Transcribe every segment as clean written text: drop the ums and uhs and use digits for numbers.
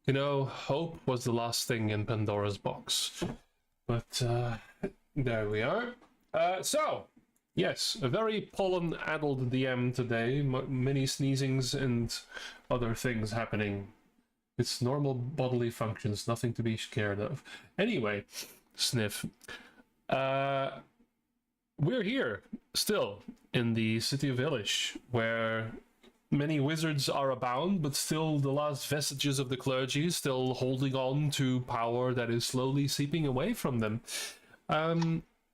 You know, hope was the last thing in Pandora's box. But there we are. So, yes, a very pollen-addled DM today. Many sneezings and other things happening. It's normal bodily functions, nothing to be scared of. Anyway, sniff. We're here, still, in the city of Illysh, where many wizards are abound, but still the last vestiges of the clergy still holding on to power that is slowly seeping away from them.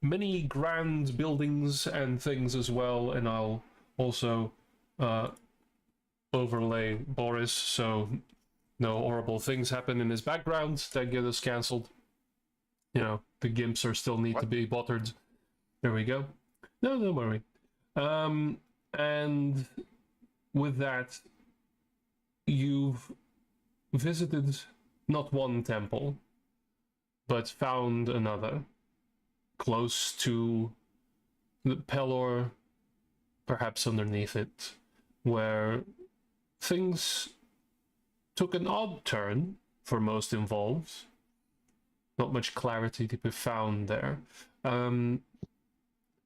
Many grand buildings and things as well, and I'll also overlay Boris so no horrible things happen in his background that get us cancelled. You know, the gimps are still need to be buttered. There we go. No, don't worry. And with that, you've visited not one temple, but found another, close to the Pelor, perhaps underneath it, where things took an odd turn for most involved. Not much clarity to be found there.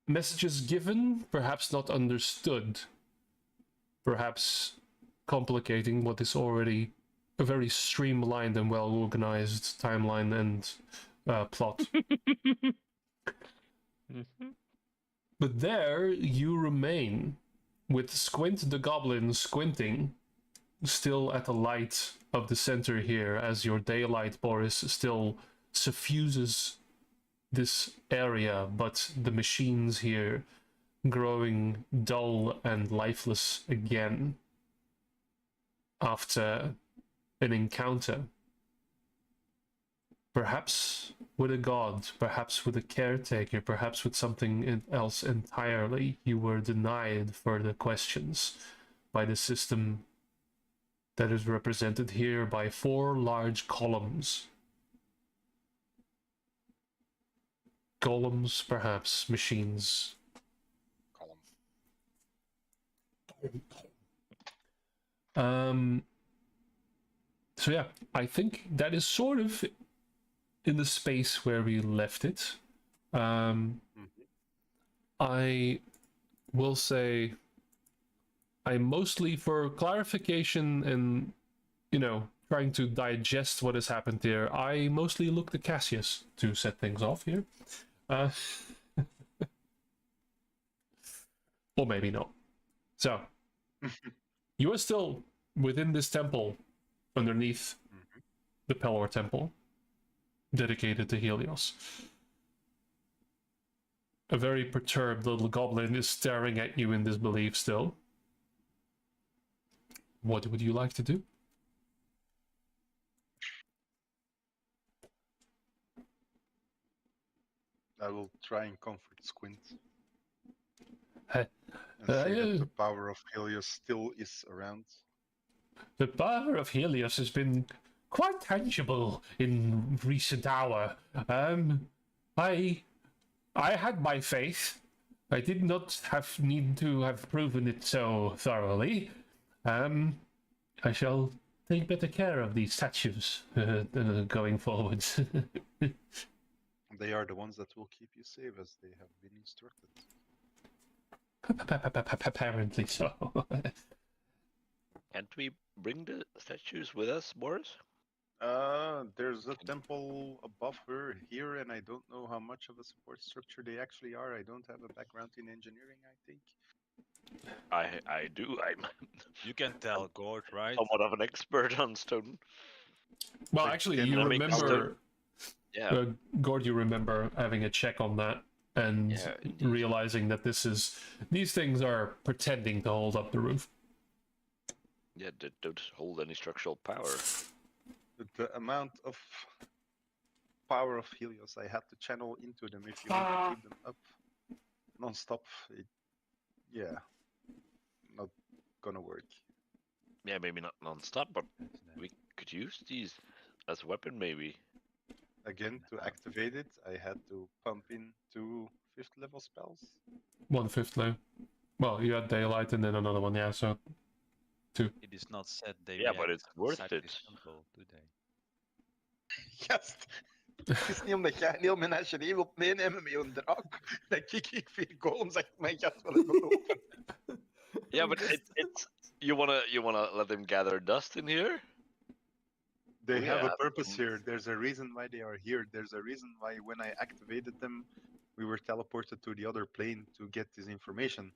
Messages given, perhaps not understood. Perhaps complicating what is already a very streamlined and well-organized timeline and plot. But there you remain, with Squint the Goblin squinting, still at the light of the center here, as your daylight, Boris, still suffuses this area, but the machines here growing dull and lifeless again after an encounter. Perhaps with a god, perhaps with a caretaker, perhaps with something else entirely. You were denied further questions by the system that is represented here by 4 large columns. Golems, perhaps, machines. So yeah, I think that is sort of in the space where we left it. I will say, I mostly, for clarification and, you know, trying to digest what has happened here, I mostly look to Cassius to set things off here. Or maybe not. So, you are still within this temple, underneath the Pelor Temple, dedicated to Helios. A very perturbed little goblin is staring at you in disbelief still. What would you like to do? I will try and comfort Squint. And say that the power of Helios still is around. The power of Helios has been quite tangible in recent hour. I had my faith. I did not need to have proven it so thoroughly. I shall take better care of these statues going forward. They are the ones that will keep you safe, as they have been instructed. Apparently so. Can't we bring the statues with us, Boris? There's a temple above her here, and I don't know how much of a support structure they actually are. I don't have a background in engineering, I think. I do. I'm You can tell Gord, right? somewhat of an expert on stone. Well, actually, you remember... Yeah. Gord, you remember having a check on that and realizing that these things are pretending to hold up the roof. Yeah, they don't hold any structural power. The amount of power of Helios I had to channel into them if you want to keep them up non-stop, not gonna work. Yeah, maybe not non-stop, but we could use these as a weapon, maybe. Again, to activate it, I had to pump in 2 5th level spells. 1 5th level. Well, you had daylight and then another one, yeah, so to. It is not said they Yeah, but react it's worth inside it. this temple, do they? Yes. Het is niet omdat jij een heel menagerie wilt meenemen met een draak, dat ik 4 golems achter mijn gat wil hebben lopen. Yeah, but it's you wanna let them gather dust in here? They Oh, have a yeah. purpose here. There's a reason why they are here. There's a reason why when I activated them, we were teleported to the other plane to get this information.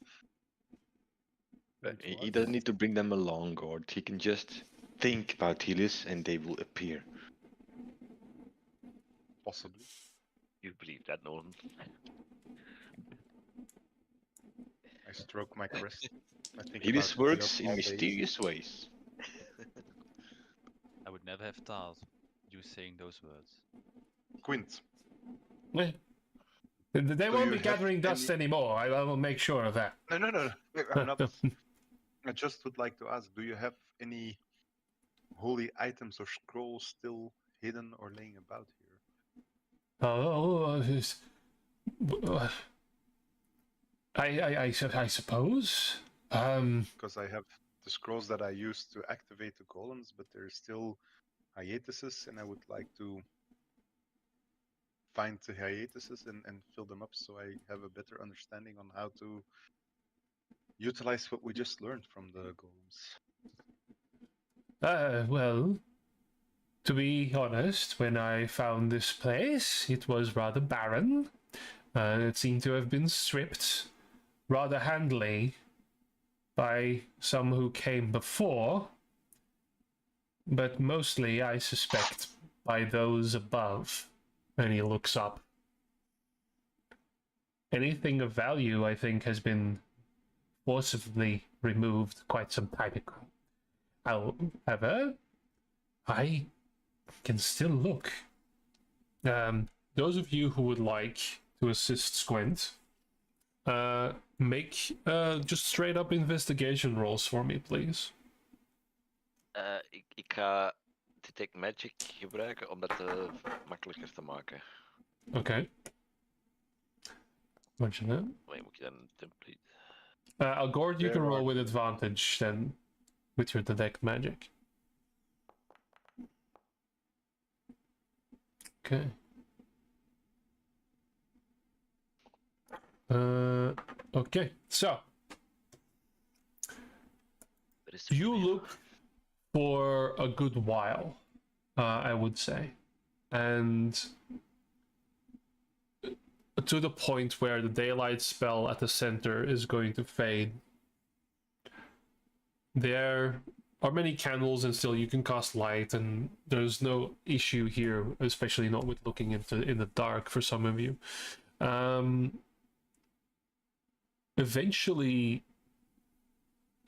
He doesn't need to bring them along, Gord. He can just think about Illysh and they will appear. Possibly. You believe that, Nolan? I stroke my crest. I think Illysh about works Theos in all day. mysterious ways. I would never have thought you saying those words. Quint, Eh. They won't you be have gathering dust any- anymore. I will make sure of that. no. I'm not. I just would like to ask: do you have any holy items or scrolls still hidden or laying about here? Oh, I suppose. Because I have the scrolls that I used to activate the golems, but there's still hiatuses, and I would like to find the hiatuses and fill them up so I have a better understanding on how to utilize what we just learned from the golems. Well, to be honest, when I found this place, it was rather barren. It seemed to have been stripped rather handily by some who came before, but mostly, I suspect, by those above. And he looks up. Anything of value, I think, has been forcibly removed quite some time ago. However, I can still look. Those of you who would like to assist Squint, make just straight up investigation rolls for me, please. Ik ga Detect Magic gebruiken om dat makkelijker te maken. Okay. Roger that. Wait, moet je dan een template? Gord, you There can roll are- with advantage then, with your detect magic. Okay. Okay, so Er is er you meer. look for a good while, I would say, and to the point where the daylight spell at the center is going to fade. There are many candles, and still you can cast light, and there's no issue here, especially not with looking in the dark for some of you. Eventually,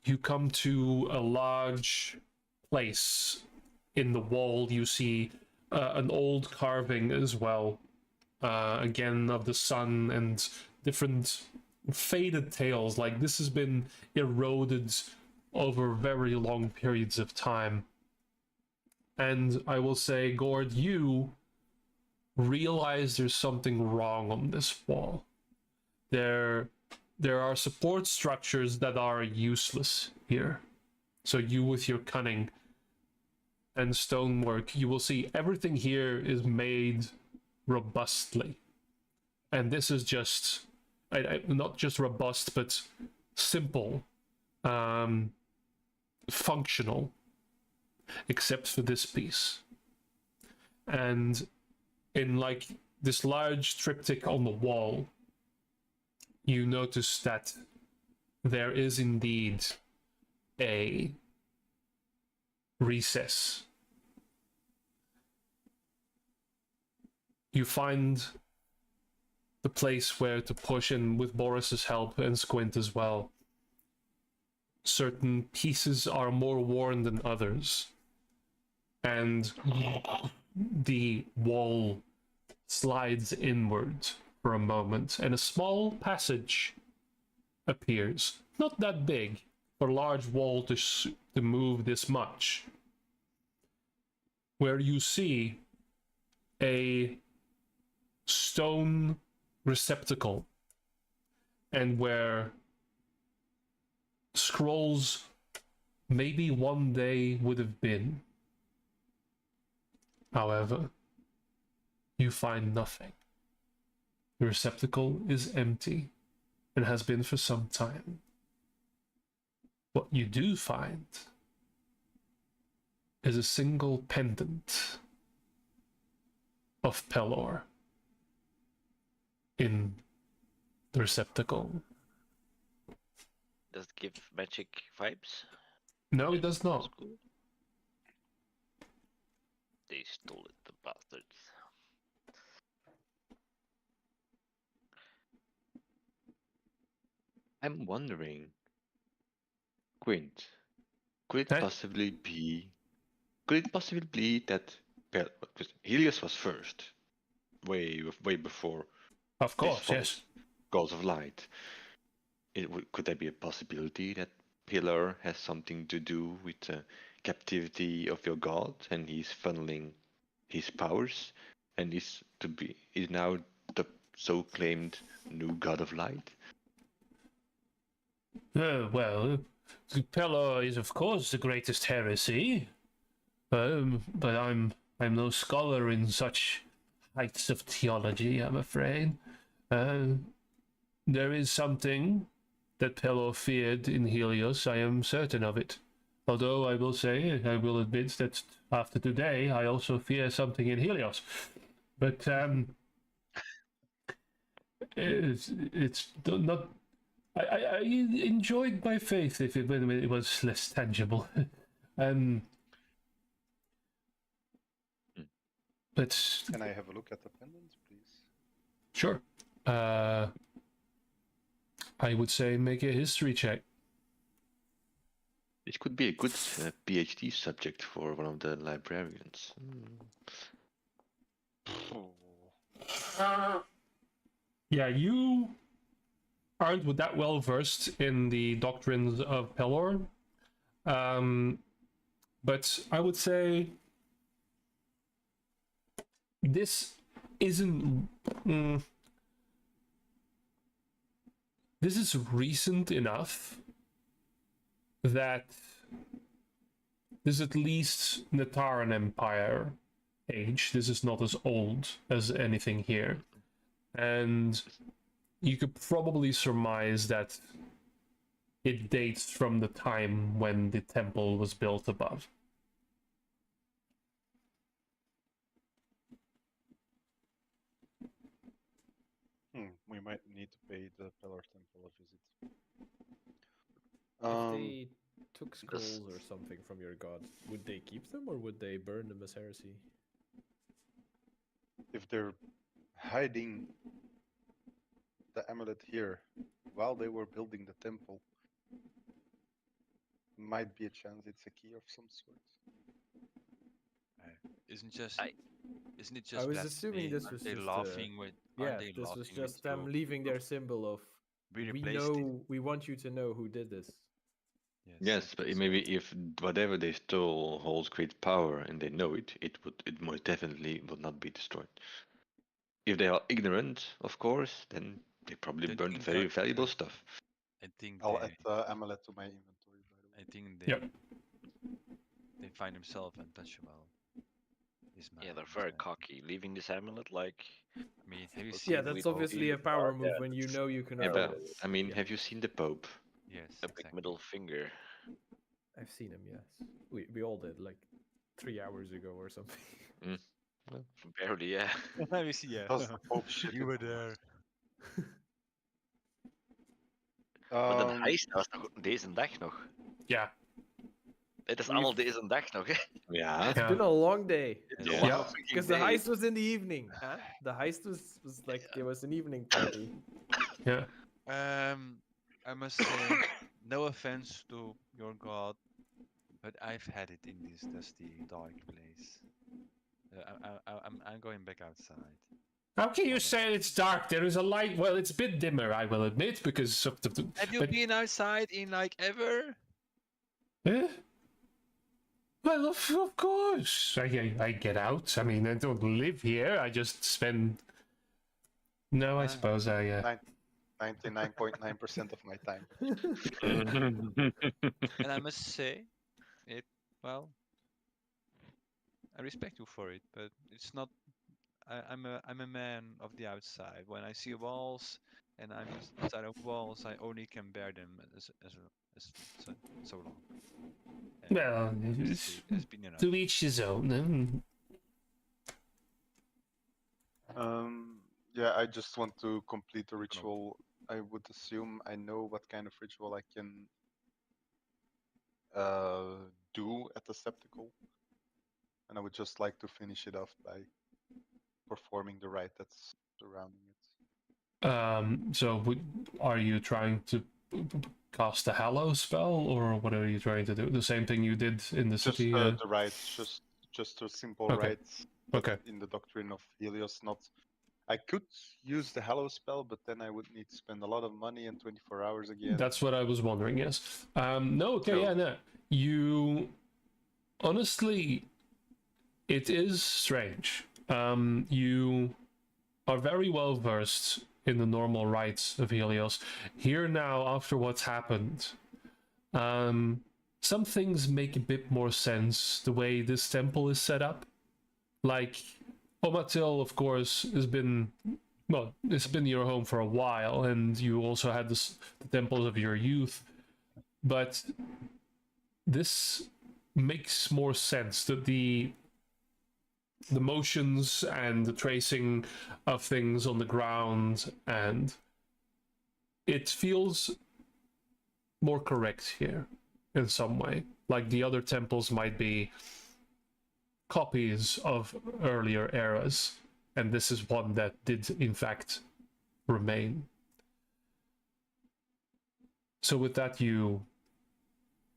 you come to a large place in the wall. You see an old carving as well, again of the sun and different faded tales. Like this has been eroded over very long periods of time. And I will say, Gord, you realize there's something wrong on this wall. There are support structures that are useless here. So you, with your cunning and stonework, you will see everything here is made robustly. And this is just, not just robust, but simple, functional, except for this piece. And in like this large triptych on the wall, you notice that there is indeed a recess. You find the place where to push, and with Boris's help and Squint as well, certain pieces are more worn than others, and the wall slides inward for a moment, and a small passage appears. Not that big for a large wall to move this much, where you see a stone receptacle, and where scrolls maybe one day would have been. However, you find nothing. The receptacle is empty and has been for some time. What you do find is a single pendant of Pelor in the receptacle. Does it give magic vibes? No, it does not. School? They stole it, the bastards. I'm wondering, Quint, could it Hey? possibly be? Could it possibly be that because Helios was first, way before Of this course, false yes. gods of light? Could there be a possibility that Pillar has something to do with the captivity of your god, and he's funneling his powers, and is now the so-claimed new god of light? Well, Pelor is of course the greatest heresy, but I'm no scholar in such heights of theology, I'm afraid. There is something that Pelor feared in Helios, I am certain of it. Although I will admit that after today, I also fear something in Helios. But it's not. I enjoyed my faith when it was less tangible. But Can I have a look at the pendants, please? sure. I would say make a history check. This could be a good PhD subject for one of the librarians. Yeah, you aren't that well versed in the doctrines of Pelor, but I would say this isn't. This is recent enough that this is at least Nataran Empire age. This is not as old as anything here. And you could probably surmise that it dates from the time when the temple was built above. We might need to pay the Pelor Temple a visit. If they took scrolls or something from your god, would they keep them or would they burn them as heresy? If they're hiding the amulet here while they were building the temple, might be a chance it's a key of some sort. Isn't it just I was blasphemy? assuming this Aren't was they just laughing with? yeah, Aren't they this was laughing just with them your- leaving their symbol of We we replaced it. know we want you to know who did this. Yes, but maybe if whatever they stole holds great power and they know it, it most definitely will not be destroyed. If they are ignorant, of course, then they probably They burned think very they're- valuable stuff. I think I'll they, add the amulet to my inventory, by the way. I think they, Yep. they find themselves untouchable. Yeah, they're very cocky. Leaving this amulet, like. I mean, have you Yeah, seen? Yeah, that's obviously a power move yeah, when you know you can Yeah, afford but it. I mean, Yeah. have you seen the Pope? Yes, a big middle finger. I've seen him, yes. We all did, like 3 hours ago or something. Barely, yeah. Let me see. Yeah, Does the Pope shit you in were the there. Maar dat heist was toch deze dag nog? Yeah. Het is allemaal deze dag nog, hè? Ja. It's been a long day. Het is Yeah. een Ja. lange freaking Because the day. heist was in the evening. Huh? The heist was like there was an evening party. Yeah. I must say, no offense to your god, but I've had it in this dusty, dark place. I'm going back outside. How can you say it's dark? There is a light. Well, it's a bit dimmer, I will admit, because of the. Have you but- been outside in like ever? Eh? Well, of course. I get out. I mean, I don't live here. I just spend. No, I Ah. suppose I. 99.9% of my time. And I must say, Well, I respect you for it, but it's not. I'm a man of the outside. When I see walls and I'm inside of walls, I only can bear them as so long. And Well, honestly, it has been enough. to each his own. Yeah, I just want to complete the ritual. I would assume I know what kind of ritual I can do at the septicle, and I would just like to finish it off by performing the rite that's surrounding it. So are you trying to cast a hallow spell, or what are you trying to do? The same thing you did in the Just city? the rite, just a simple Okay. rite. But Okay. in the doctrine of Helios, not. I could use the Hallow spell, but then I would need to spend a lot of money and 24 hours again. That's what I was wondering, yes. No, okay, So- yeah, no. You... Honestly, it is strange. You are very well versed in the normal rites of Helios. Here now, after what's happened, some things make a bit more sense the way this temple is set up. Like, Omatil, of course, has been... Well, it's been your home for a while, and you also had the temples of your youth. But this makes more sense, that the motions and the tracing of things on the ground, and it feels more correct here in some way. Like the other temples might be copies of earlier eras, and this is one that did in fact remain. So with that, you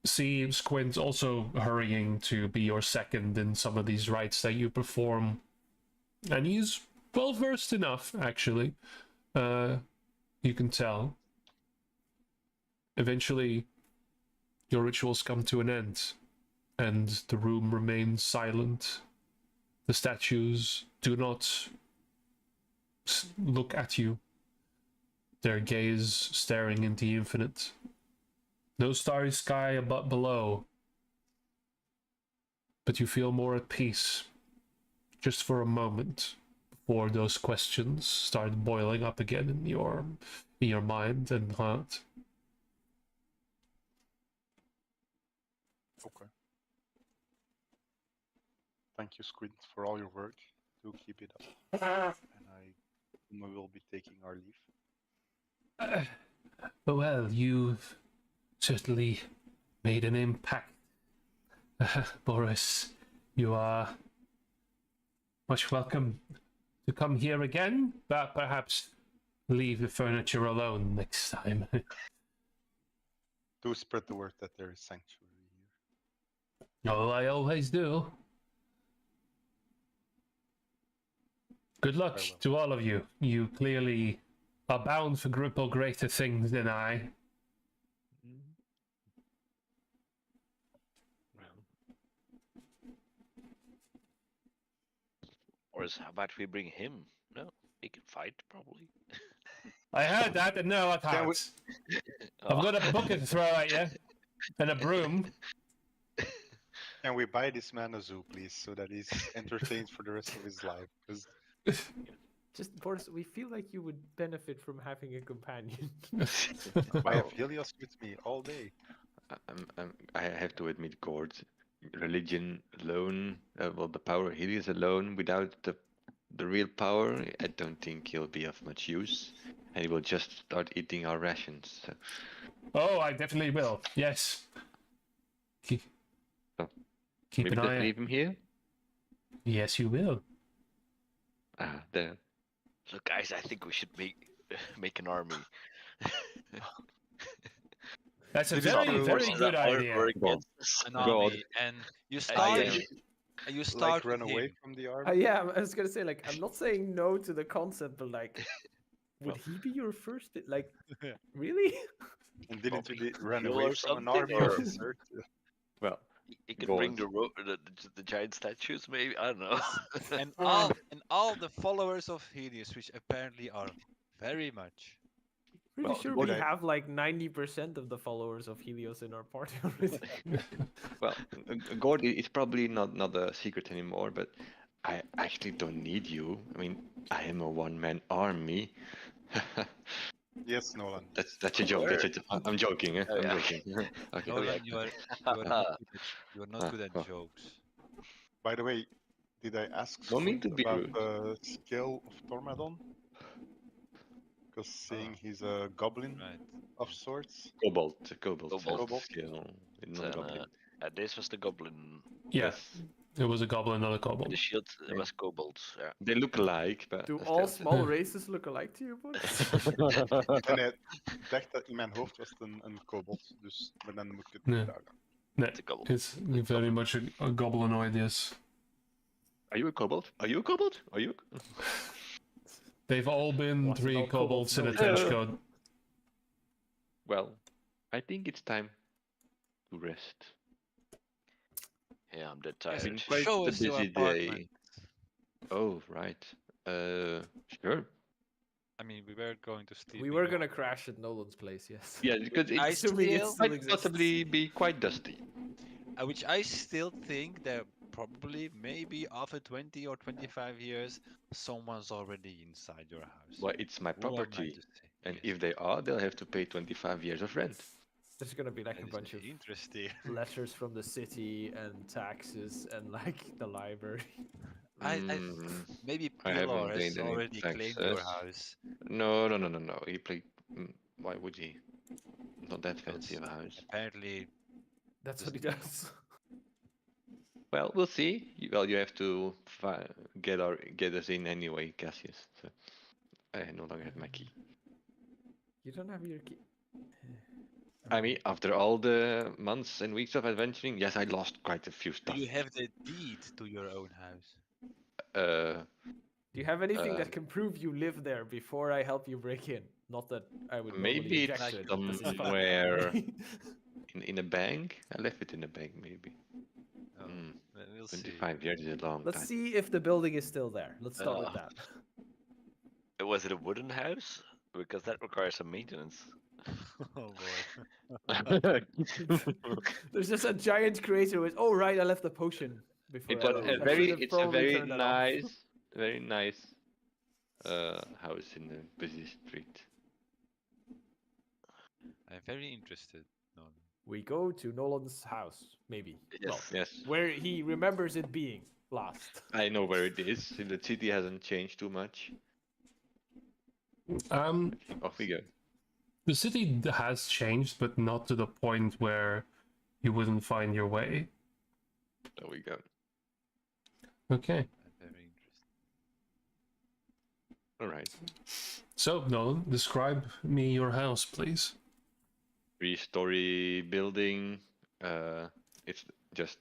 see Squint also hurrying to be your second in some of these rites that you perform, and he's well versed enough, actually. You can tell. Eventually, your rituals come to an end, and the room remains silent. The statues do not look at you, their gaze staring into the infinite. No starry sky above below, but you feel more at peace, just for a moment, before those questions start boiling up again in your mind and heart. Okay. Thank you, Squid, for all your work. Do keep it up. And we will be taking our leave. Well, you've certainly made an impact, Boris. You are much welcome to come here again, but perhaps leave the furniture alone next time. Do spread the word that there is sanctuary here. Oh, I always do. Good luck Farewell. to all of you. You clearly are bound for greater things than I. Or how about we bring him? No, he can fight probably. I heard that, and no, I can't. I've got a bucket to throw at you, and a broom. Can we buy this man a zoo, please, so that he's entertained for the rest of his life? 'Cause Just, Boris, we feel like you would benefit from having a companion. I have Helios with me all day. I have to admit, Gord, religion alone, well, the power of Helios alone, without the real power, I don't think he'll be of much use, and he will just start eating our rations. So. Oh, I definitely will. Yes. Keep Maybe an just eye. leave him here. Yes, you will. There. Look, guys, I think we should make an army. That's a It is very, true. very good idea. We're against us. An God. army, and you start. You start Like run with away him. from the army. Yeah, I was gonna say, like, I'm not saying no to the concept, but like, would he be your first? Like, really? And didn't you run heal away or from an something, army or- officer? Well, You can bring Gold. the giant statues, maybe. I don't know. and all the followers of Helios, which apparently are very much. Pretty Well, sure what we I- have like 90% of the followers of Helios in our party already. Well, God is probably not a secret anymore, but I actually don't need you. I mean, I am a one-man army. Yes, Nolan. That's a joke. That's a, I'm joking. Eh? I'm yeah. joking. Okay. Nolan, you are not good at Oh. jokes. By the way, did I ask No mean Squid to be about rude. the skill of Tormadon? Because saying he's a goblin Right. of sorts. Cobalt Cobalt. skill, not And, goblin. this was the goblin. Yeah, Yes. it was a goblin, not a And kobold. the shield Yeah. was kobold. Yeah. They look alike, but Do still. all small races look alike to you, boys? En hij dacht dat in mijn hoofd was het een kobold, dus maar dan moet ik het Nee. vragen. No, It's a goblin. it's very much a goblinoid, yes. Are you a kobold? Are you a kobold? Are you? They've all been Was it 3 all kobolds? kobolds in a No. trench coat. Well, I think it's time to rest. Yeah, I'm dead It's been tired. quite Show a us your busy apartment. day. Oh, right. Sure. I mean, we were going to sleep. We in were your- gonna crash at Nolan's place, yes. Yeah, because I it Assuming it still- still might exists. possibly be quite dusty. Which I still think that probably, maybe after 20 or 25 years, someone's already inside your house. Well, it's my Who am I property, to say? and Yes, if they are, they'll have to pay 25 years of rent. There's gonna be like that a is bunch of interesting. letters from the city and taxes and like the library. Mm, Maybe I haven't Pilar has paid any already claimed your taxes. house. No. He played. Why would he? Not that fancy of a house. Apparently, That's what he does. Well, we'll see. Well, you have to get us in anyway, Cassius. So I no longer have my key. You don't have your key. I mean, after all the months and weeks of adventuring, yes, I lost quite a few do stuff. you have the deed to your own house? Do you have anything Uh, that can prove you live there before I help you break in? Not that I would normally Maybe object it's to it, but this is fun. somewhere in a bank. I left it in a bank, maybe. Oh, Mm, we'll see. 25 years is a long Let's time. see if the building is still there. Let's start with Uh, that. Was it a wooden house? Because that requires some maintenance. Oh boy. There's just a giant crater with. Oh right, I left the potion before. It was I a left. I very, should have it's a probably very turned that off. nice house in a busy street. I'm very interested. No. We go to Nolan's house, maybe. Yes. Well, Yes, where he remembers it being last. I know where it is. The city hasn't changed too much. Off we go. The city has changed, but not to the point where you wouldn't find your way. There we go. Okay. I'm very interested. All right. So, Nolan, describe me your house, please. 3-story building. It's just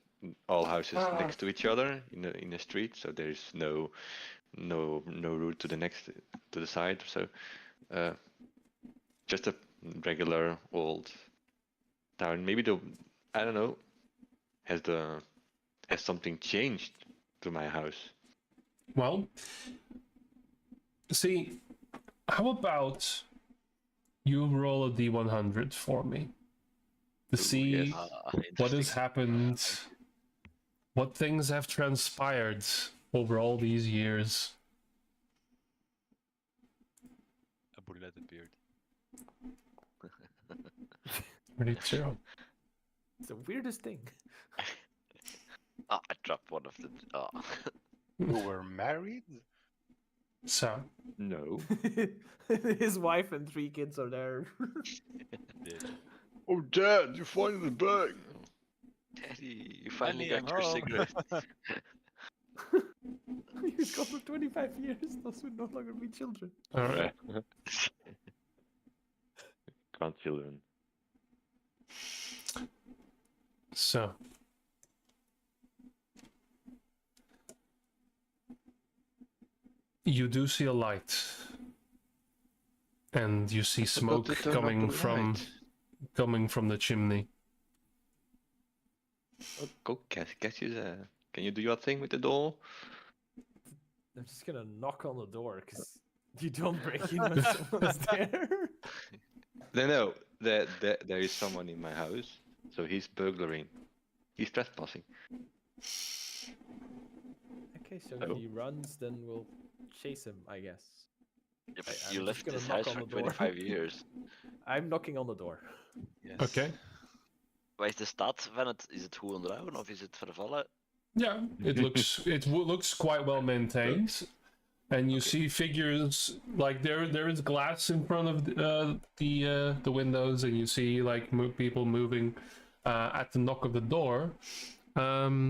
all houses next to each other in a street, so there's no route to the side. So just a regular old town. Maybe I don't know. Has something changed to my house? Well, see, how about you roll a d100 for me to Ooh, see yes. what has Interesting. happened, what things have transpired over all these years. A bulletted beard. 32. It's the weirdest thing. I dropped one of the. You were married? So, No. His wife and 3 kids are there. Dead. Oh, Dad, you find the bag. Daddy, you finally Daddy, got I'm your home. cigarette. He's gone for 25 years. Those would no longer be children. alright. Grandchildren. So, you do see a light, and you see smoke to turn off coming the from light. the chimney. Oh, go, Cassius. Can you do your thing with the door? I'm just gonna knock on the door because you don't break in when someone's there. No. There is someone in my house, so he's burglaring. He's trespassing. Okay, so Oh. if he runs, then we'll chase him, I guess. Yeah, but I'm you just left gonna this knock house on for the door. 25 years. I'm knocking on the door. Yes. Okay. Waar is de staat van het? Is het goed onderhouden of is het vervallen? Yeah, it looks quite well maintained, and you Okay. see figures like there is glass in front of the windows, and you see like people moving at the knock of the door. Uh,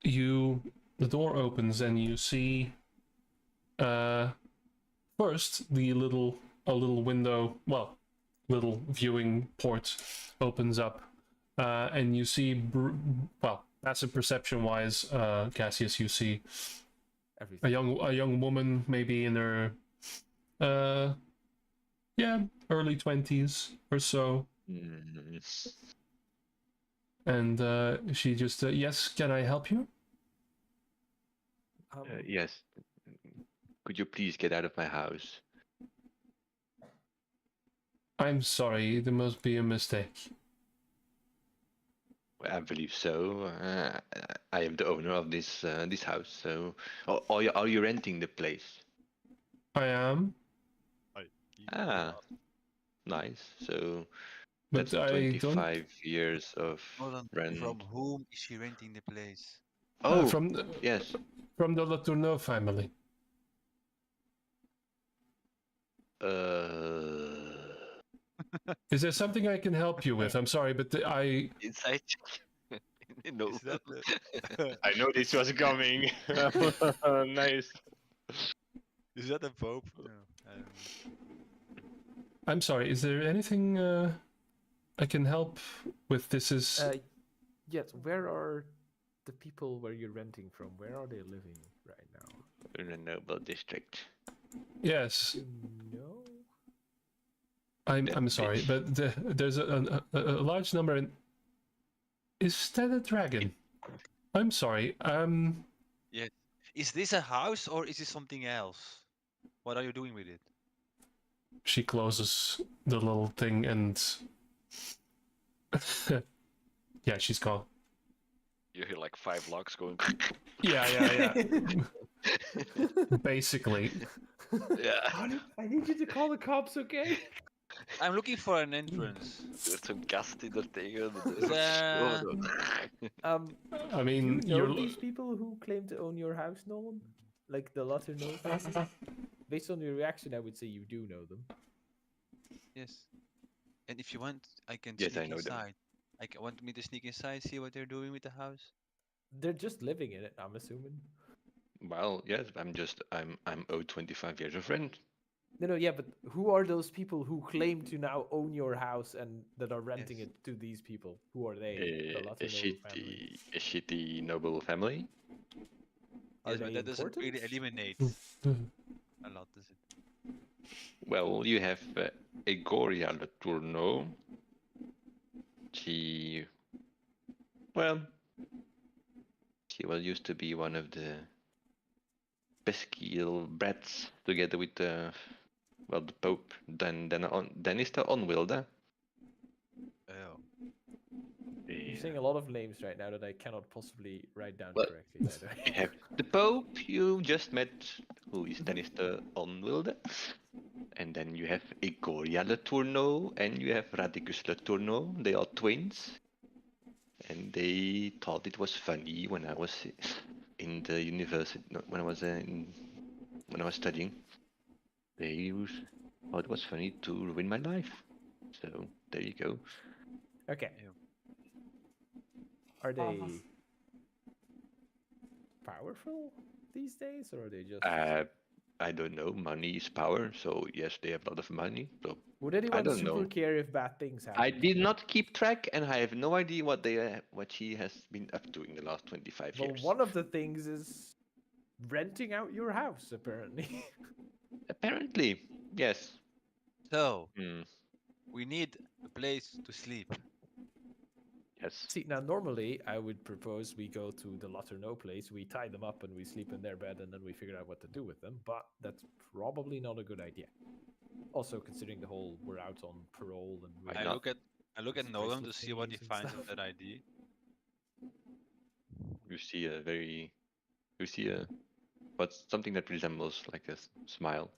the door opens and you see first a little window, well, little viewing port opens up, and you see well, passive perception wise, Cassius, you see Everything. a young woman, maybe in her early 20s or so, and she just yes, can I help you? Yes. Could you please get out of my house? I'm sorry, there must be a mistake. I believe so. I am the owner of this house. So, are you renting the place? I am, Ah, nice. So but that's I don't 25 years of Hold on. rent. From whom is she renting the place? Oh, from yes. the Latourneau family. Is there something I can help you with? I'm sorry, but I Inside. No. Is that the, I know this was coming. Nice. is that the Pope? No, I don't know. I'm sorry. Is there anything I can help with? This is Yes, where are the people where you're renting from? Where are they living right now? In a noble district. yes. No. I'm sorry, but there's a large number. Is that a dragon? I'm sorry. Yes. Is this a house or is this something else? What are you doing with it? She closes the little thing and yeah, she's gone. You hear like 5 locks going. Yeah. Basically. Ja. I need you to call the cops, okay? I'm looking for an entrance. Er wordt zo'n kast die er tegen de Is there- I mean, do you know you're these people who claim to own your house, Nolan? Like the Latourneau family? Based on your reaction, I would say you do know them. Yes. And if you want, I can Yes, sneak I know them. inside. Want me to sneak inside, see what they're doing with the house? They're just living in it, I'm assuming. Well, yes, I'm owed 25 years of rent. No, yeah, but who are those people who claim to now own your house and that are renting Yes. it to these people? Who are they? The A Latourneau family. shitty noble family. Are Yes, but they that doesn't really important? eliminate a lot, does it? Well, you have Egoria Latourneau. She was used to be one of the pesky brats together with the Pope. Then is the Onwilde. Oh. You're saying a lot of names right now that I cannot possibly write down Well, correctly. by the way. You have the Pope you just met, who is then is the Onwilde. And then you have Egoria Latourneau and you have Radicus Latourneau. They are twins. And they thought it was funny when I was in the university, when I was studying. They thought it was funny to ruin my life. So there you go. Okay. Ew. Are they powerful these days, or are they just? I don't know. Money is power, so yes, they have a lot of money. So Would anyone don't super know. care if bad things happen? I did not keep track, and I have no idea what she has been up to in the last 25 Well, years. one of the things is renting out your house, apparently. Apparently, yes. So, Hmm. we need a place to sleep. Yes. See, now normally I would propose we go to the Laterno place, we tie them up and we sleep in their bed and then we figure out what to do with them, but that's probably not a good idea. Also considering the whole we're out on parole and Why we're not? I look at It's Nolan to bracelet see what he thingies and finds of stuff. that ID. You see a very. You see a. What's something that resembles like a smile.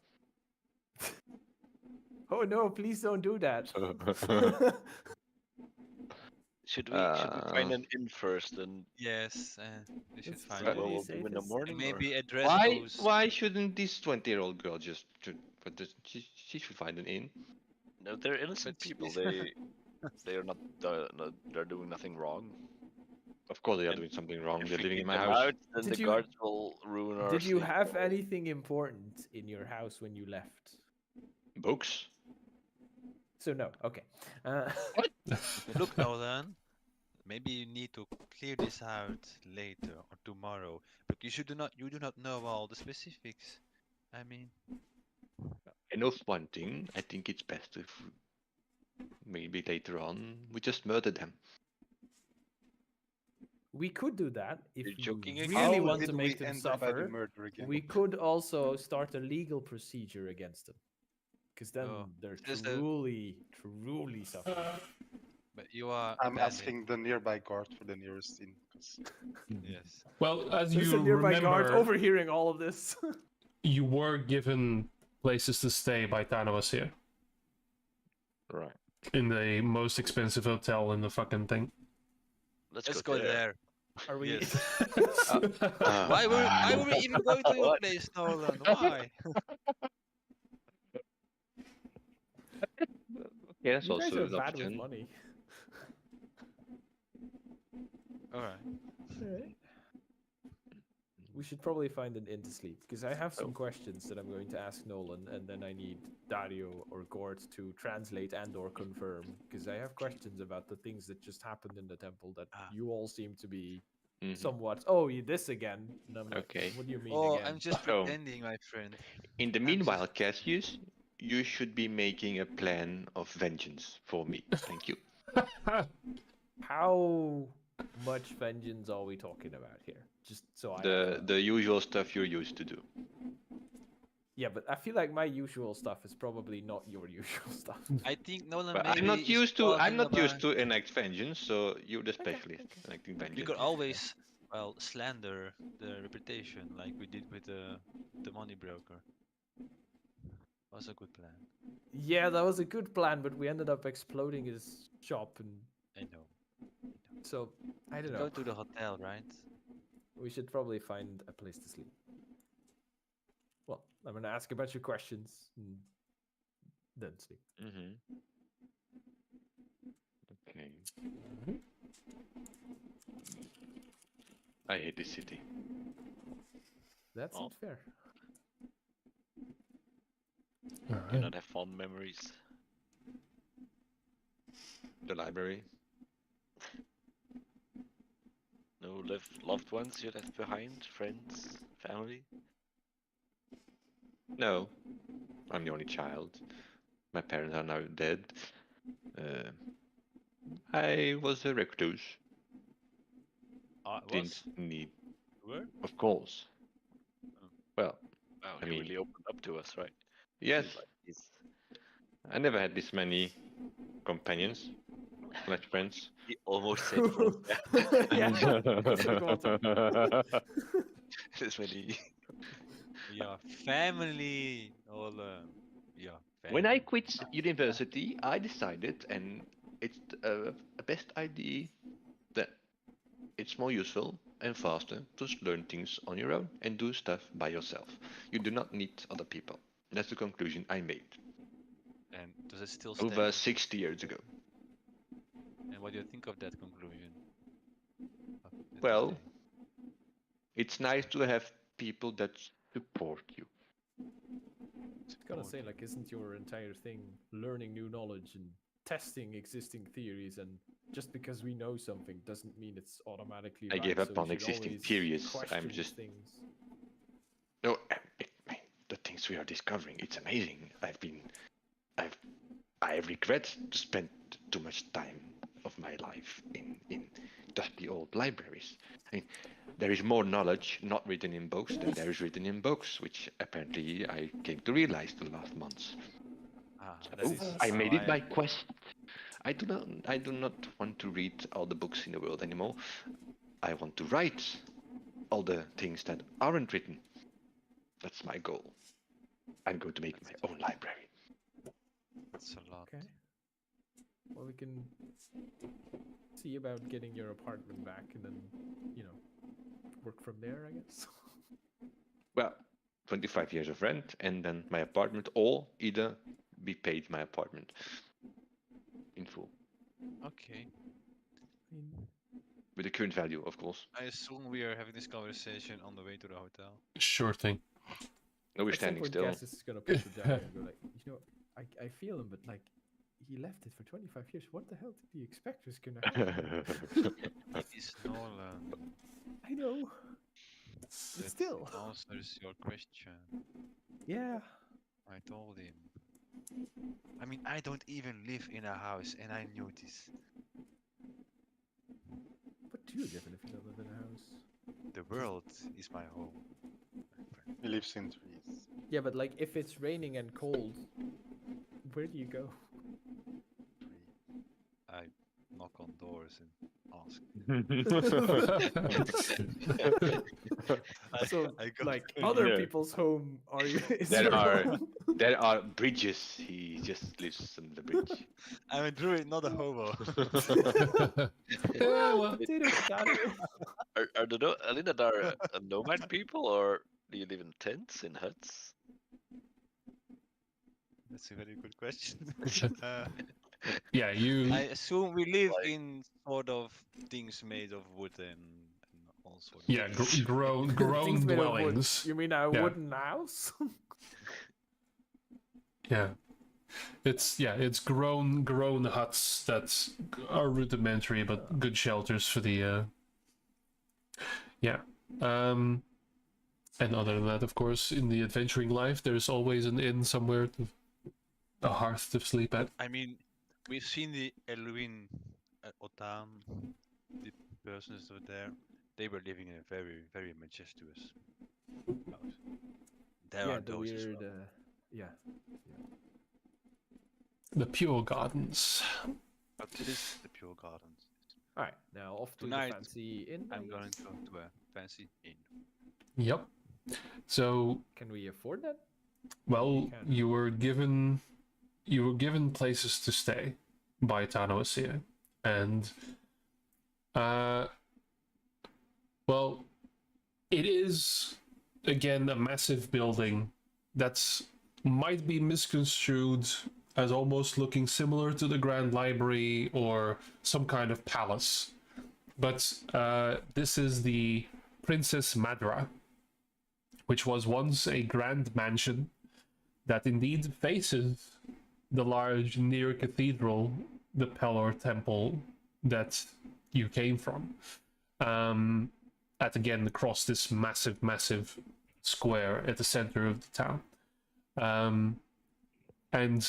Oh no, please don't do that. Should we find an inn first and Yes, we should That's find see it. where probably we'll do in the safest. morning? And Or... maybe address Why? those. Why shouldn't this 20-year-old girl just? She should find an inn. No, they're innocent But people. she's- They are not. They're doing nothing wrong. Of course they are And doing something wrong. If They're we living in kick my them house. out, then Did the you- guards will ruin our Did you sleep. have anything important in your house when you left? Books. So no, okay. Look, Nolan, maybe you need to clear this out later or tomorrow, but you do not know all the specifics. I mean, I know one thing. I think it's best if maybe later on we just murder them. We could do that if You're you joking again? really How want did to we make them end up at the suffer. murder again? We could also start a legal procedure against them, because then Oh, they're just a- truly suffering. but you are. I'm badly- asking the nearby guard for the nearest inn. 'Cause Yes. Well, as There's you a nearby guard remember, overhearing all of this. you were given places to stay by Thanos here. Right. In the most expensive hotel in the fucking thing. Let's go there. Are we? Yes. Why were we even going to your place, Nolan? Why? Yeah, that's You guys also are an bad with option. money. All right. We should probably find an inn to sleep, because I have some questions that I'm going to ask Nolan, and then I need Dario or Gort to translate and or confirm, because I have questions about the things that just happened in the temple that you all seem to be Mhm. somewhat. Oh, this again. And I'm like, Okay. what do you mean Oh, again? I'm just Oh. pretending, my friend. In the I'm meanwhile, Cassius, you should be making a plan of vengeance for me. Thank you. How much vengeance are we talking about here? Just so I. The usual stuff you're used to do. Yeah, but I feel like my usual stuff is probably not your usual stuff. I think Nolan. But maybe I'm not is used to. I'm talking not used about- to enact vengeance, so you're the specialist enacting vengeance. You could always, well, slander the reputation, like we did with the money broker. Was a good plan. Yeah, that was a good plan, but we ended up exploding his shop, and I know. so I don't Go know. to the hotel, right? We should probably find a place to sleep. Well, I'm gonna ask a bunch of questions and then sleep. Mm-hmm. Okay. I hate this city. That's Oh. not fair. Do not have fond memories. The library. No loved ones you left behind, friends, family. No, I'm the only child. My parents are now dead. I was a recluse. Didn't need, Were? of course. Well, Wow, I you mean- really opened up to us, right? yes, He's I never had this many companions, like friends. he almost said friends. Yeah. This many. We are family, Nolan. We are family. When I quit university, I decided, and it's a best idea, that it's more useful and faster to learn things on your own and do stuff by yourself. You do not need other people. That's the conclusion I made And does it still stand? over 60 years ago. And what do you think of that conclusion? Of that Well, today? it's nice to have people that support you. Gotta say, like, isn't your entire thing learning new knowledge and testing existing theories? And just because we know something doesn't mean it's automatically. I right, gave up so on we should existing always theories. I'm question just things. no. The things we are discovering, it's amazing. I regret to spend too much time of my life in dusty old libraries. I mean, there is more knowledge not written in books than there is written in books, which apparently I came to realize the last months. That Oh, is I how made it I my am. quest. I do not want to read all the books in the world anymore. I want to write all the things that aren't written. That's my goal. I'm going to make my own library. That's a lot. Okay. Well, we can see about getting your apartment back and then, work from there, I guess. Well, 25 years of rent and then my apartment, or either be paid my apartment in full. Okay. I mean, With the current value, of course. I assume we are having this conversation on the way to the hotel. Sure thing. No, we're at some standing point, still. Cass is gonna put it down and go like, I feel him, but like, he left it for 25 years. What the hell did he expect was gonna happen? It is Nolan. I know. But That still. answers your question. Yeah. I told him. I mean, I don't even live in a house, and I knew this. What do you live in if you don't live in a house? The world is my home. He lives in trees. Yeah, but like, if it's raining and cold, where do you go? I knock on doors and ask. So, I go like, to- other Yeah. people's home are you? Is There your are- home? There are bridges. He just lives on the bridge. I'm a druid, not a hobo. Yeah, well, Potato, potato. Are the Elinadar a nomad people, or do you live in tents, in huts? That's a very good question. yeah, you. I assume we live Like- in sort of things made of wood and all sorts. Yeah, of things. grown Things made of wood. dwellings. You mean a Yeah. wooden house? Yeah, it's grown huts that are rudimentary but good shelters for the. Yeah, and other than that, of course, in the adventuring life, there's always an inn somewhere, a hearth to sleep at. I mean, we've seen the Elwin at Otan, the persons over there. They were living in a very, very majestuous house. There yeah, are the those as weird. well. Yeah. The Pure Gardens. But this is the Pure Gardens. All right, now off to Tonight, the fancy inn. I I'm going guess. to go to a fancy inn. Yep. So, Can we afford that? well, can. you were given places to stay by Tanoasia, and well, it is again a massive building that's might be misconstrued as almost looking similar to the Grand Library or some kind of palace, but this is the Princess Madra, which was once a grand mansion that indeed faces the large near cathedral, the Pelor Temple that you came from. At again across this massive square at the center of the town. And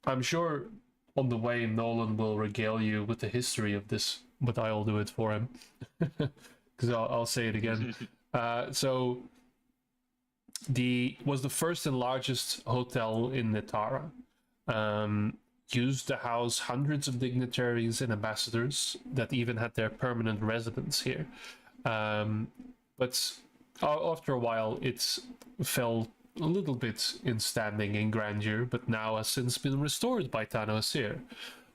I'm sure on the way Nolan will regale you with the history of this, but I'll do it for him. Because I'll say it again. So was the first and largest hotel in Netara. Used to house hundreds of dignitaries and ambassadors that even had their permanent residence here. But after a while, it fell a little bit in standing in grandeur, but now has since been restored by Tano Asir,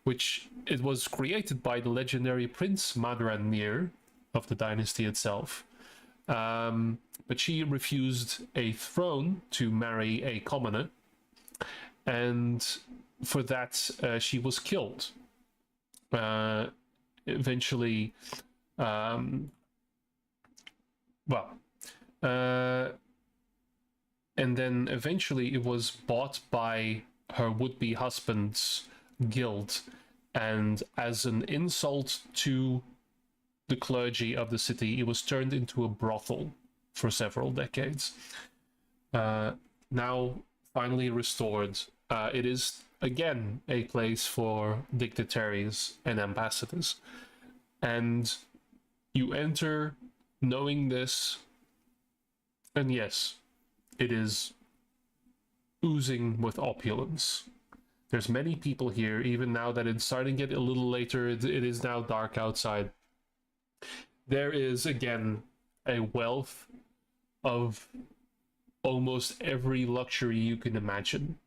which it was created by the legendary Prince Madranir of the dynasty itself. But she refused a throne to marry a commoner, and for that she was killed. Eventually, and then eventually it was bought by her would-be husband's guild, and as an insult to the clergy of the city, it was turned into a brothel for several decades. Now finally restored, it is again a place for dignitaries and ambassadors. And you enter knowing this, and yes, it is oozing with opulence. There's many people here, even now that it's starting to get a little later, it is now dark outside. There is, again, a wealth of almost every luxury you can imagine.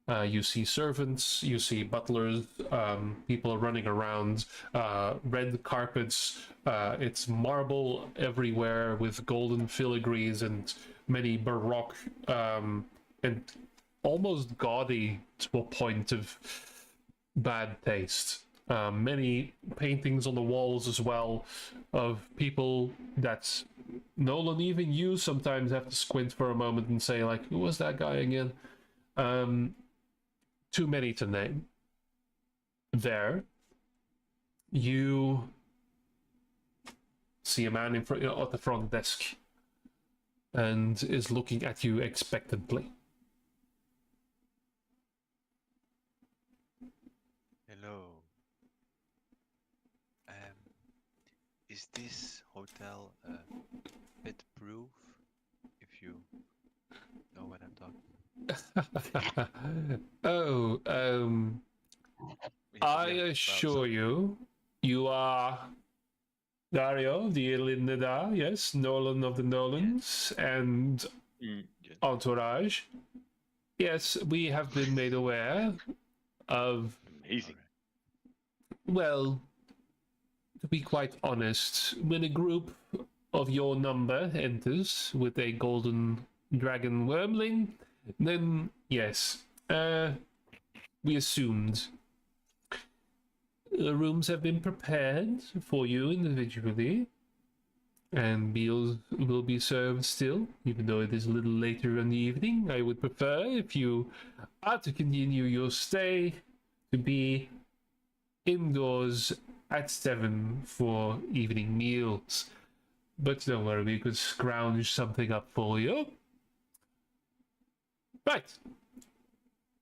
You see servants, you see butlers, people running around, red carpets, it's marble everywhere with golden filigrees and many baroque and almost gaudy to a point of bad taste. Many paintings on the walls as well of people that Nolan, even you sometimes have to squint for a moment and say, like, who was that guy again? Too many to name. There, you see a man in front at the front desk and is looking at you expectantly. Hello. Is this hotel pet proof? If you know what I'm talking. Oh, I Yeah, well, assure you, you are Dario, the Illysh, yes, Nolan of the Nolans, and Yes. Entourage. Yes, we have been made aware of, Amazing. well, to be quite honest, when a group of your number enters with a golden dragon wormling, then yes, we assumed. The rooms have been prepared for you individually, and meals will be served still, even though it is a little later in the evening. I would prefer, if you are to continue your stay, to be indoors at 7 for evening meals. But don't worry, we could scrounge something up for you. Right.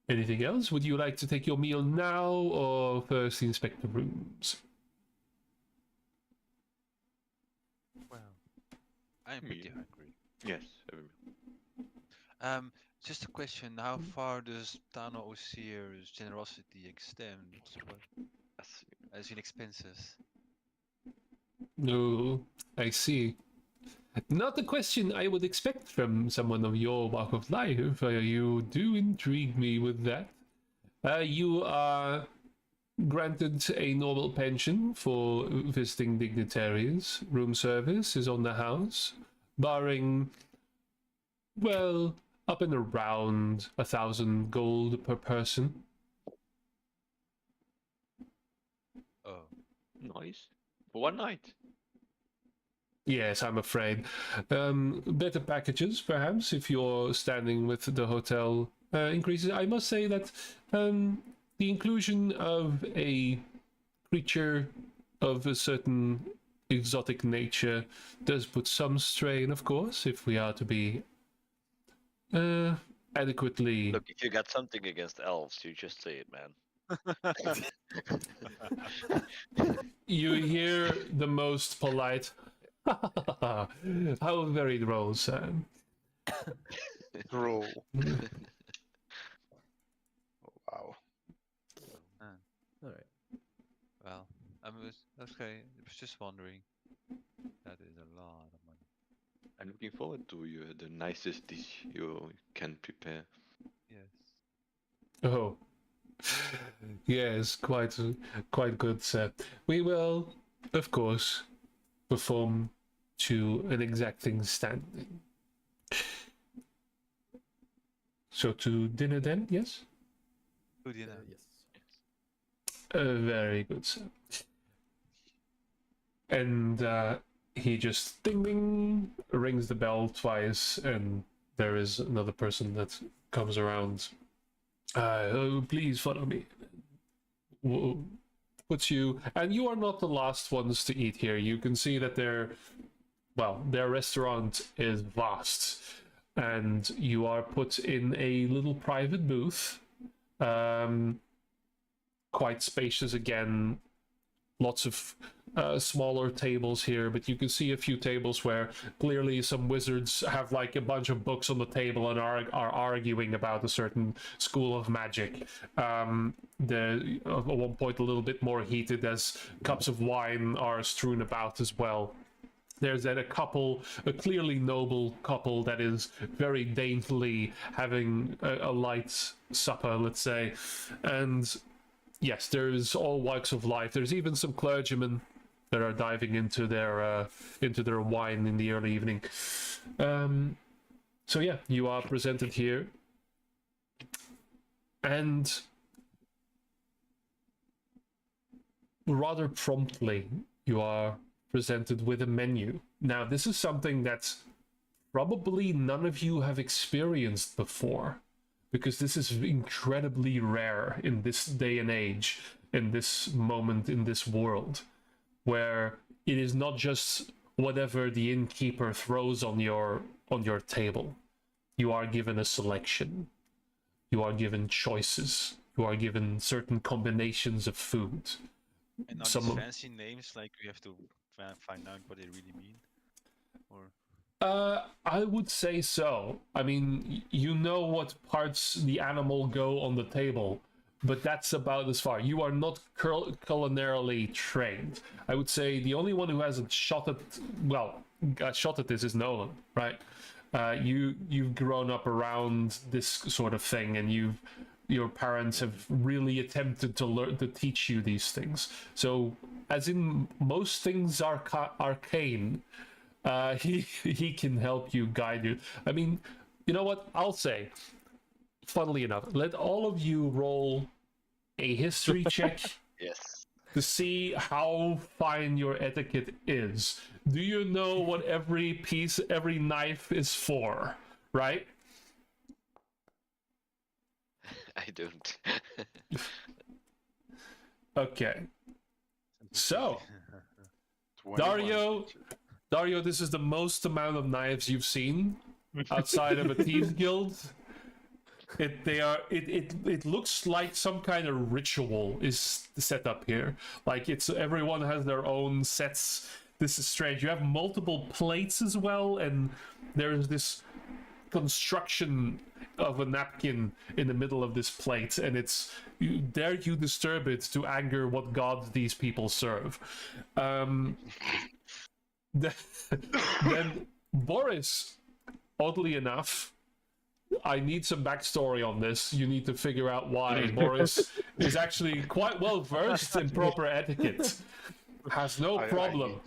Anything else? Would you like to take your meal now or first inspect the rooms? well, I'm pretty hungry. Yes. Just a question: how far does Tano Osir's generosity extend? As in expenses? No, I see. Not the question I would expect from someone of your walk of life. You do intrigue me with that. You are granted a normal pension for visiting dignitaries. Room service is on the house, barring, well, up and around 1,000 gold per person. Oh, Nice. For one night. Yes, I'm afraid. Better packages, perhaps, if you're standing with the hotel increases. I must say that the inclusion of a creature of a certain exotic nature does put some strain, of course, if we are to be adequately... Look, if you got something against elves, you just say it, man. You hear the most polite... How very droll, sir. Roll. Wow. All right. well, I was okay. I was just wondering. That is a lot of money. I'm looking forward to the nicest dish you can prepare. Yes. Oh, yes, quite good, sir. We will, of course, perform to an exacting standard. So to dinner then, yes? Good dinner. Yes. Very good, sir. And he just ding ding rings the bell twice, and there is another person that comes around. Oh, please follow me. Puts you, and you are not the last ones to eat here. You can see that their restaurant is vast, and you are put in a little private booth Quite spacious again. Lots of smaller tables here, but you can see a few tables where clearly some wizards have like a bunch of books on the table and are arguing about a certain school of magic. At one point a little bit more heated as cups of wine are strewn about as well. There's then a clearly noble couple that is very daintily having a light supper, let's say. And yes, there's all walks of life. There's even some clergymen that are diving into their wine in the early evening. So yeah, you are presented here. And rather promptly, you are presented with a menu. Now, this is something that probably none of you have experienced before, because this is incredibly rare in this day and age, in this moment, in this world, where it is not just whatever the innkeeper throws on your table. You are given a selection. You are given choices. You are given certain combinations of food. And are Some these of- fancy names like we have to find out what they really mean? Or I would say so. I mean, you know what parts the animal go on the table, but that's about as far. You are not culinarily trained. I would say the only one who hasn't shot at this is Nolan, right? You've grown up around this sort of thing, and your parents have really attempted to teach you these things. So, as in most things arcane, he can help you, guide you. I mean, you know what? I'll say, funnily enough, let all of you roll a history check Yes. to see how fine your etiquette is. Do you know what every knife is for, right? I don't. Okay. So, 21. Dario, this is the most amount of knives you've seen outside of a thieves guild. It looks like some kind of ritual is set up here. Like everyone has their own sets. This is strange. You have multiple plates as well, and there's this construction of a napkin in the middle of this plate, and dare you disturb it to anger what gods these people serve. Then Boris, oddly enough, I need some backstory on this. You need to figure out why Boris is actually quite well versed in proper etiquette. Has no problem.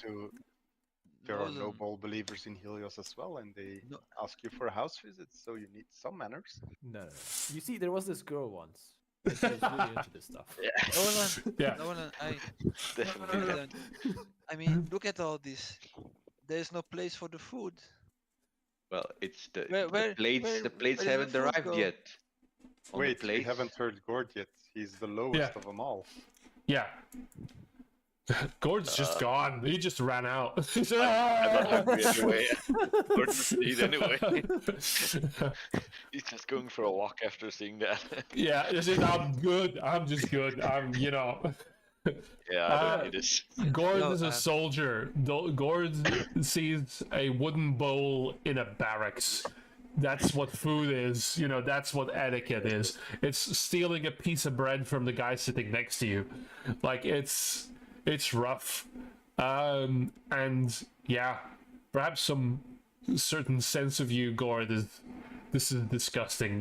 There are Nolan. noble believers in Helios as well, and they No. ask you for a house visit, so you need some manners. No. You see, there was this girl once. And she was really into this stuff. Nolan, Yeah. Nolan, Definitely. Nolan, I mean, look at all this. There's no place for the food. Well, it's the Where- plates. where- The plates where haven't did the food arrived go? yet. On the Wait, we plates. haven't heard Gord yet. He's the lowest Yeah. of them all. Yeah. Gord's just gone. He just ran out. He's I'm not hungry anyway. Or to eat anyway. He's just going for a walk after seeing that. Yeah, I'm good. I'm just good. Yeah, I don't need this. Gord No, is a soldier. Gord sees a wooden bowl in a barracks. That's what food is. That's what etiquette is. It's stealing a piece of bread from the guy sitting next to you. Like, it's rough. And yeah, perhaps some certain sense of you, Gord, this is disgusting.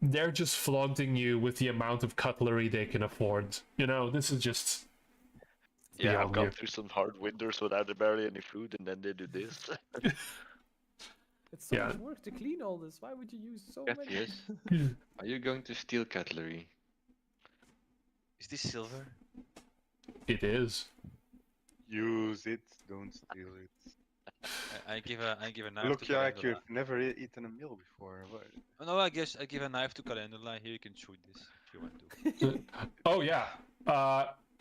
They're just flaunting you with the amount of cutlery they can afford. This is just Yeah, I've beyond gone you. through some hard winters without barely any food, and then they do this. It's so Yeah. much work to clean all this. Why would you use so Yes, many? yes. Are you going to steal cutlery? Is this silver? It is. Use it, don't steal it. I give a knife Look to like Calendula. you've never eaten a meal before. Oh, no, I guess I give a knife to Calendula. Here you can shoot this if you want to. Oh yeah.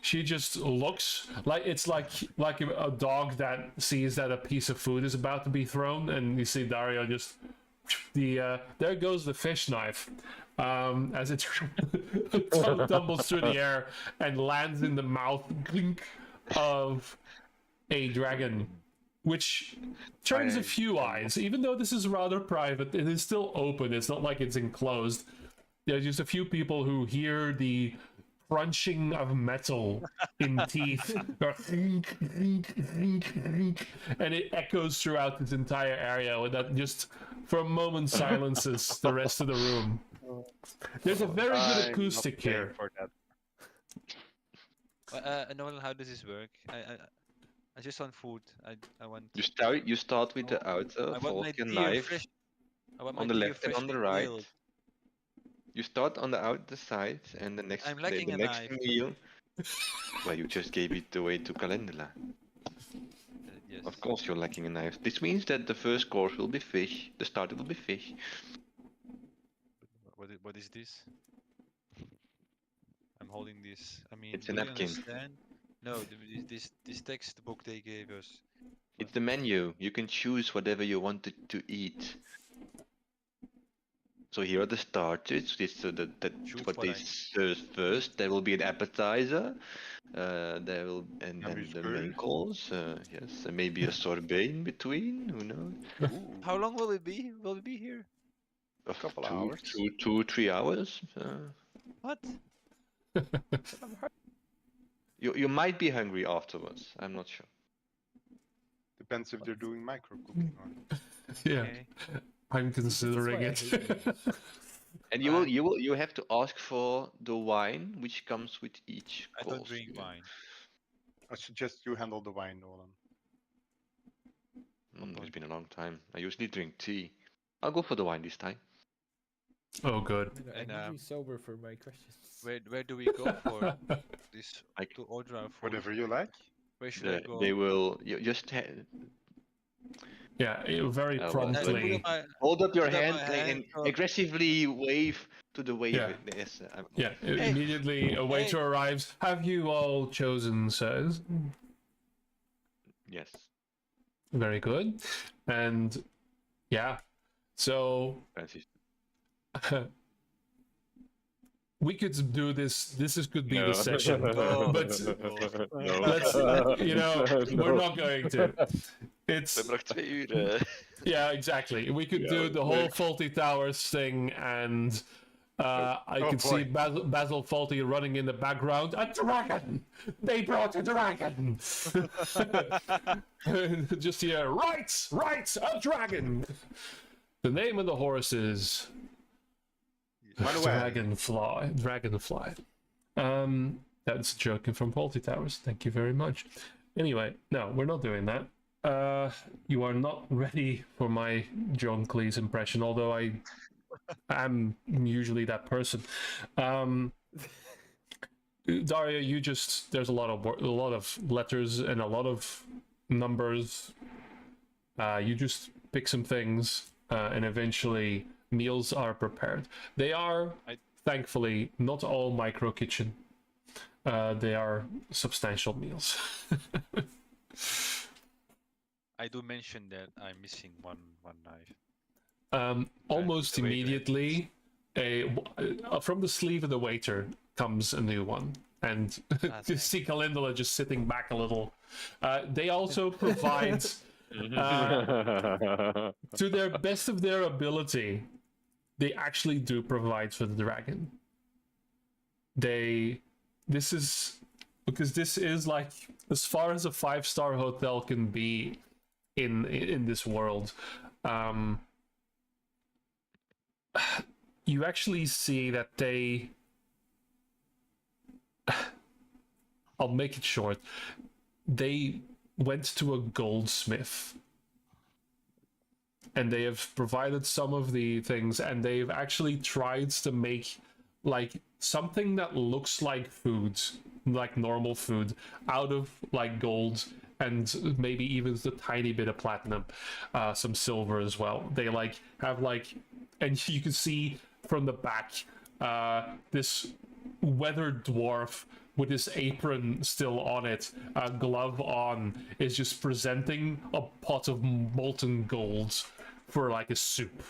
She just looks like it's like a dog that sees that a piece of food is about to be thrown, and you see Dario just there goes the fish knife. as it tumbles through the air and lands in the mouth clink of a dragon, which turns a few eyes. Even though this is rather private, it is still open. It's not like it's enclosed. There's just a few people who hear the crunching of metal in teeth, and it echoes throughout this entire area, and that just for a moment silences the rest of the room. There's a very good acoustic here. For that. Nolan, how does this work? I just want food. I want. You start with the outer I want my Vulcan deer knife fresh. I want on my the deer left and on the freshly right. grilled. You start on the outer side, and the next I'm lacking the a next knife. meal. Well, you just gave it away to Calendula. Yes. Of course, you're lacking a knife. This means that the first course will be fish. The starter will be fish. What is this? I'm holding this. I mean, It's a do you napkin. understand? No, this textbook they gave us. It's the menu. You can choose whatever you wanted to eat. So here are the starters. This Choose what what they I- serve first. There will be an appetizer. There will and the main Hamburger. course. Yes, and maybe a sorbet in between. Who knows? How long will it be? Will we be here? Of Couple hours. 3 hours. What? You might be hungry afterwards. I'm not sure. Depends if they're doing micro cooking or. Yeah, Okay. I'm considering That's it. why I hate meals. And you have to ask for the wine which comes with each I course. don't drink wine. I suggest you handle the wine, Nolan. It's been a long time. I usually drink tea. I'll go for the wine this time. Oh, good. And, I'm usually sober for my questions. Where do we go for this? Like- To order our food? Whatever you like. Where should I go? They will just Yeah, very well, promptly. hold up your Put up hand my and hand, oh. aggressively wave to the wave. Yeah. Yes, Yeah, immediately a waiter arrives. Have you all chosen, sirs? yes. Very good. And yeah, so Francis. we could do this. Could be No. the session, No. but No. let's, we're not going to. It's We hebben nog 2 uur. yeah, exactly. We could do the whole Faulty Towers thing, and I could see Basil Faulty running in the background. A dragon! They brought a dragon! Just hear, right, a dragon! The name of the horse is Dragonfly. That's a joke from Faulty Towers. Thank you very much. Anyway, no, we're not doing that. You are not ready for my John Cleese impression, although I am usually that person. Daria, there's a lot of letters and a lot of numbers. You just pick some things, and eventually meals are prepared. They are, thankfully, not all micro kitchen. They are substantial meals. I do mention that I'm missing one knife. Almost the waiter. immediately, from the sleeve of the waiter comes a new one, and you see Calendula just sitting back a little. They also provide, to their best of their ability, they actually do provide for the dragon. This is like as far as a 5-star hotel can be in this world. You actually see that they I'll make it short. They went to a goldsmith and they have provided some of the things, and they've actually tried to make like something that looks like food, like normal food, out of like gold and maybe even a tiny bit of platinum, some silver as well. They like have like, and you can see from the back this weathered dwarf with his apron still on it, glove on, is just presenting a pot of molten gold for like a soup.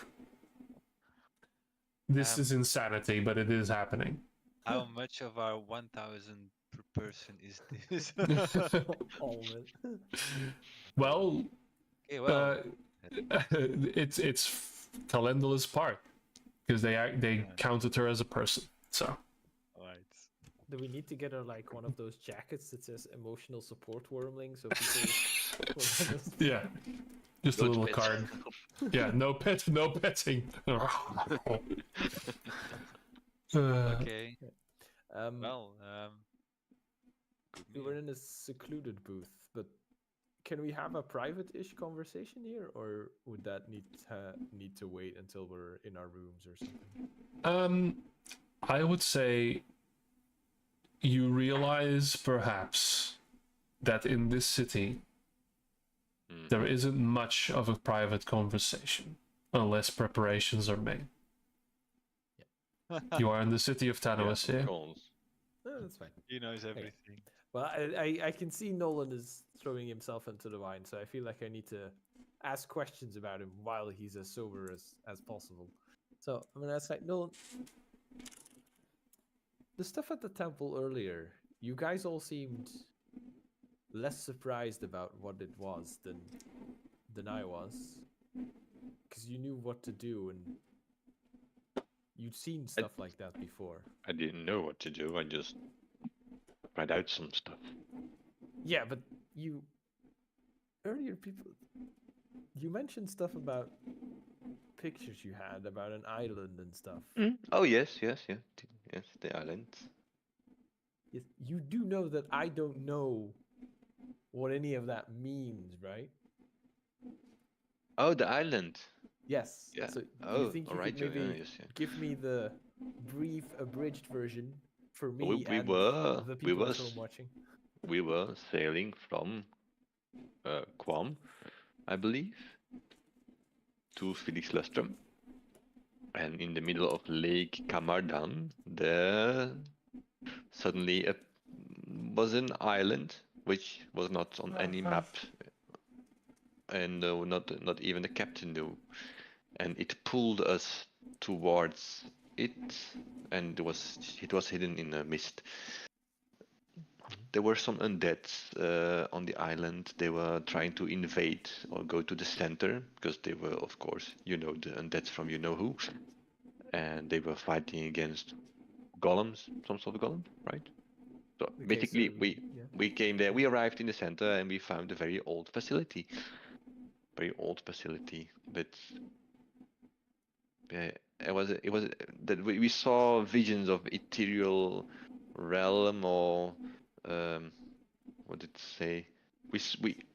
This is insanity, but it is happening. How much of our 1,000 per person is this? All of it. Well, Okay, well, it's Calendula's part because they Yeah. counted her as a person. So alright. Do we need to get her like one of those jackets that says emotional support wormling so people will understand? yeah, just a Don't little pet. card. Yeah, no petting. Okay. Um, Well, good we were meal. in a secluded booth, but can we have a private-ish conversation here, or would that need to wait until we're in our rooms or something? I would say you realize perhaps that in this city there isn't much of a private conversation unless preparations are made. You are in the city of Tanois, yeah? That's fine. He knows everything. Well, I can see Nolan is throwing himself into the wine, so I feel like I need to ask questions about him while he's as sober as possible. So I'm gonna ask, like, Nolan, the stuff at the temple earlier, you guys all seemed less surprised about what it was than I was, because you knew what to do and you'd seen stuff like that before. I didn't know what to do. I just tried out some stuff. Yeah, but earlier you mentioned stuff about pictures you had about an island and stuff. Oh yes, yes, the island. Yes, you do know that I don't know what any of that means, right? Oh, the island. Yes. Yeah. So Oh, you think you alright, could yeah, maybe yes, yeah. give me the brief, abridged version for me We and were- the we people at was- home watching? We were sailing from Quam, I believe, to Felix Lustrum. And in the middle of Lake Camardan, there suddenly was an island which was not on any map, and not even the captain knew. And it pulled us towards it, and it was hidden in a mist. There were some undeads on the island. They were trying to invade or go to the center because they were, of course, the undeads from you know who, and they were fighting against golems, some sort of golem, right? So Okay, basically, so we came there. We arrived in the center and we found a very old facility. But it was that we saw visions of ethereal realm, or what did it say?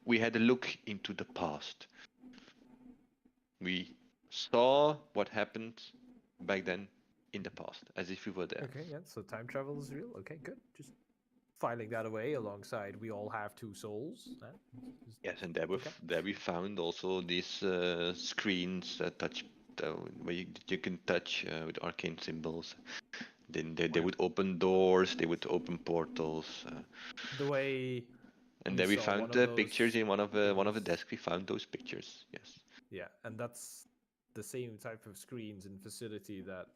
We had a look into the past. We saw what happened back then in the past, as if we were there. Okay, yeah. So time travel is real. Okay, good. Just filing that away alongside we all have two souls. Yes, and there we found also these screens where you can touch with arcane symbols. Then they would open doors, they would open portals. The way. And we then we saw found one of the those pictures in one of the things. desks. We found those pictures. Yes. Yeah, and that's the same type of screens and facility that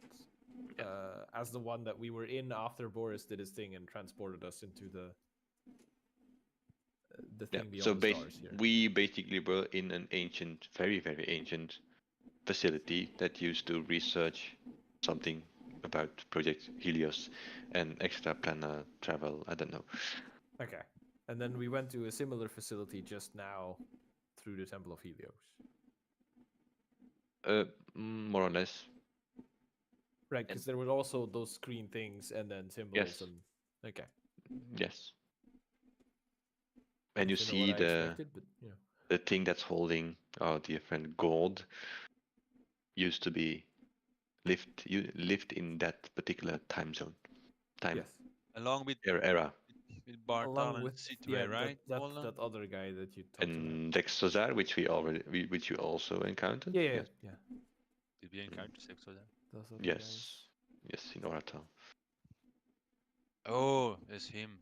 as the one that we were in after Boris did his thing and transported us into the Yeah. thing beyond So the stars here. we basically were in an ancient, very very ancient facility that used to research something about Project Helios and extraplanar travel. I don't know. Okay. And then we went to a similar facility just now through the Temple of Helios. More or less. Right, because there were also those screen things and then symbols Yes. and okay. Yes. And you Definitely see not what I expected, but you know. the thing that's holding our dear friend Gold used to be lived in that particular time zone. Yes. Along with Era. Bartal Along and with Sidway, right? Walnut? that other guy that you talked about. And Dexozar, which you also encountered. Yeah. Did we encounter sex with them? Those other Yes. guys. Yes, in Oratal. Oh, it's him.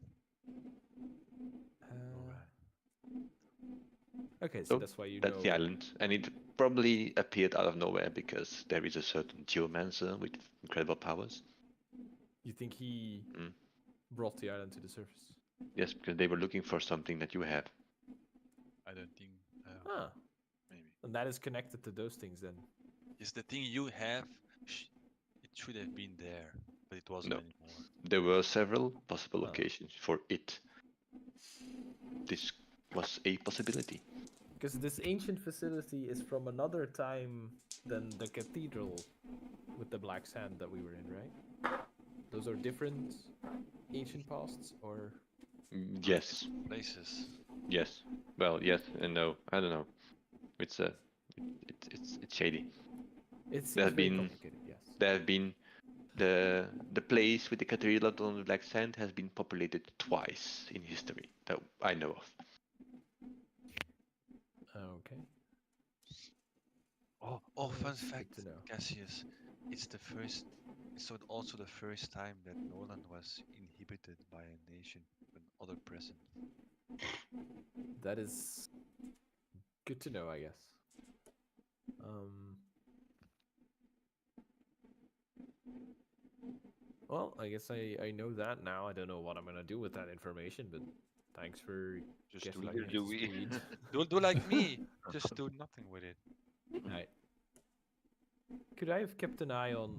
Uh, Okay, so So that's why you that's know. the island, and it probably appeared out of nowhere because there is a certain geomancer with incredible powers. You think he Mm. brought the island to the surface? Yes, because they were looking for something that you have. I don't think. Ah, Maybe. and that is connected to those things then. Is the thing you have? It should have been there, but it wasn't No. anymore. There were several possible Ah. locations for it. This was a possibility. Because this ancient facility is from another time than the cathedral with the black sand that we were in, right? Those are different ancient pasts, or Yes, Places. yes. Well, yes and no. I don't know. It's it's shady. it seems There have very been complicated. Yes. there have been the place with the cathedral on the black sand has been populated twice in history that I know of. Okay. Oh, fun That's good fact, to know. Cassius. It's the first. It's also the first time that Nolan was inhibited by a nation with other present. That is good to know, I guess. Well, I guess I know that now. I don't know what I'm gonna do with that information, but thanks for Just getting do like me Neither up do to we. speed. do like me. Just do nothing with it. Right. Could I have kept an eye on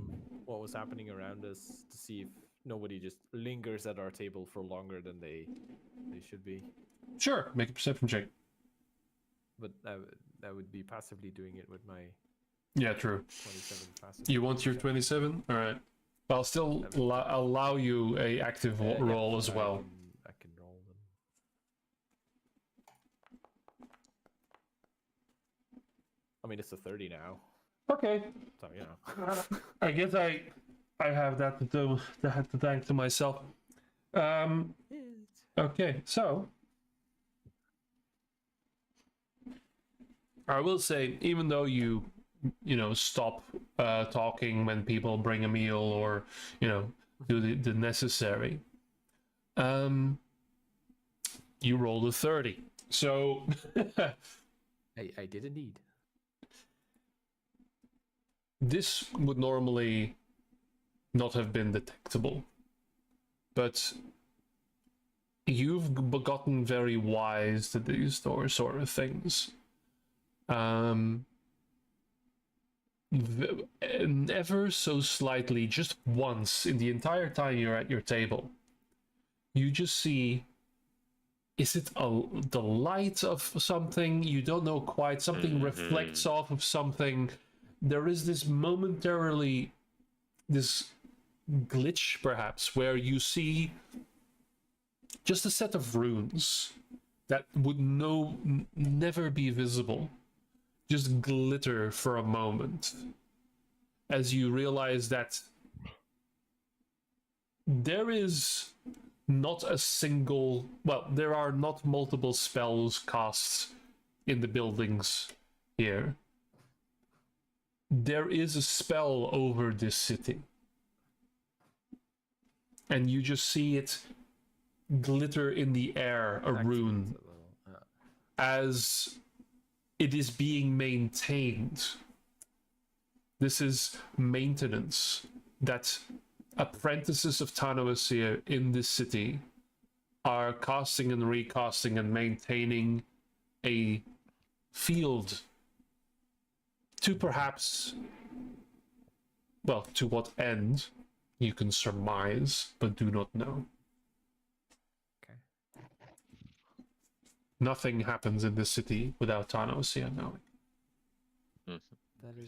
what was happening around us to see if nobody just lingers at our table for longer than they should be? Sure, make a perception check. But that would be passively doing it with my Yeah, true. 27 passive. You want your perception. 27? All right. I'll still allow you a active Yeah, roll as I well. I can roll them. I mean, it's a 30 now, Okay. so you know. I guess I have that to thank to myself. Okay, so I will say, even though you stop talking when people bring a meal or do the necessary, you rolled a 30. So I did indeed. this would normally not have been detectable, but you've gotten very wise to these sort of things. Ever so slightly, just once in the entire time you're at your table, you just see, is it the light of something? You don't know quite. Something reflects off of something. There is this momentarily, this glitch perhaps, where you see just a set of runes that would never be visible just glitter for a moment as you realize that there is not a single, well, there are not multiple spells cast in the buildings here. There is a spell over this city, and you just see it glitter in the air, a rune, as it is being maintained. This is maintenance that apprentices of Tanoasia in this city are casting and recasting and maintaining a field to perhaps, well, to what end you can surmise, but do not know. Okay. Nothing happens in this city without Tanoasia knowing. That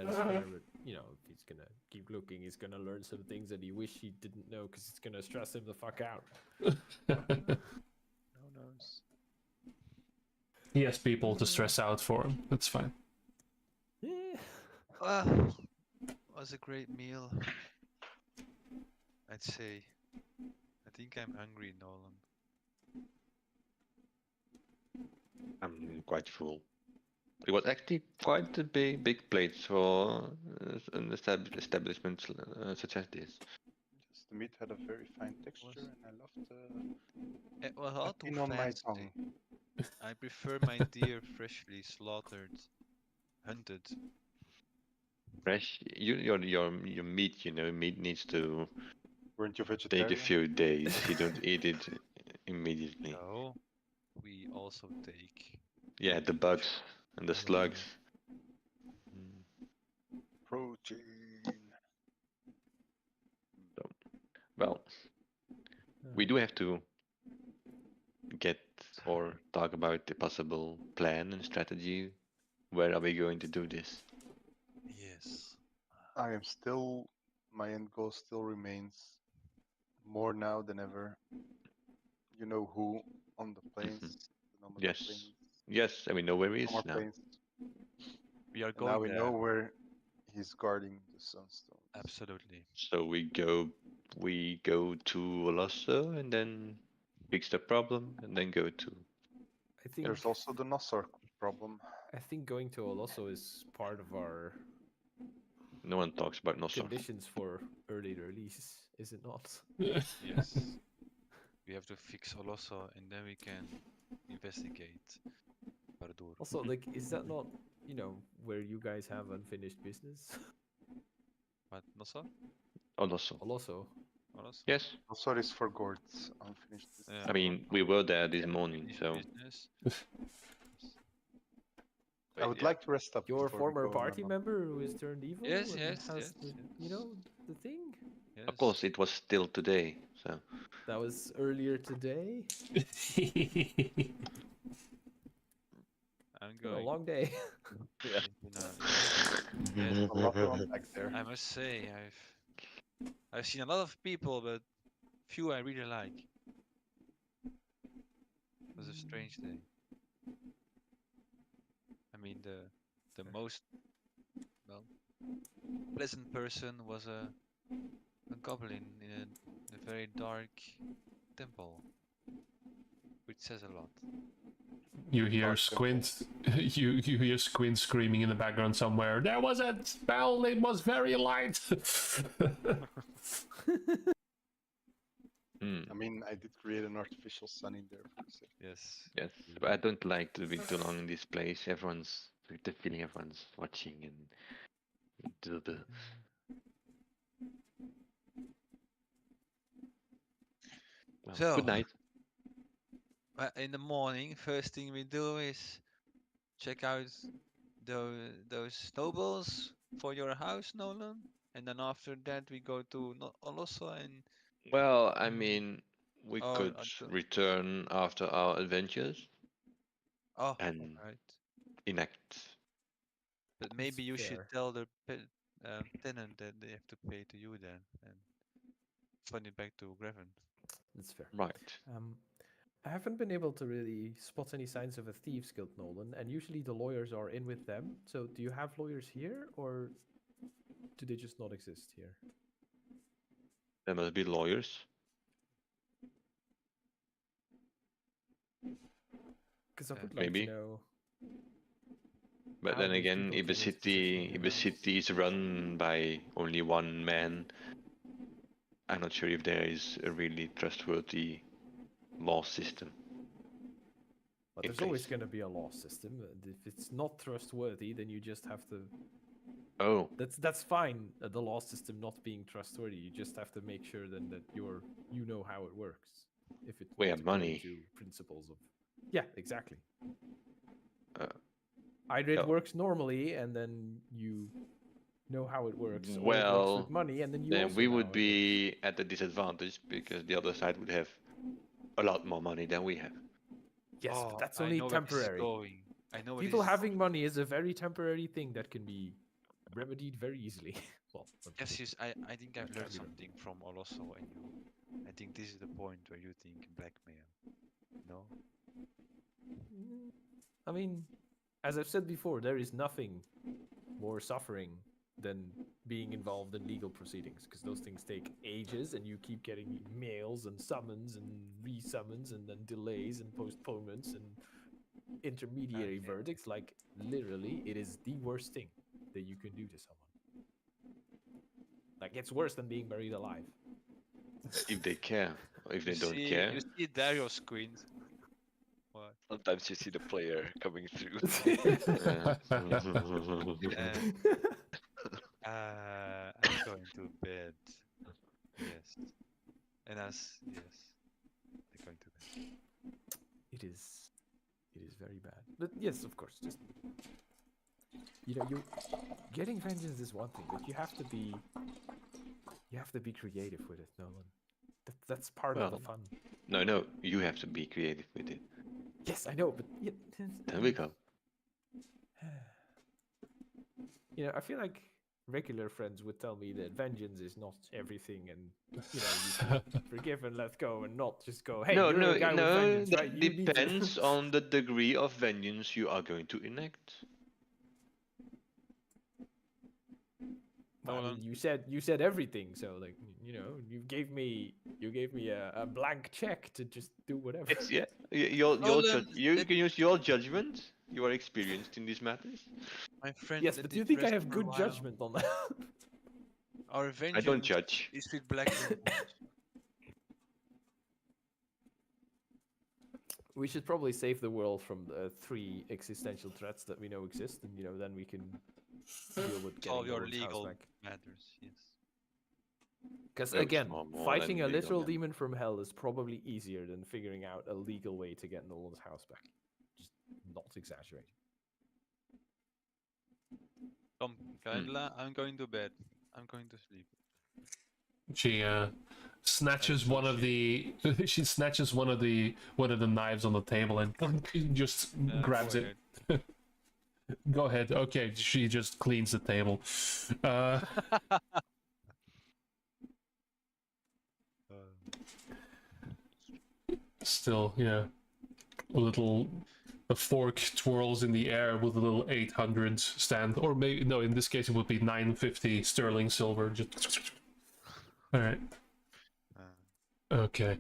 is fair, but if he's gonna keep looking, he's gonna learn some things that he wish he didn't know, because it's gonna stress him the fuck out. No knows. He has people to stress out for him. That's fine. Yeah. Well, it was a great meal. I'd say. I think I'm hungry, Nolan. I'm quite full. It was actually quite a big plate for an establishment such as this. Yes, the meat had a very fine texture, and I loved It was all too on my fancy. tongue. I prefer my deer freshly slaughtered, hunted. Fresh. Your meat, meat needs to Weren't you take a vegetarian? few days. You don't eat it immediately. No, we also take. Yeah, the bugs and the slugs. Protein. Well, we do have to get or talk about the possible plan and strategy. Where are we going to do this? Yes. I am still. My end goal still remains more now than ever. You know who on the plains, the nomad Yes. plains, Yes, and we know where he is nomad now. plains. We are And now going we there. know where he's guarding the sunstones. Absolutely. So we go to Olosso and then fix the problem and then go to I think There's also the Nossor problem. I think going to Olosso is part of our no one talks about Nosor. conditions for early release, is it not? Yes. We have to fix Olosso and then we can investigate Bardur. Also, like, is that not, where you guys have unfinished business? What? Nosso? Olosso. Olosso. Olosso? Yes. Nossor is for Gord's unfinished business. Yeah. I mean, we were there this Yeah, morning, finish so business. I would yeah. like to rest up. Your before we former go on party a- member who is turned evil Yes, and yes, has yes, the, yes. the thing? Yes. of course it was still today. So That was earlier today. I'm Been a going. long day. It's been yes, a lot to unpack there. I must say I've seen a lot of people, but few I really like. It was a strange day. I mean, the most pleasant person was a goblin in a very dark temple, which says a lot. You hear Dark Squint. You hear Squint screaming in the background somewhere. There was a spell. It was very light. I mean, I did create an artificial sun in there for a second. Yes. yes, but I don't like to be too long in this place. Everyone's with the feeling everyone's watching and do the. Well, So- good night. In the morning, first thing we do is check out those nobles for your house, Nolan. And then after that, we go to Olosso and Well, I mean, we Oh, could until- return after our adventures oh, and right. enact. But maybe you should fair. tell the tenant that they have to pay to you then and fund it back to Greven. That's fair. Right. I haven't been able to really spot any signs of a thieves guild, Nolan, and usually the lawyers are in with them. So do you have lawyers here, or do they just not exist here? There must be lawyers. Because I would like maybe. to know. But how then these again, people if the came into possession city, of your if the house. city is run by only one man, I'm not sure if there is a really trustworthy law system. But in there's always place. going to be a law system. And if it's not trustworthy, then you just have to. Oh, That's fine. The law system not being trustworthy. You just have to make sure then that you know how it works. If it We wants have to money. go into principles of. Yeah, exactly. Uh, Either it yeah. works normally, and then you know how it works, or it works Well, with money, and then you then also we know would how it works. be at a disadvantage because the other side would have a lot more money than we have. Yes, Oh, but that's I only know where this is temporary. going. I know where People this is having money is a very temporary thing that can be remedied very easily. Well, Yes, yes, I think I've Can't learned be done. something from Olosso and you. I think this is the point where you think blackmail. No? I mean, as I've said before, there is nothing more suffering than being involved in legal proceedings because those things take ages and you keep getting mails and summons and re-summons and then delays and postponements and intermediary Okay. verdicts. Like, literally, it is the worst thing that you can do to someone. Like, it's worse than being buried alive. If they care, or if they You don't see, care. you see Dario squint. What? sometimes you see the player coming through. I'm going to bed. Yes. And yes, I'm going to bed. It is very bad. But yes, of course, just you know, you getting vengeance is one thing, but you have to be creative with it, Nolan. That's part of the fun. No, you have to be creative with it. Yes, I know, but There we go. You know, I feel like regular friends would tell me that vengeance is not everything, and you know, you can forgive and let go, and not just go, hey, you're a guy with vengeance, that right? You need to-" depends on the degree of vengeance you are going to enact. Well, I mean, you said everything, so like, you know, you gave me a blank check to just do whatever. It's you can use your judgment. You are experienced in these matters. My friend. Yes, but do you think I have good judgment on that? Our vengeance I don't judge. is with black. We should probably save the world from the 3 existential threats that we know exist, and you know, then we can deal with getting All your Nolan's house legal back. matters. Yes. Because Those again, are more fighting than a legal, literal yeah. demon from hell is probably easier than figuring out a legal way to get Nolan's house back. Just not exaggerating. Come, Kyla, I'm going to bed. I'm going to sleep. She snatches one of the knives on the table and just grabs Go it. ahead. Go ahead. Okay, she just cleans the table. Still, yeah. A fork twirls in the air with a little 800 stand, or maybe no. In this case, it would be 950 sterling silver. Just all right. Okay.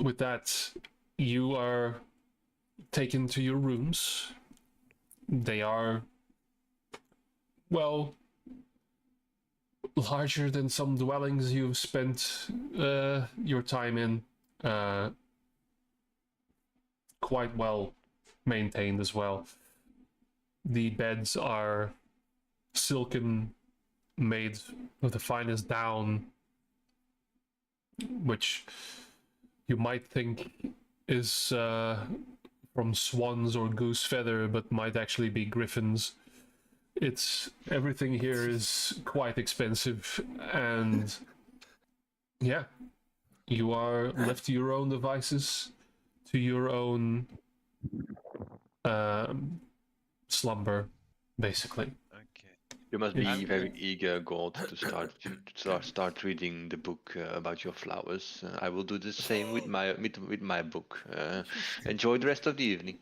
With that, you are taken to your rooms. They are, well, larger than some dwellings you've spent your time in. Quite well maintained as well. The beds are silken, made of the finest down, which you might think is from swans or goose feather, but might actually be griffins. Everything here is quite expensive, and yeah, you are left to your own devices, to your own slumber, basically. Okay. You must be I'm- very eager, God, to start reading the book about your flowers. I will do the same with my book. Enjoy the rest of the evening.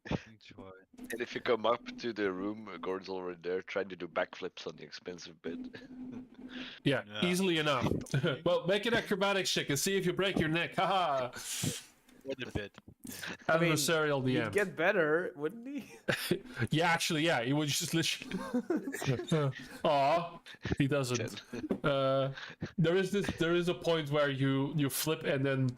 Enjoy. And if you come up to the room, Gord's already there trying to do backflips on the expensive bed. Yeah, Yeah. easily enough. Well, make an acrobatics check and see if you break your neck. Haha. What a bit. I mean, Adversarial he'd DM. get better, wouldn't he? Yeah, actually, yeah, he would just literally. Aw, he doesn't. There is a point where you flip, and then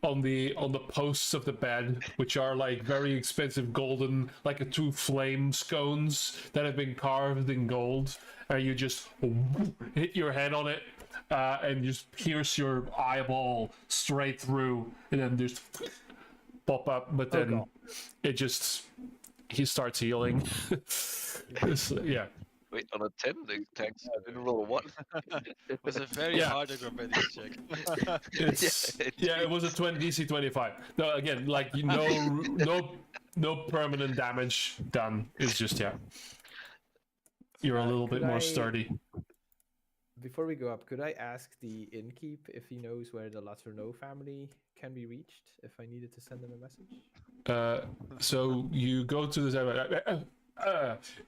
on the posts of the bed, which are like very expensive golden, like a 2 flame scones that have been carved in gold, and you just hit your head on it, and just pierce your eyeball straight through, and then just pop up. But then he starts healing. Yeah. Wait, on a 10, the attacks didn't roll a 1. It was a very Yeah. hard acrobatics check. It was a 20 DC 25. No, again, like no permanent damage done. It's just you're a little bit could more I- sturdy. Before we go up, could I ask the innkeep if he knows where the Latourneau family can be reached if I needed to send them a message? So you go to the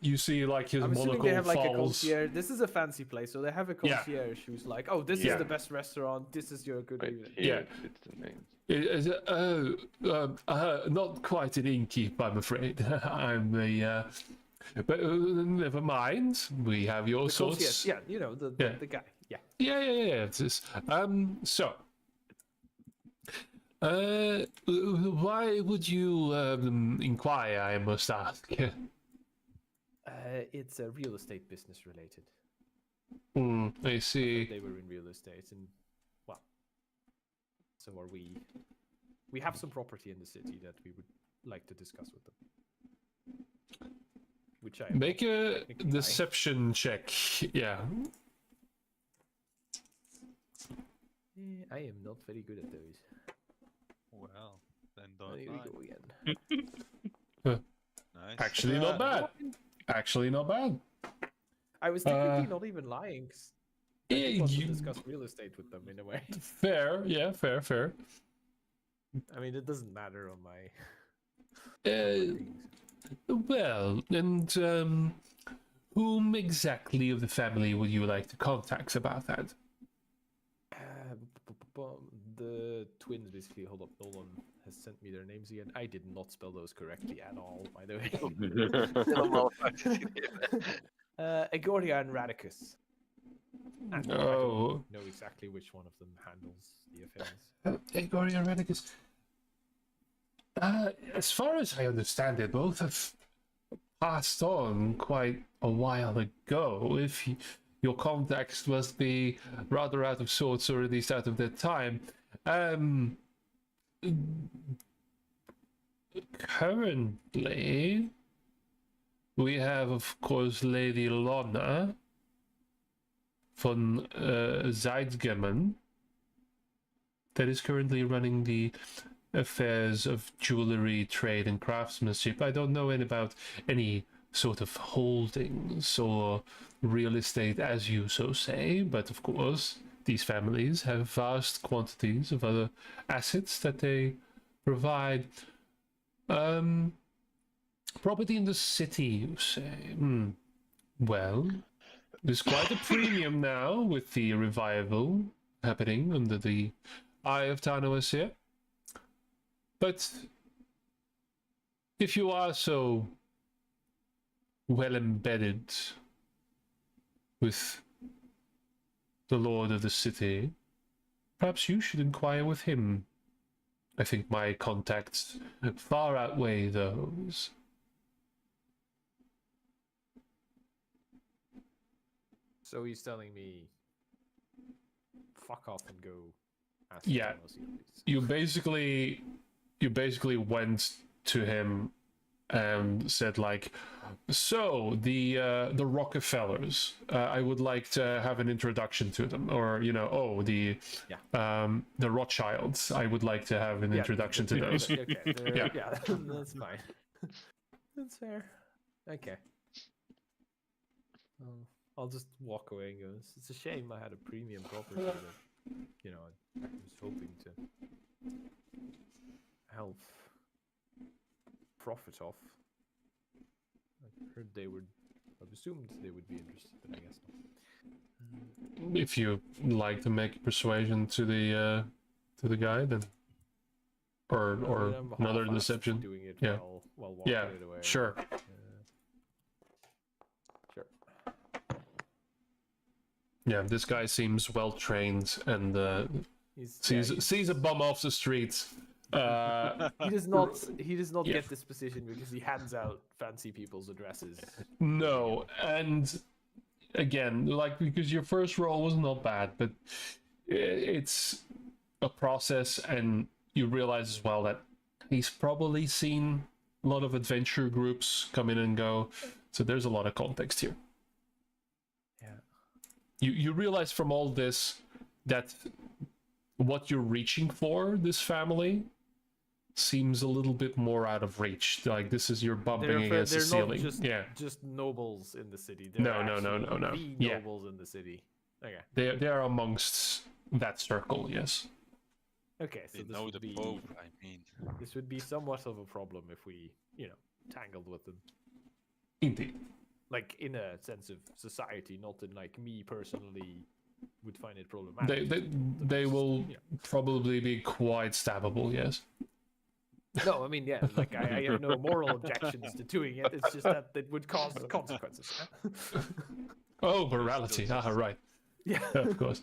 you see like his I'm assuming monocle they have like a falls. concierge. This is a fancy place, so they have a Yeah. concierge who's like, "Oh, this Yeah. is the best restaurant. This is your good Right evening." here, it's the name. Not quite an innkeep, I'm afraid. I'm a. But never mind. We have your The sorts. concierge, yeah, you know the guy. Yeah. Yeah. It's just, so Why would you inquire, I must ask? It's real estate business related. I see. They were in real estate, and well, so are we. We have some property in the city that we would like to discuss with them. Which I am Make not a technically lying. deception check. Yeah. I am not very good at those. Well, then don't There we lie. go again. Nice. Actually, not bad. Actually, not bad. I was technically not even lying. 'Cause I Yeah, did want to you- discuss real estate with them in a way. Fair. Yeah, fair. I mean, it doesn't matter on my. Uh, well, and whom exactly of the family would you like to contact about that? The twins, basically. Hold up, Nolan has sent me their names again. I did not spell those correctly at all, by the way. Agoria and Radicus. And I don't Oh, know exactly which one of them handles the affairs. Egoria Redicus. As far as I understand it, both have passed on quite a while ago. If your context must be rather out of sorts, or at least out of their time. Currently, we have, of course, Lady Lonna von Zeitgemen, that is currently running the affairs of jewelry trade and craftsmanship. I don't know about any sort of holdings or real estate, as you so say, but of course, these families have vast quantities of other assets that they provide. Property in the city, you say? Well, there's quite a premium now with the revival happening under the eye of Tanoas here. But if you are so well embedded with the lord of the city, perhaps you should inquire with him. I think my contacts far outweigh those. So he's telling me, fuck off and go ask Yeah. someone else, please. You basically went to him and said like, so the Rockefellers, I would like to have an introduction to them, or the Rothschilds, I would like to have an introduction to those. Okay, Yeah. yeah, that's fine. That's fair. Okay. I'll just walk away and go, it's a shame I had a premium property that, I was hoping to help profit off. I heard I've assumed they would be interested, but I guess not. If you like to make a persuasion to the guy, then or I'm another half-assed deception. doing it Yeah. while walking Yeah, it away. sure. Sure. Yeah, this guy seems well trained and He's, sees a bum off the street. he does not Yeah. get this position because he hands out fancy people's addresses. No, and again, like, because your first roll was not bad, but it's a process, and you realize as well that he's probably seen a lot of adventure groups come in and go, so there's a lot of context here. Yeah. You realize from all this that what you're reaching for, this family, seems a little bit more out of reach. Like, this is, you're bumping against the ceiling. Not just nobles in the city. No. The Yeah. nobles in the city. Okay. They are amongst that circle, yes. Okay, so They this know would the be Pope, I mean. this would be somewhat of a problem if we, tangled with them. Indeed. Like, in a sense of society, not in, like, me personally would find it problematic. They will Yeah. probably be quite stabbable, yes. No, I mean, yeah, like, I have no moral objections to doing it. It's just that it would cause consequences. Oh, morality. Right. Yeah. Of course.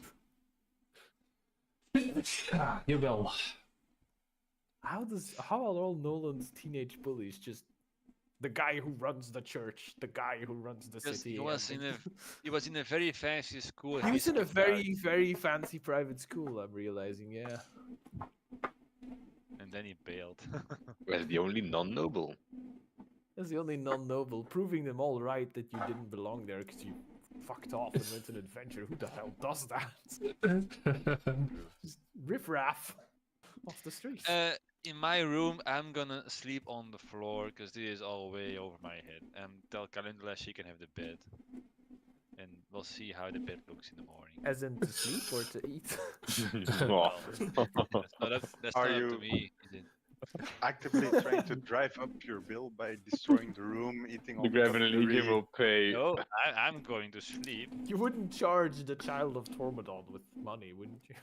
Jawel. How are all Nolan's teenage bullies just the guy who runs the church, the guy who runs the Because city? he was and he was in a very fancy school. he was in a skipped out, very fancy private school. I'm realizing, yeah. and then he bailed. Well, the only non-noble. That's the only non-noble, proving them all right that you didn't belong there because you fucked off and went on an adventure. Who the hell does that? Just riff-raff off the street. In my room, I'm gonna sleep on the floor because this is all way over my head. And tell Calendula she can have the bed, and we'll see how the bed looks in the morning. As in to sleep or to eat? Oh. That's Are not up you- to me. Is it? Actively trying to drive up your bill by destroying the room, eating all The the Graven Legion cutlery. will pay. No, I'm going to sleep. You wouldn't charge the child of Tormodon with money, wouldn't you?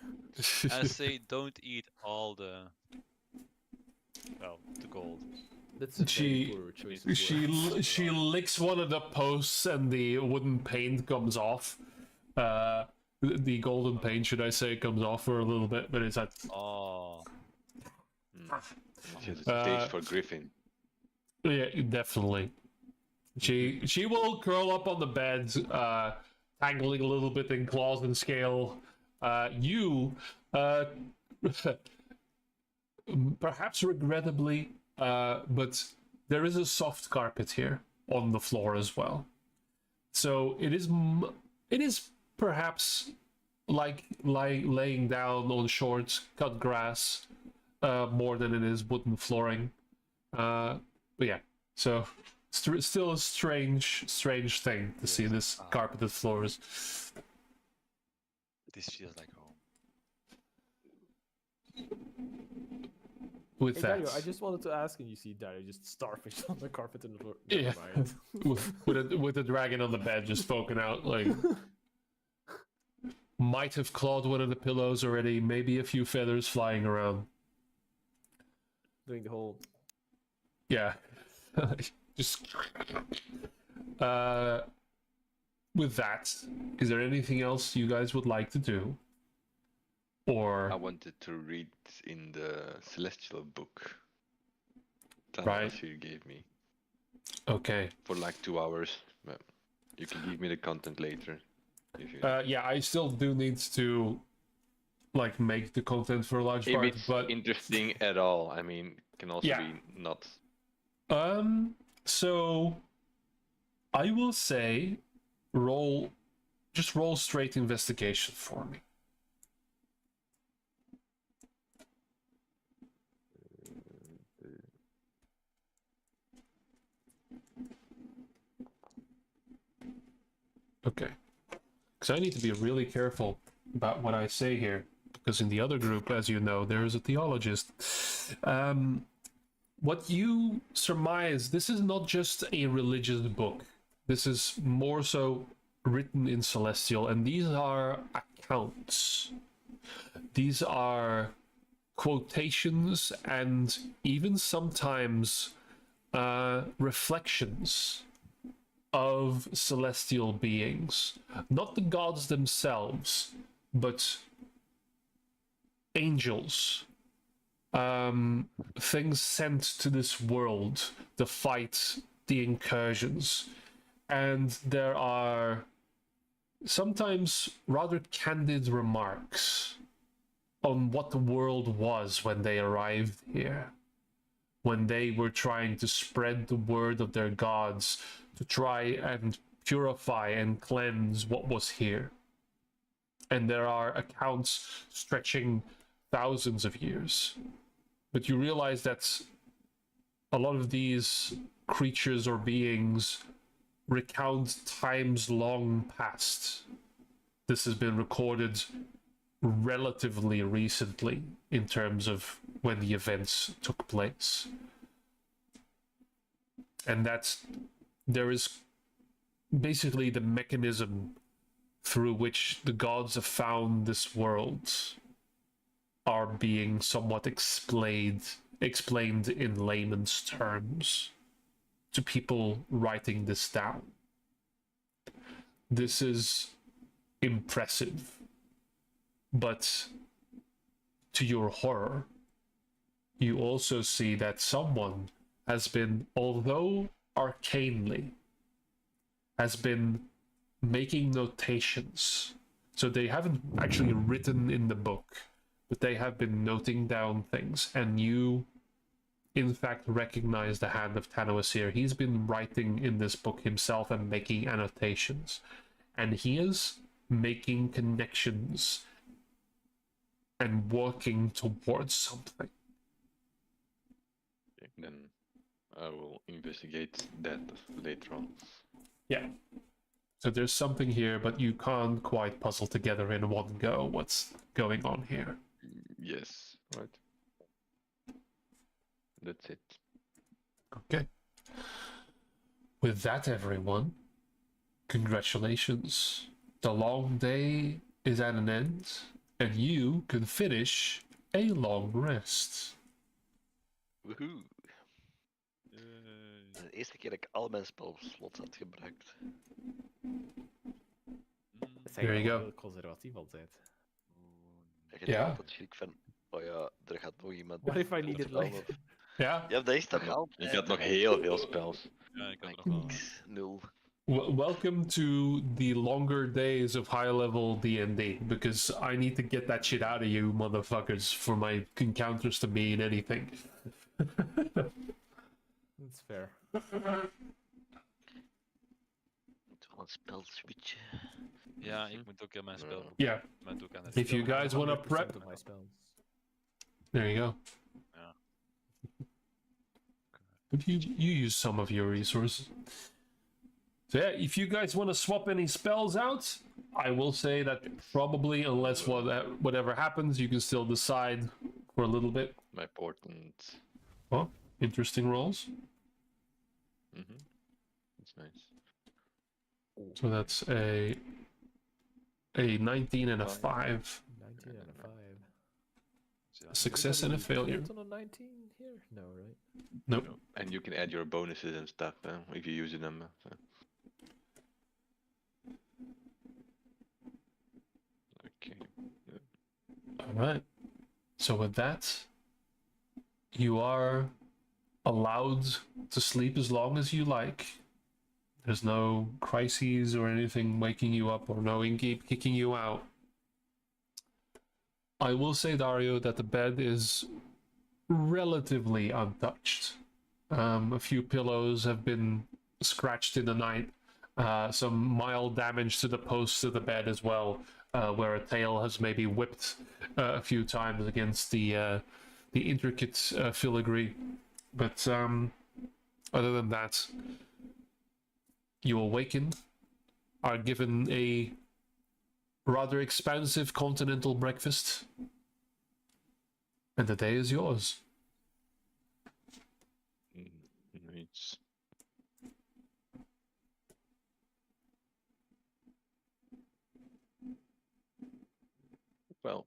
I say don't eat all the gold. That's a She- very poor choice of words. she licks one of the posts and the wooden paint comes off. The golden paint, should I say, comes off for a little bit, but it's at Oh, She has a taste for Griffin. yeah, definitely. She will curl up on the bed, tangling a little bit in claws and scale. You, perhaps regrettably, but there is a soft carpet here on the floor as well. So it is perhaps like laying down on short cut grass more than it is wooden flooring. But yeah, so still a strange thing to see this carpeted floors. this feels like home. With Hey, that, Dario, I just wanted to ask, and you see Dario just starfish on the carpet and the floor. Yeah. Never mind. with a dragon on the bed just poking out, like might have clawed one of the pillows already. Maybe a few feathers flying around. Doing the whole. Yeah, just with that, is there anything else you guys would like to do? Or I wanted to read in the Celestial book that Right. you gave me okay, for like 2 hours. But you can give me the content later. If you... yeah, I still do need to like make the content for a large if part, it's but interesting at all, I mean, can also Yeah. be not. so I will say roll straight investigation for me. Okay. Because I need to be really careful about what I say here. Because in the other group, as you know, there is a theologist. What you surmise, this is not just a religious book. This is more so written in Celestial, and these are accounts. These are quotations and even sometimes reflections of celestial beings. Not the gods themselves, but angels. Things sent to this world to fight the incursions. And there are sometimes rather candid remarks on what the world was when they arrived here, when they were trying to spread the word of their gods, to try and purify and cleanse what was here. And there are accounts stretching thousands of years. But you realize that a lot of these creatures or beings recount times long past. This has been recorded relatively recently in terms of when the events took place. And that there is basically the mechanism through which the gods have found this world are being somewhat explained in layman's terms to people writing this down. This is impressive, but to your horror, you also see that someone has been, although arcanely, has been making notations. So they haven't actually written in the book, but they have been noting down things, and you in fact recognize the hand of Tanoasir. He's been writing in this book himself and making annotations, and he is making connections and working towards something. Then I will investigate that later on. Yeah. So there's something here, but you can't quite puzzle together in one go what's going on here. Yes, right. That's it. Okay. With that, everyone, congratulations. The long day is at an end, and you can finish a long rest. Woehoe. De eerste keer dat ik al mijn spelslots had gebruikt. There you go. Heel conservatief altijd. En je Ja. denkt altijd schrik van, oh ja, er gaat nog iemand. What if I het needed spel like... of- Ja. Ja, dat is toch altijd. Ik had nog heel veel spels. Ja, ik had er Maar nog wel. niks, nul. Welcome to the longer days of high-level D&D, because I need to get that shit out of you, motherfuckers, for my encounters to mean anything. That's fair. Moet wel een spel switchen. Ja, ik moet ook in mijn spel. Yeah. Met ook aan het If you spel. guys want to 100% prep, of my spells. there you go. Ja. But you use some of your resources. So yeah, if you guys want to swap any spells out, I will say that probably, unless whatever happens, you can still decide for a little bit. My portent. Well, interesting rolls. That's nice. So that's a 19 and a 5. 19 and a 5. A success and a failure. On a 19 here? No, right? Nope. And you can add your bonuses and stuff if you use them. So. Okay. All right. So with that, you are allowed to sleep as long as you like. There's no crises or anything waking you up or no inkeep kicking you out. I will say, Dario, that the bed is relatively untouched. A few pillows have been scratched in the night. Some mild damage to the posts of the bed as well, where a tail has maybe whipped a few times against the intricate filigree. But other than that, you awaken, are given a rather expansive continental breakfast, and the day is yours. It's well,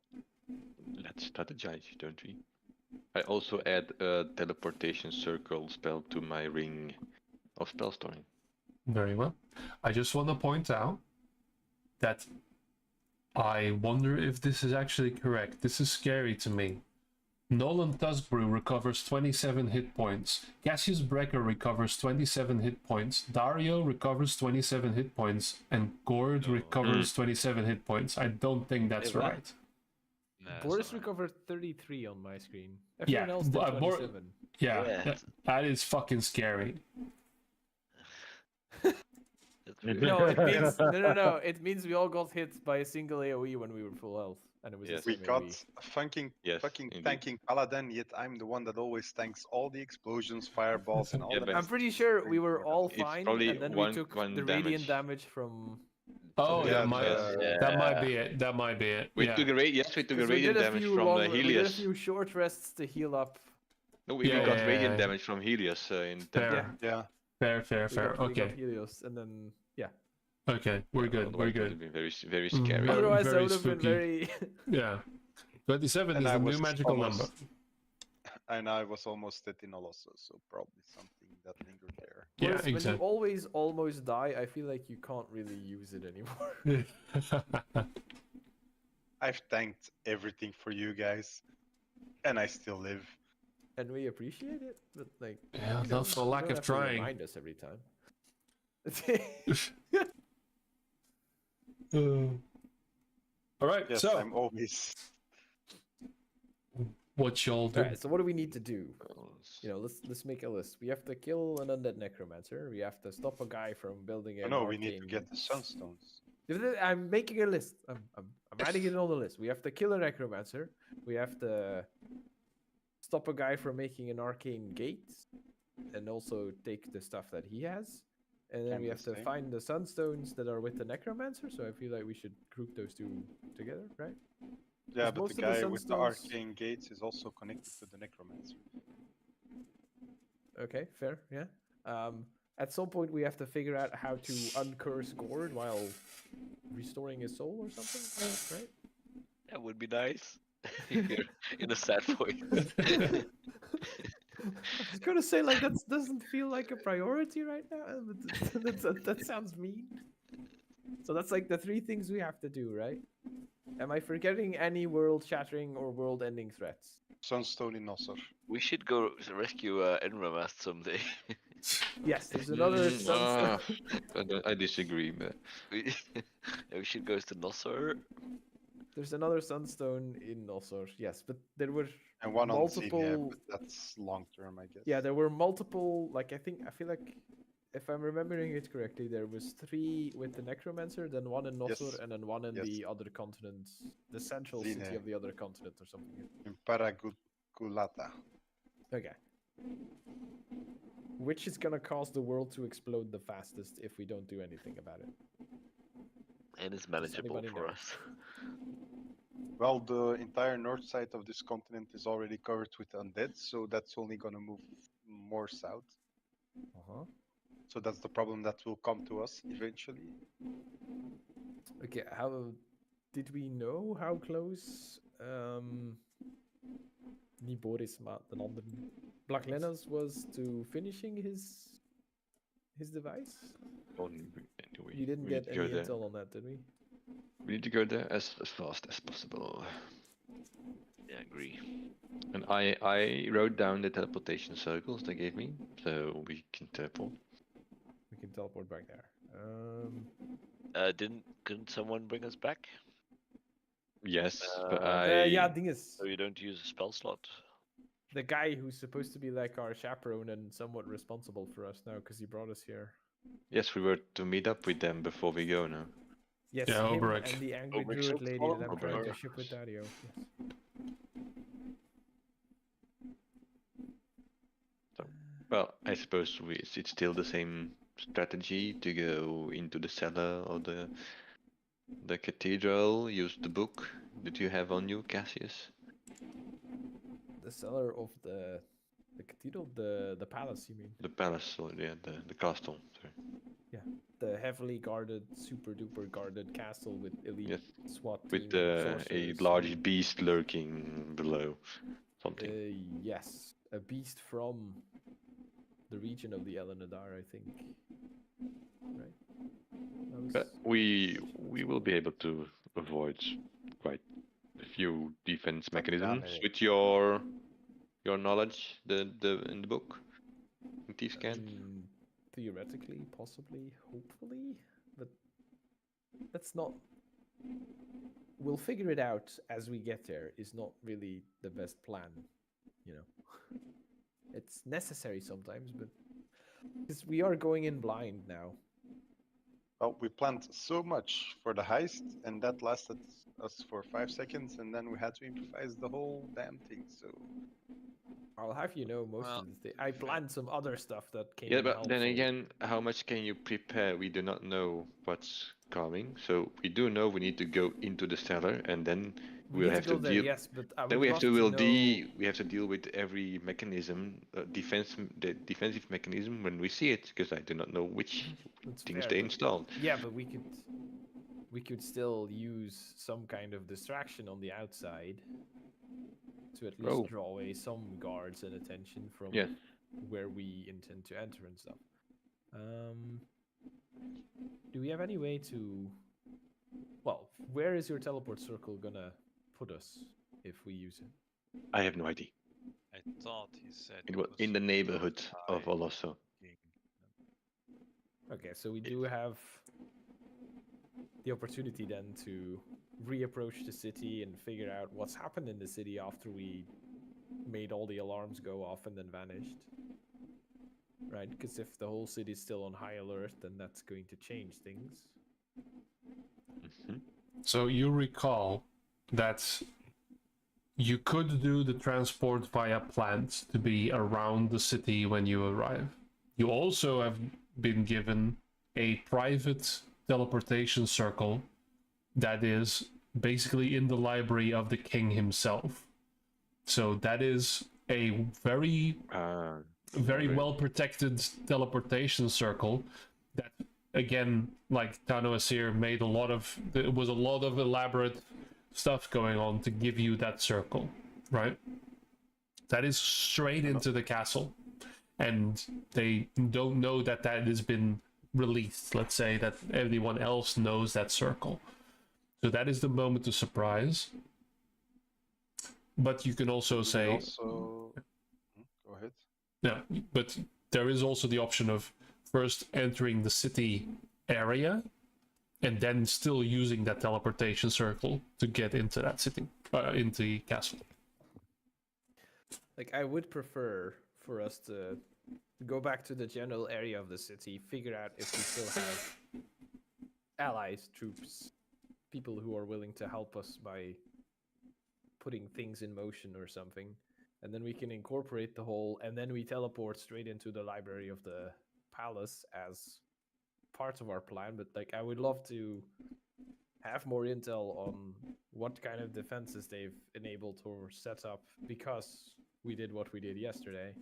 let's strategize, don't we? I also add a teleportation circle spell to my ring of spell storing. Very well. I just want to point out that I wonder if this is actually correct. This is scary to me. Nolan Tuskbrew recovers 27 hit points. Cassius Brecker recovers 27 hit points. Dario recovers 27 hit points. And Gord recovers 27 hit points. I don't think that's Hey, what? right. Nee, dat is Boris wel waar. recovered 33 on my screen. Yeah, Everyone else did Bor- 27. Yeah, Yeah. that is fucking scary. Dat is No, it means no. It means we all got hit by a single AOE when we were full health, and it was Yes. the We same got AOE. a fucking Yes, fucking indeed. tanking paladin, yet I'm the one that always tanks all the explosions, fireballs, and all Yeah, that. but- I'm pretty sure we were all It's fine, probably and then we one- took one the radiant damage from. Oh, Yeah, that might yeah. that might be it. That might be it. We Yeah. took a yes, we took a 'Cause we radiant did a damage few from long, the we did a Helios. few short rests to heal up. No, we Yeah, got yeah, radiant yeah. damage from Helios in Fair. tempo. Yeah. Fair. We got Okay. Helios, and then yeah. Okay. We're good. Otherwise We're it would good. have been very, very Mm, scary. Very- Otherwise, that very would have been spooky. very. Yeah. 27 And is I the new was magical almost- number. And I was almost at Inol also, so probably something that lingered there. Yeah, Boris, when you exactly. always almost die, I feel like you can't really use it anymore. I've tanked everything for you guys, and I still live. and we appreciate it. But like, Yeah, you know, not for you lack don't of have to trying. remind us every time. All right, Yes, so I'm always. what y'all do? All right. So what do we need to do? You know, let's make a list. We have to kill an undead necromancer. We have to stop a guy from building an No, we arcane. need to get the sunstones. I'm making a list. I'm adding it on the list. We have to kill a necromancer. We have to stop a guy from making an arcane gate, and also take the stuff that he has. And then And we the have to same. find the sunstones that are with the necromancer. So I feel like we should group those two together, right? Yeah, 'Cause but most the of the guy with the sunstones- arcane gates is also connected to the necromancer. Okay, fair, yeah. At some point we have to figure out how to uncurse Gord while restoring his soul or something, right? That would be nice. You're in a sad point. I was gonna say like that doesn't feel like a priority right now, but that sounds mean. So that's like the three things we have to do, right? Am I forgetting any world-shattering or world-ending threats? Sunstone in Nosser. We should go rescue Enramast someday. Yes, there's another sunstone. I disagree, but We should go to Nosser. There's another sunstone in Nosor, yes, but there were And one on Xenia, multiple. but that's long term, I guess. Yeah, there were multiple. Like I feel like, if I'm remembering it correctly, there was 3 with the necromancer, then 1 in Nosor, Yes. and then 1 in Yes. the other continent, the central city Xenia. of the other continent or something. In Paraculata. Okay. Which is gonna cause the world to explode the fastest if we don't do anything about it? And it's manageable anybody for know? us. Well, the entire north side of this continent is already covered with undead, so that's only gonna move more south. Uh-huh. So that's the problem that will come to us eventually. Okay, how did we know how close Niboris den anderen Black Lenas was to finishing his device? Anyway, You didn't we get need to any go there. intel on that, did we? We need to go there as fast as possible. Yeah, agree. And I wrote down the teleportation circles they gave me, so we can teleport. We can teleport back there. Couldn't someone bring us back? Yes, but Yeah, thing is, So you don't use a spell slot. the guy who's supposed to be like our chaperone and somewhat responsible for us now because he brought us here. yes, we were to meet up with them before we go now. Yes, Yeah, him Oberek. and the angry Oberek druid should lady follow that I'm trying to Oberek. ship with Dario. Yes. Well, I suppose it's still the same strategy to go into the cellar or the cathedral, use the book that you have on you, Cassius. The cellar of the cathedral, the palace, you mean? The palace, or yeah, the castle. Sorry. The heavily guarded, super duper guarded castle with elite Yes, SWAT with team, a sorcerers large and- beast lurking below. Something. Yes, a beast from the region of the Elenadar, I think. Right. That was- But we will be able to avoid quite a few defense mechanisms Dale. with your knowledge in the book. In Thieves' Cant. Theoretically, possibly, hopefully, but that's not. We'll figure it out as we get there. Is not really the best plan, you know. It's necessary sometimes, but because we are going in blind now. Well, we planned so much for the heist, and that lasted us for 5 seconds, and then we had to improvise the whole damn thing. So I'll have you know most Well, of the I planned some other stuff that came. Yeah, in but then helpful. again, how much can you prepare? We do not know what's coming, so we do know we need to go into the cellar, and then we we'll need have to go to there, deal. yes, but I Then would we have love to know. we have to deal with every mechanism, the defensive mechanism when we see it, because I do not know which That's things fair, they but- installed. Yeah, but we could still use some kind of distraction on the outside to at least Oh. draw away some guards and attention from Yeah. where we intend to enter and stuff. Do we have any way to? Well, where is your teleport circle gonna put us if we use it? I have no idea. I thought he said It was in the neighborhood of Olosso. king. Okay, so we do have the opportunity then to reapproach the city and figure out what's happened in the city after we made all the alarms go off and then vanished. Right? Because if the whole city is still on high alert, then that's going to change things. Mhm. So you recall that you could do the transport via plant to be around the city when you arrive. You also have been given a private teleportation circle that is basically in the library of the king himself. So that is a very Library. well protected teleportation circle that, again, like Tano Asir made a lot of, there was a lot of elaborate stuff going on to give you that circle, right? That is straight into the castle, and they don't know that that has been released. Let's say that everyone else knows that circle, so that is the moment of surprise. But you can also say, Also, go ahead. yeah, but there is also the option of first entering the city area and then still using that teleportation circle to get into that city, into the castle. Like, I would prefer for us to go back to the general area of the city, figure out if we still have allies, troops, people who are willing to help us by putting things in motion or something, and then we can incorporate the whole, and then we teleport straight into the library of the palace as part of our plan. But like, I would love to have more intel on what kind of defenses they've enabled or set up because we did what we did yesterday.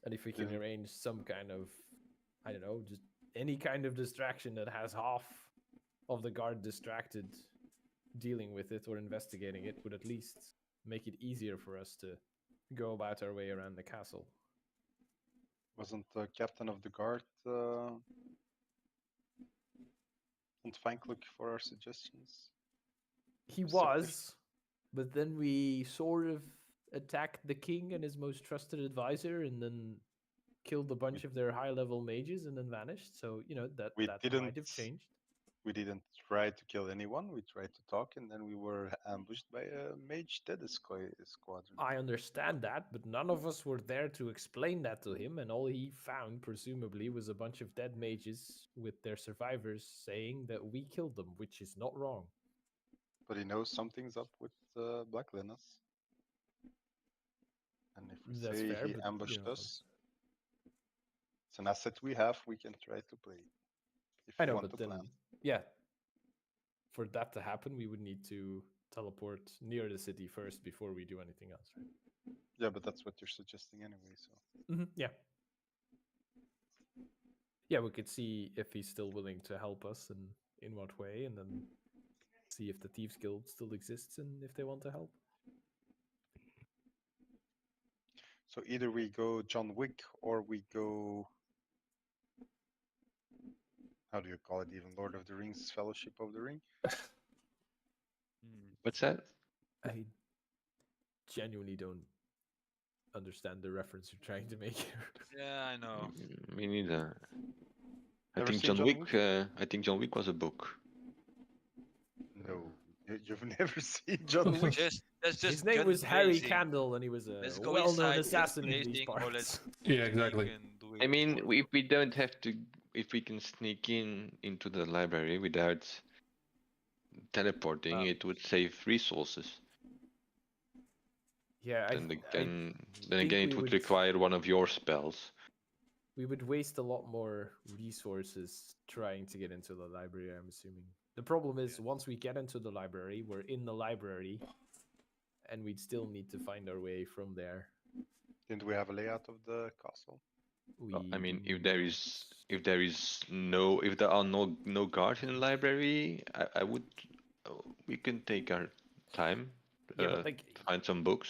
And if we can arrange some kind of, I don't know, just any kind of distraction that has half of the guard distracted dealing with it or investigating it, would at least make it easier for us to go about our way around the castle. Wasn't the captain of the guard ontvankelijk for our suggestions? He Mr. was, but then we sort of attacked the king and his most trusted advisor, and then killed a bunch of their high-level mages, and then vanished. So that We might didn't- have changed. We didn't try to kill anyone. We tried to talk, and then we were ambushed by a mage dead squadron. I understand that, but none of us were there to explain that to him, and all he found, presumably, was a bunch of dead mages with their survivors saying that we killed them, which is not wrong. But he knows something's up with Black Linus. And if we That's say fair, he but, ambushed us, it's an asset we have. We can try to play it if I we know, want but to then, plan. yeah, for that to happen, we would need to teleport near the city first before we do anything else, right? Yeah, but that's what you're suggesting anyway. So Yeah. Yeah, we could see if he's still willing to help us and in what way, and then see if the Thieves Guild still exists and if they want to help. so either we go John Wick or we go, how do you call it? Even Lord of the Rings, Fellowship of the Ring. What's that? I genuinely don't understand the reference you're trying to make here. Yeah, I know. Me neither. I Never think seen John John Wick. I think John Wick was a book. No, you've never seen John Wick. Let's just His name gun was Harry blazing. Candle, and he was a Let's go well-known inside, assassin gun in these blazing, or parts. let's Yeah, sneak exactly. and do I it mean, for- if we don't have to, if we can sneak into the library without teleporting, it would save resources. Yeah, Then think again, it we would would- require one of your spells. we would waste a lot more resources trying to get into the library, I'm assuming. The problem is, once we get into the library, we're in the library, and we'd still need to find our way from there. Didn't we have a layout of the castle? Well, I mean, do if there are no guards in the library, I would. We can take our time. Yeah, but like, Find some books.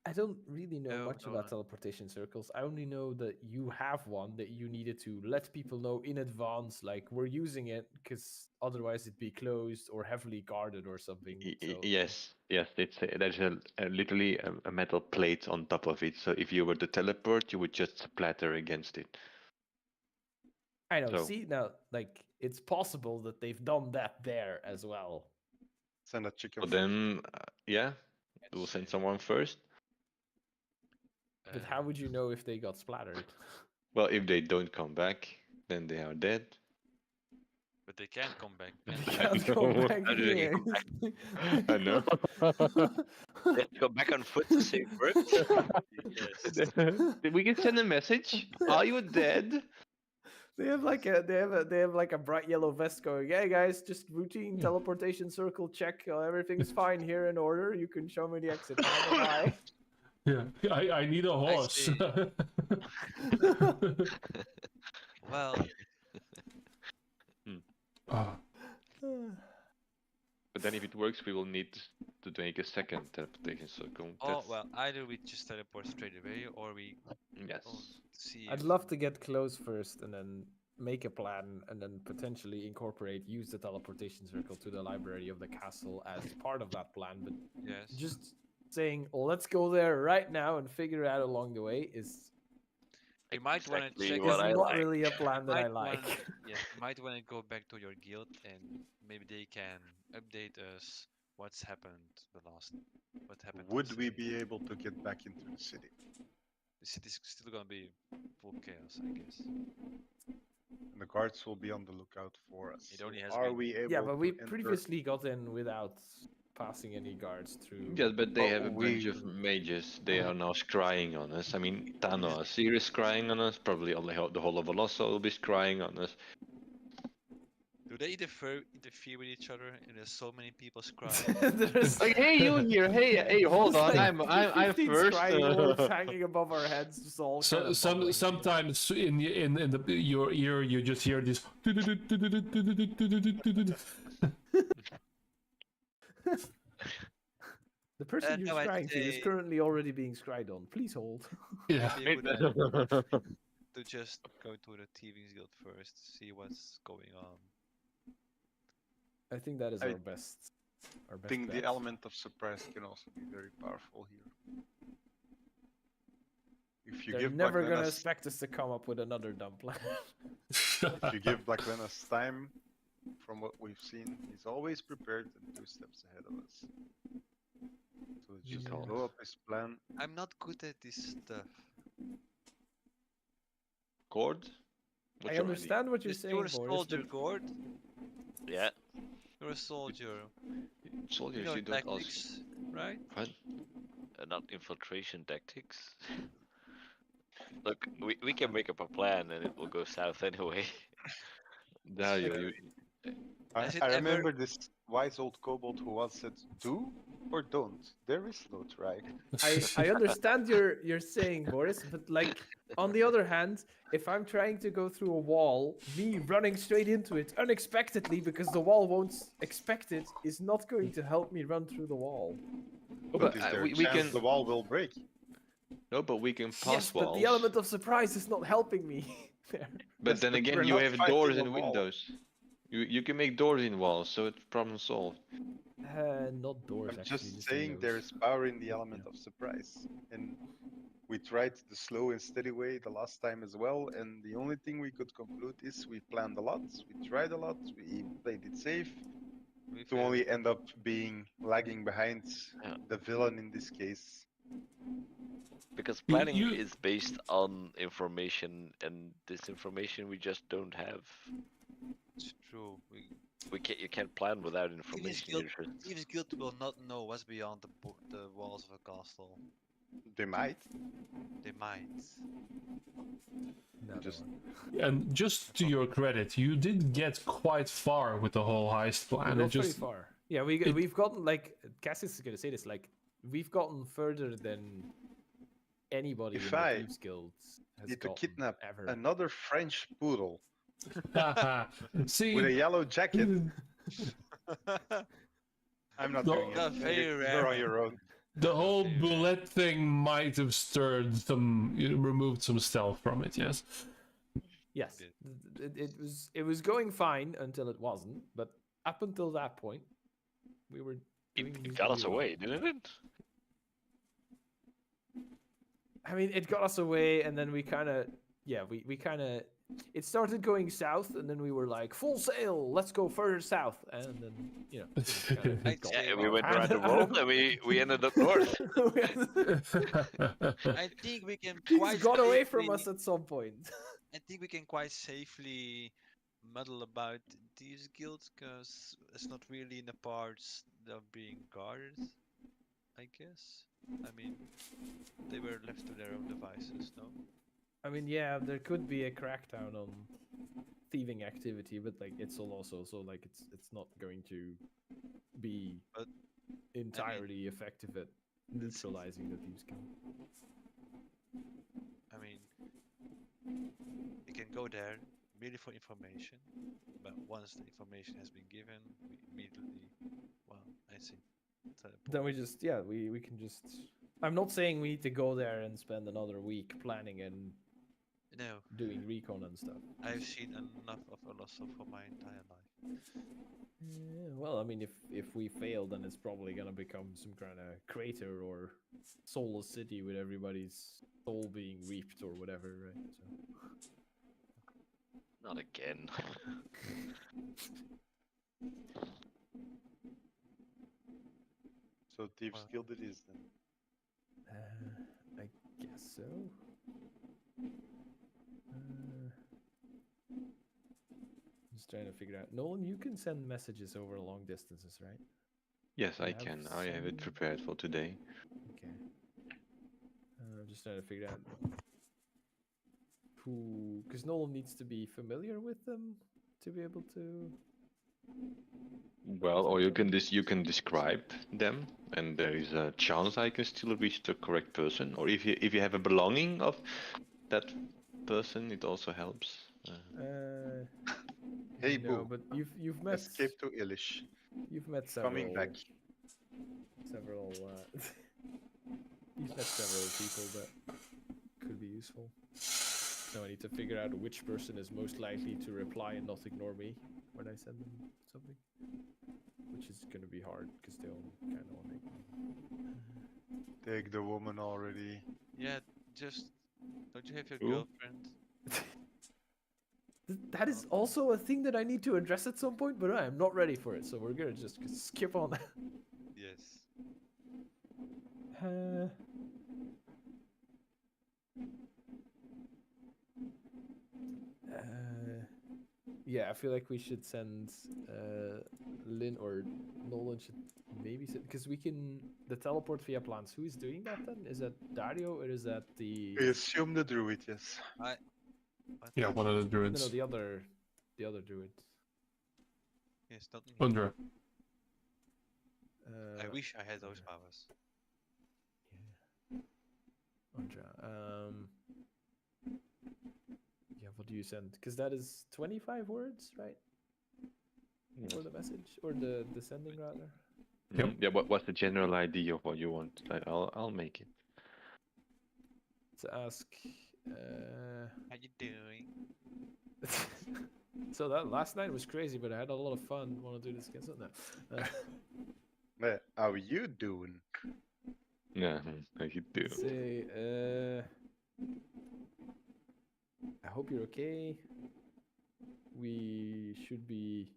I don't really know No, much no, about no. teleportation circles. I only know that you have one that you needed to let people know in advance, like we're using it because otherwise it'd be closed or heavily guarded or something. So Yes, yes. There's literally a metal plate on top of it. So if you were to teleport, you would just splatter against it. I know. So- See now, like it's possible that they've done that there as well. Send a chicken. So then, yeah, we'll send someone first. But how would you know if they got splattered? Well, if they don't come back, then they are dead. But they can't come back. They can can't go know. back How do they here. I know. They have to go back on foot to save birds. We can send a message. Are you dead? They have like a bright yellow vest going. Hey guys, just routine teleportation circle check. Everything's fine here in order. You can show me the exit. Bye. Yeah, I need a horse. see. Well, Ah, But then if it works, we will need to make a second teleportation circle. either we just teleport straight away, or we Yes. see. I'd if- love to get close first and then make a plan and then potentially use the teleportation circle to the library of the castle as part of that plan. But Yes. just saying, let's go there right now and figure it out along the way is You might want to Exactly check. what I not like. really a plan that I Might wanna- like. Yes, you might want to go back to your guild and maybe they can update us what's happened what happened. to Would the we city. be able to get back into the city? The city's still gonna be full chaos, I guess. And the guards will be on the lookout for us. It only So has are been- we able Yeah, but we to enter- previously got in without passing any guards through. Yes, but they Oh, have a bunch of mages. They are now scrying on us. I mean, Thanos here is scrying on us. Probably all the whole of Olosso will be scrying on us. Do they interfere with each other? And there's so many people scrying. There's Like, hey, you here? Hey, hold there's on. like I'm 15 first. scrying wolves hanging above our heads, just all kind of bubbling. sometimes in your ear you just hear this. The person you're no, I'd scrying to is say- currently already being scryed on. Please hold. Yeah. Maybe it would to just go to the Thieves Guild first, see what's going on. I think that is I our best. Our I best think the bet. element of surprise can also be very powerful here. If you They're give never Black gonna Menace, expect us to come up with another dumb plan. if you give Black Menace time, from what we've seen, he's always prepared and 2 steps ahead of us. So just Yeah. blow up his plan. I'm not good at this stuff. Cord? I understand what you're Just saying, you're a Boris. soldier, but Gord. Yeah. You're a soldier. Soldiers, You know you don't ask. tactics, right? What? Not infiltration tactics. Look, we can make up a plan and it will go south anyway. Dario, you, I, Has it I ever- remember this wise old kobold who once said, "Do or don't. There is no try." I understand you're saying, Boris, but like on the other hand, if I'm trying to go through a wall, me running straight into it unexpectedly because the wall won't expect it is not going to help me run through the wall. But is there a we chance can. the wall will break? No, but we can pass Yes, but walls. the element of surprise is not helping me there. But Yes, then but again, we're you not have fighting doors a and wall. windows. You can make doors in walls, so it's problem solved. Not doors. I'm actually, just the saying windows. there is power in the element of surprise. And we tried the slow and steady way the last time as well, and the only thing we could conclude is we planned a lot, we tried a lot, we played it safe, We to failed. only end up being lagging behind Yeah. the villain in this case. Because planning you- is based on information, and this information we just don't have. It's true. You can't plan without Thieves information. Guild, You're just- Thieves Guild will not know what's beyond the walls of a castle. They might. They might. No, just- And just to your credit, you did get quite far with the whole heist we plan. got It just pretty far. Yeah, we've gotten like Cassius is gonna say this. Like we've gotten further than anybody If in the I Thieves Guild has need to gotten kidnap ever. another French poodle see. with a yellow jacket, I'm not No. doing Yeah, it. very You're rare. on your own. The whole Okay, bullet thing might have stirred some, removed some stealth from it. Yes. Yes, did. it was going fine until it wasn't, but up until that point, we were doing It got us reasonably well. away, didn't it? I mean, it got us away, and then we kind of, we kind of, it started going south, and then we were like, full sail, let's go further south, and then things kinda I'd got say Yeah, we we went out around the of- world and we ended up north. I think we can Things quite got away from safely- us at some point. I think we can quite safely muddle about these guilds because it's not really in the parts of being guarded, I guess. I mean, they were left to their own devices, no? I mean, yeah, there could be a crackdown on thieving activity, but like it's also so like it's not going to be But, entirely effective at neutralizing the thieves guild. I mean, we can go there merely for information, but once the information has been given, we immediately, well, I see. Then we just we can just. I'm not saying we need to go there and spend another week planning and No, doing recon and stuff. I've seen enough of Olosso for my entire life. Yeah, well, I mean, if we fail, then it's probably gonna become some kind of crater or soulless city with everybody's soul being reaped or whatever, right? So. Not again. So Thieves Well- Guild it is then. I guess so. Just trying to figure out. Nolan, you can send messages over long distances, right? Yes, I have can. I have it some- prepared for today. Okay. I'm just trying to figure out who, because Nolan needs to be familiar with them to be able to. Well, or you can describe them, and there is a chance I can still reach the correct person. Or if you have a belonging of that person, it also helps. Hey, no, Boo. but you've met Escape to Illysh. you've met several Coming back. several you've met several people that could be useful. Now I need to figure out which person is most likely to reply and not ignore me when I send them something, which is gonna be hard because they all kind of want to ignore me. Take the woman already. Yeah, just don't you have your Who? girlfriend? That is also a thing that I need to address at some point, but I am not ready for it, so we're gonna just skip on that. Yes. Yeah, I feel like we should send Lynn or Nolan should maybe send, because we can the teleport via plants. Who is doing that then? Is that Dario or is that the We assume the druid, yes. What? Yeah, one of the no druids. the other druid? Yes, not me. Undra. I wish I had those powers. Andra. Yeah, what do you send? Because that is 25 words, right? For the message or the sending rather. Yep. Yeah. What's the general idea of what you want? I'll make it. To ask. How you doing? So that last night was crazy, but I had a lot of fun. Want to do this again? So no. How you doing? Yeah, how you do? Say, I hope you're okay. We should be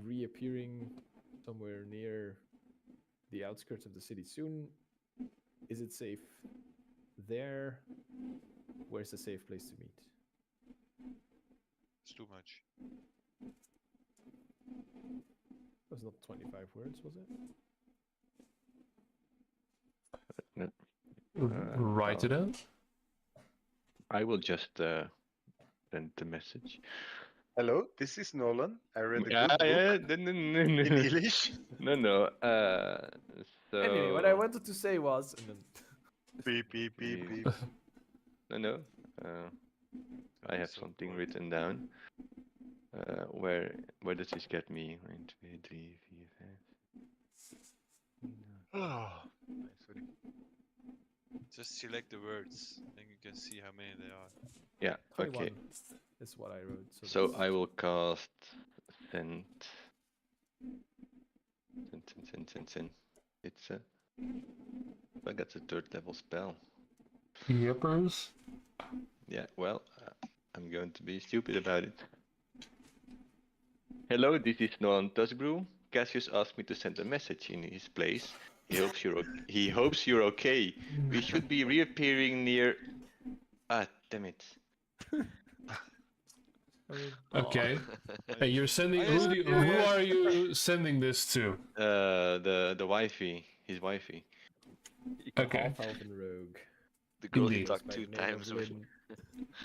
reappearing somewhere near the outskirts of the city soon. Is it safe there? Where's a safe place to meet? It's too much. It was not 25 words, was it? Write it out. I will just send the message. Hello, this is Nolan. I read a good Yeah, book yeah, no, in Illysh. no. So Anyway, what I wanted to say was, and then Beep, beep, beep, beep. no. I have So something bored. written down. Where does this get me? 1, 2, 3, 4, 5. Nice, Woody. Just select the words, and you can see how many there are. Yeah, 21 okay. is what I wrote. So that's I will cast send. Send. It's a. I got a 3rd level spell. Yippers. Yeah, well, I'm going to be stupid about it. Hello, this is Nolan Tusbrew. Cassius asked me to send a message in his place. He hopes you're okay. We should be reappearing near. Ah, damn it. I mean, Okay. Hey, you're sending. I Who, just- who are you sending this to? The wifey, his wifey. Okay. half elven rogue. The girl he Indeed. talked By 2 the name of times with. Lynn.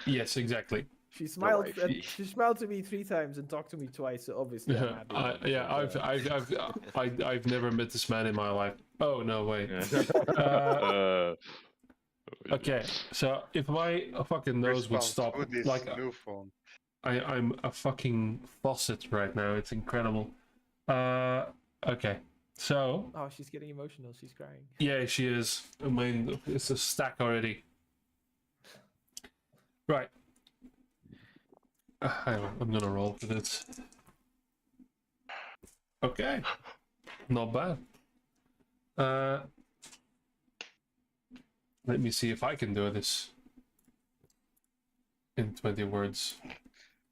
Yes, exactly. She smiled. wifey. She smiled to me 3 times and talked to me twice. So obviously, I'm happy. about it, Yeah, but, I've never met this man in my life. Oh no, wait. Okay, so if my fucking nose would Response, stop, Woody's like new phone. I'm a fucking faucet right now. It's incredible. Okay, so Oh, she's getting emotional. She's crying. yeah, she is. I mean, it's a stack already. Right. Hang on, I'm gonna roll for this. Okay, not bad. Let me see if I can do this in 20 words.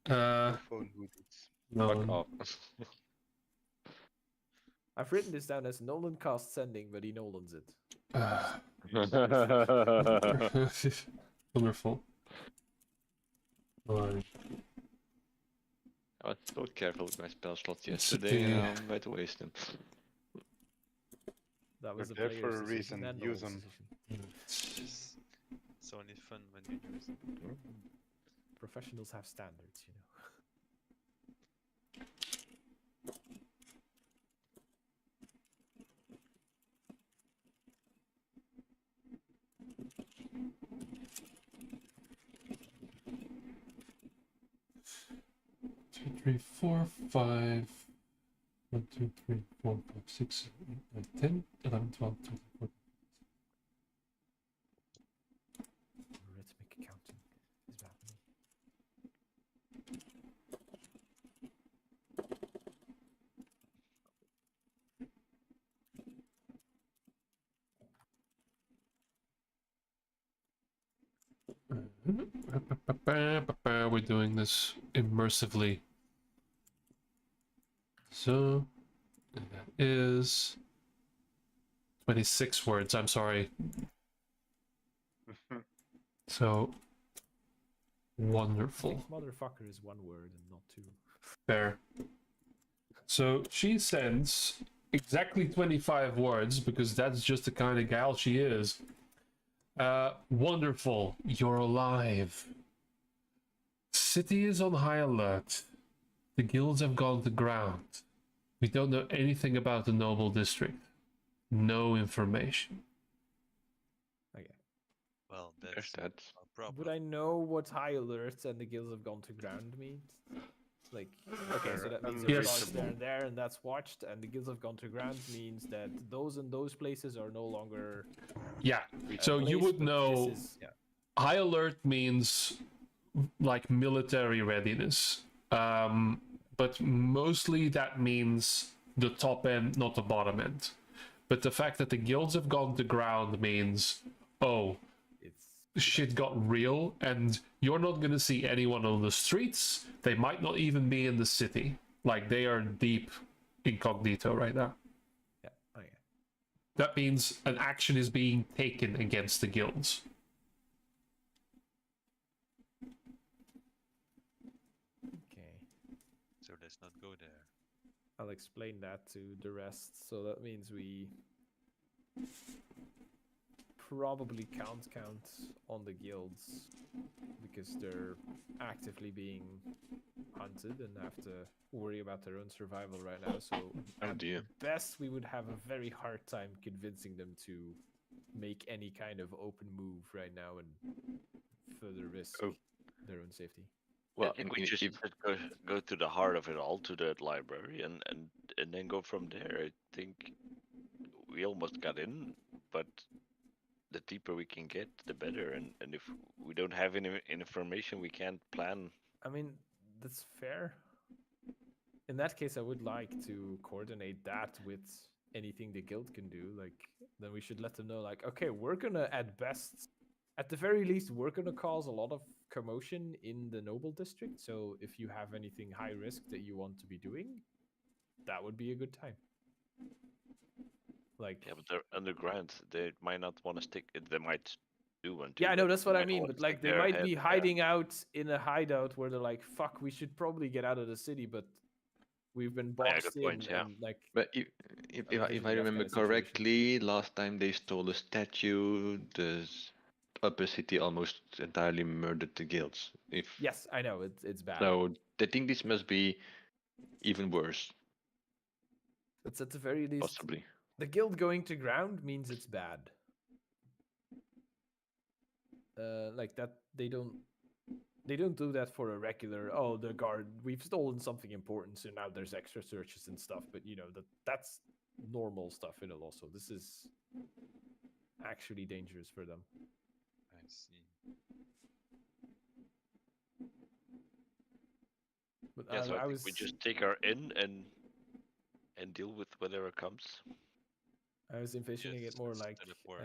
New phone, Woody's. No. Fuck off. I've written this down as Nolan cast sending, but he Nolans it. Wonderful. Right. I was so careful with my spell slots yesterday, and I'm about to waste them. That was They're the there player's for a decision reason, and use Nolan's 'em. decision. It's only fun when you use it. Professionals have standards, you know. Two, three, four, 5. 1, 2, 3, 4, 5, 6, 7, 8, 9, 10, 11, 12, 13, 14. Rhythmic accounting is bad for me. We're doing this immersively. So that is 26 words. I'm sorry. So wonderful. Six motherfucker is 1 word and not 2. Fair. So she sends exactly 25 words because that's just the kind of gal she is. Wonderful. You're alive. City is on high alert. The guilds have gone to ground. We don't know anything about the noble district. No information. Okay. Well, There's that's that. a problem. Would I know what high alerts and the guilds have gone to ground means? Like, okay, so that means Yes. there's guards there and there, and that's watched, and the guilds have gone to ground means that those and those places are no longer. Yeah. So you placed, would but know this is- yeah. high alert means like military readiness. But mostly that means the top end, not the bottom end. But the fact that the guilds have gone to ground means, oh, It's shit got real, and you're not gonna see anyone on the streets. They might not even be in the city. Like, they are deep incognito right now. yeah. Okay. That means an action is being taken against the guilds. Okay. So let's not go there. I'll explain that to the rest. So that means we probably can't count on the guilds because they're actively being hunted and have to worry about their own survival right now. So Oh at dear. best, we would have a very hard time convincing them to make any kind of open move right now and further risk Oh. their own safety. Well, I think we if- just if- should go to the heart of it all, to that library, and then go from there. I think we almost got in, but the deeper we can get, the better. And if we don't have any information, we can't plan. I mean, that's fair. In that case, I would like to coordinate that with anything the guild can do. Like, then we should let them know, like, okay, we're gonna at the very least, we're gonna cause a lot of commotion in the noble district. So if you have anything high risk that you want to be doing, that would be a good time. Like, Yeah, but they're underground. They might not want to stick. They might do want to. yeah, I know but that's they what I might mean. wanna But like, stick they their might head be there. hiding out in a hideout where they're like, "Fuck, we should probably get out of the city," but we've been Yeah, boxed good point, in, yeah. and like, But if Unfortunately, I that kind remember of situation. correctly, last time they stole a statue, the upper city almost entirely murdered the guilds. yes, I know it's bad. So I think this must be even worse, It's at the very least, possibly. the guild going to ground means it's bad. Like that, they don't do that for a regular. Oh, the guard, we've stolen something important, so now there's extra searches and stuff. But you know that's normal stuff in a law. So this is actually dangerous for them. I see. But Yeah, so I I think was we just take our in and deal with whatever comes. I was envisioning Yes, it more let's like teleport.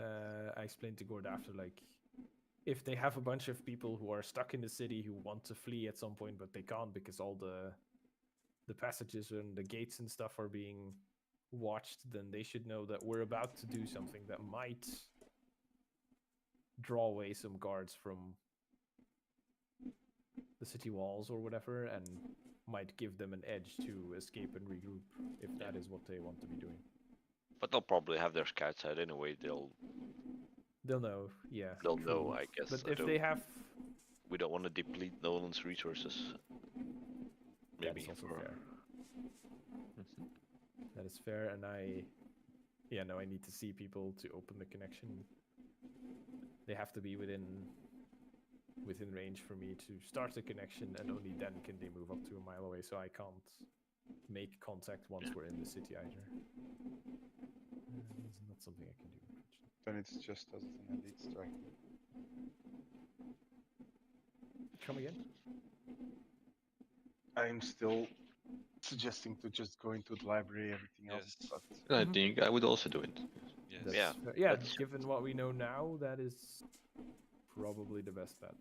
I explained to Gord after, like, if they have a bunch of people who are stuck in the city who want to flee at some point but they can't because all the passages and the gates and stuff are being watched, then they should know that we're about to do something that might draw away some guards from the city walls or whatever, and might give them an edge to escape and regroup if that is what they want to be doing. But they'll probably have their scouts out anyway. They'll know, yeah. know, true. I guess. But I if don't- they have, we don't want to deplete Nolan's resources. that Maybe is also for- fair. Mhm. That is fair, and I need to see people to open the connection. They have to be within range for me to start the connection, and only then can they move up to a mile away. So I can't make contact once we're in the city either. It's not something I can do. Unfortunately. Then it's just as an elite strike. Come again? I'm still suggesting to just go into the library, everything else. Yes. But I think I would also do it. Yes. That's Yeah, fair. Yeah. that's- Given what we know now, that is probably the best bet.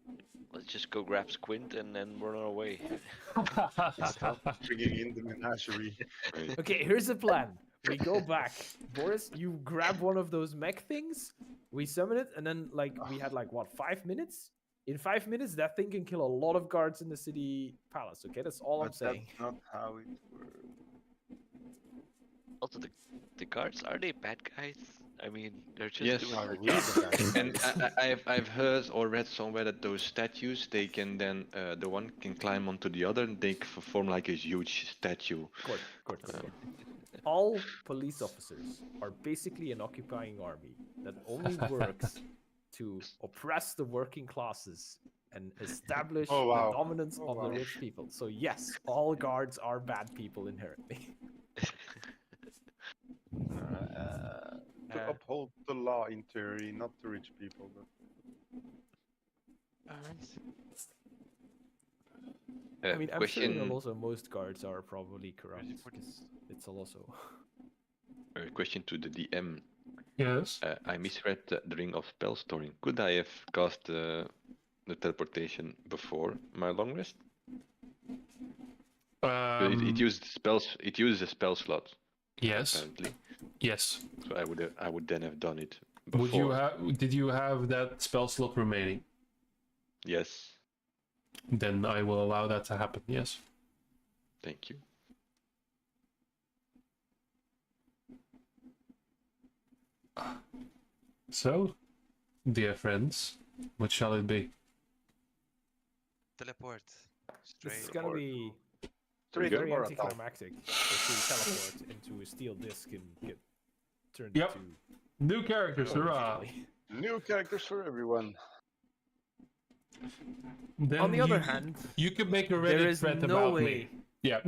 Let's just go grab Squint and then we're on our way. stop bringing in the menagerie. Okay, here's the plan. We go back. Boris, you grab one of those mech things, we summon it, and then, like, we had, like, what, 5 minutes? In 5 minutes, that thing can kill a lot of guards in the city palace, okay? That's all I'm But saying. that's not how it works. Also, the guards, are they bad guys? I mean, they're just Yes. doing Are their we job. the guys? And I've heard or read somewhere that those statues, they can then the one can climb onto the other and they form like a huge statue. Good. All police officers are basically an occupying army that only works to oppress the working classes and establish Oh, wow. the dominance Oh, of wow. the rich people. So yes, all guards are bad people inherently. To uphold the law in theory, not the rich people. But I mean, I'm question, sure also most guards are probably corrupt Ready for because it's also. question to the DM. Yes. I misread the Ring of Spell Storing. Could I have cast the teleportation before my long rest? But it used spells. It used a spell slot. Yes. Apparently, Yes. so I would then have done it before. Would you have? Did you have that spell slot remaining? Yes. Then I will allow that to happen. Yes. Thank you. So, dear friends, what shall it be? Teleport. This is Straight. gonna be straight very or a top. anticlimactic if we teleport into a steel disc and get turned Yep. into. New characters, hurrah! New characters for everyone. Then On the other you- hand, you could make a there Reddit is thread no about way. me. Yeah.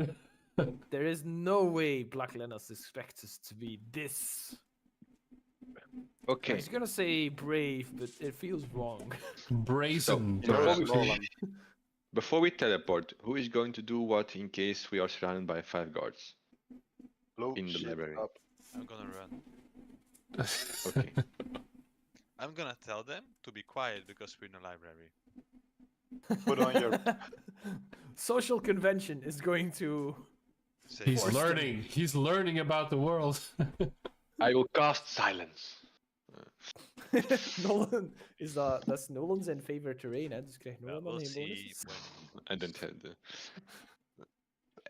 There is no way Black Lenas expects us to be this I Okay. was gonna say brave, but it feels wrong. Brazen. So, before perhaps. we- Nolan. Before we teleport, who is going to do what in case we are surrounded by 5 guards Blow in the shit library? up. I'm gonna run. Okay. I'm gonna tell them to be quiet because we're in a library. Put on your Social convention is going to. Say He's Force them. learning. He's learning about the world. I will cast silence. Nolan is that's Nolan zijn favorite terrain, hè? Dus krijgt Nolan dan we'll geen see bonuses. when. I don't have the.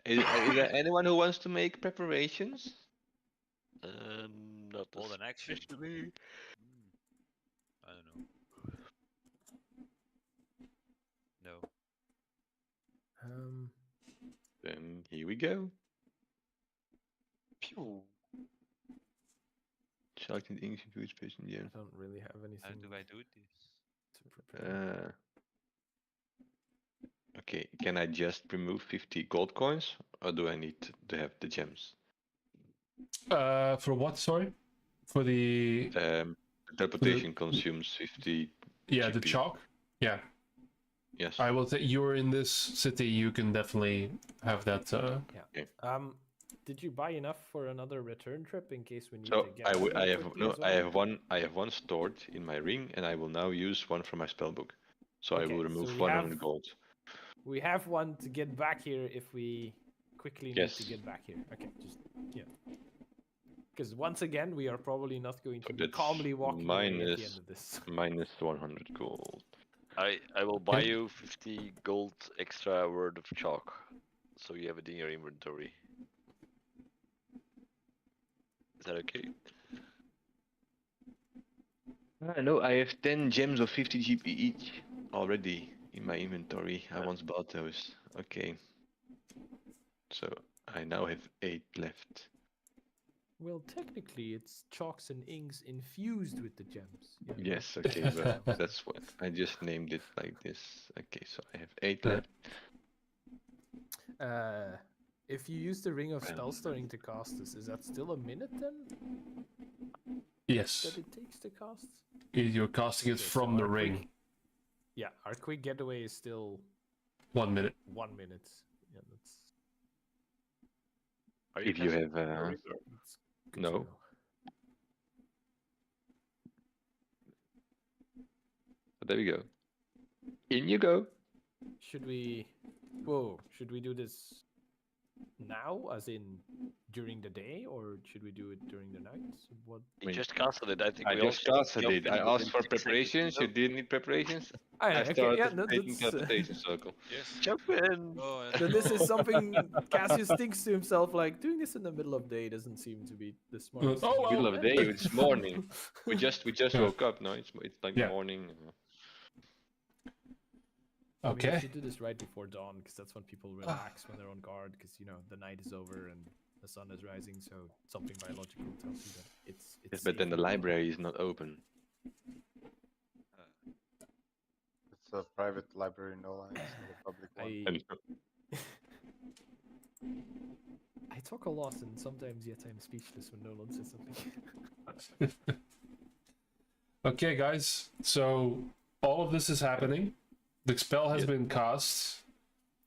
Is there anyone who wants to make preparations? Not Hold an action. especially. I don't know. No. Then here we go. pew. Selecting the English food space in the I end. don't really have anything How do I do this? to prepare. Okay, can I just remove 50 gold coins, or do I need to have the gems? For what? Sorry. For the Teleportation consumes 50. yeah, the GP. chalk. Yeah, Yes. I will say you're in this city. You can definitely have that. Did you buy enough for another return trip in case we need So to get? I out I there have quickly no as I well? have one stored in my ring, and I will now use one from my spellbook. So I Okay, will so remove we 100 have- gold. We have one to get back here if we quickly need Yes. to get back here. Okay, just yeah. Because once again, we are probably not going So to be that's calmly walking away at the minus- end of this. Minus 100 gold. I will buy Okay. you 50 gold extra worth of chalk, so you have it in your inventory. Is that okay? No, I have 10 gems of 50 GP each already in my inventory. I once bought those. Okay. So I now have 8 left. Well, technically, it's chalks and inks infused with the gems. you know? Yes, okay, but that's what I just named it like this. Okay, so I have 8 Yeah. left. If you use the ring of spellstoring to cast this, is that still a minute then Yes, that it takes to cast? you're casting it Okay, so from the our quick- ring. Yeah, our quick getaway is still 1 minute. 1 minute. Yeah, that's Are If you casting have from the ring or- that's good to No. know. So there we go. In you go. Should we? Whoa! Should we do this now, as in during the day, or should we do it during the night? What? You just casted it. I think I we just all casted jump it. in I within asked for 6 seconds, preparations. no? You didn't need preparations. Ah, I okay, started yeah, no, making that's, teleportation circle. Yes. Jump in! Oh, so this is something Cassius thinks to himself, like doing this in the middle of day doesn't seem to be the smartest. Oh, thing. well. Middle of the day. It's morning. We just Yeah. woke up. No, it's like Yeah. morning. I mean, we Okay. should do this right before dawn, because that's when people relax when they're on guard, because you know the night is over and the sun is rising. So something biological tells you that it's. Yes, but then the safe. library is not open. It's a private library, Nolan. It's not a public one. I talk a lot, and sometimes yet I'm speechless when Nolan says something. Okay, guys. So all of this is happening. The spell has Yes. been cast.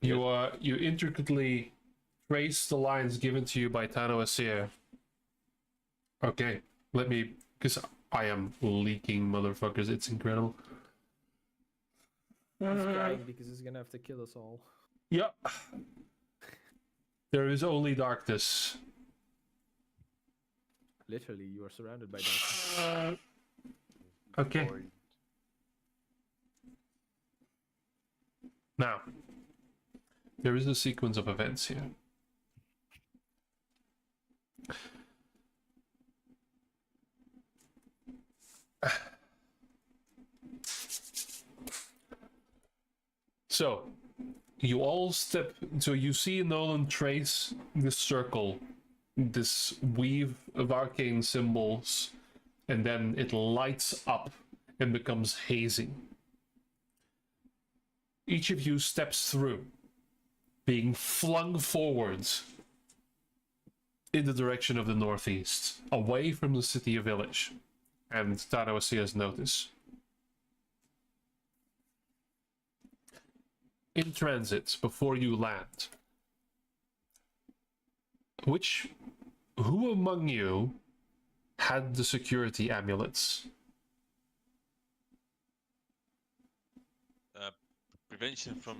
You intricately trace the lines given to you by Tano Asir. Okay, let me, because I am leaking, motherfuckers. It's incredible. He's crying because he's gonna have to kill us all. Yep. There is only darkness. Literally, you are surrounded by darkness. Okay. Void. Now, there is a sequence of events here. So, you all step. So you see Nolan trace this circle, this weave of arcane symbols, and then it lights up and becomes hazy. Each of you steps through, being flung forwards in the direction of the northeast, away from the city of Illysh. and Tadawasia's notice. In transit, before you land, who among you had the security amulets? Prevention from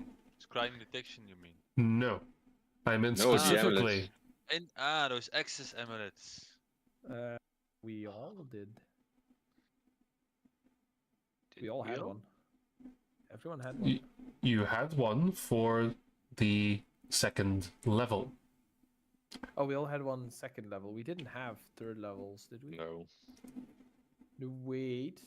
crime detection, you mean? No. I meant No, the specifically. amulets. And those access amulets. We all did. Did We all had all? one. Everyone had one. You had one for the second level. Oh, we all had one second level. We didn't have third levels, did we? No. No, wait.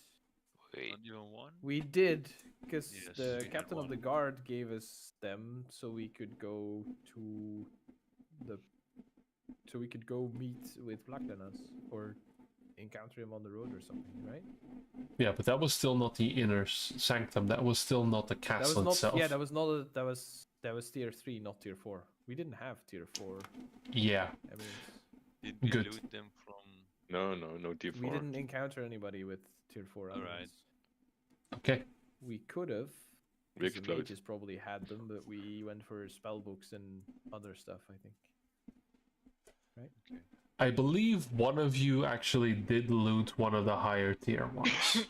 Wait, Not even one? We did, because Yes, the we had captain of one. the guard gave us them, so we could go to the, so we could go meet with Blacklenas or encounter him on the road or something, right? Yeah, but that was still not the inner sanctum. That was still not the That was castle not. itself. Yeah, that was not. That was tier 3, not tier 4. We didn't have tier 4 Yeah. evidence. Did we Good. loot them from... No tier 4. We didn't encounter anybody with tier 4 Alright. evidence. Okay. We could have. We 'cause the explode. mages probably had them, but we went for spell books and other stuff, I think. I believe one of you actually did loot one of the higher tier ones.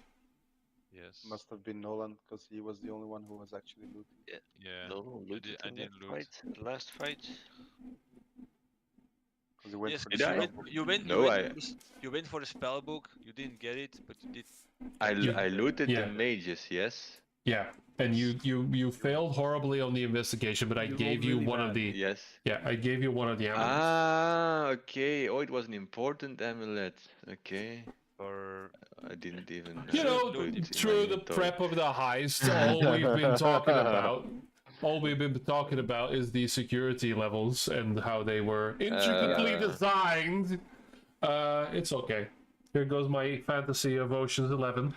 Yes. Must have been Nolan because he was the only one who was actually looting. Yeah. no, looted I in did that loot. fight, last fight. Because he went Yes, for the Did I? spell book. You went for the spell book. You didn't get it, but you did. I You- looted Yeah. the mages, yes. Yeah. And you failed horribly on the investigation, but I You gave rolled you really one of bad. the Yes. yeah, I gave you one of the amulets. Ah, okay. Oh, it was an important amulet. Okay. Or I didn't even. You know, put it in my through the inventory. prep of the heist, all we've been talking about is the security levels and how they were intricately designed. It's okay. Here goes my fantasy of Ocean's 11.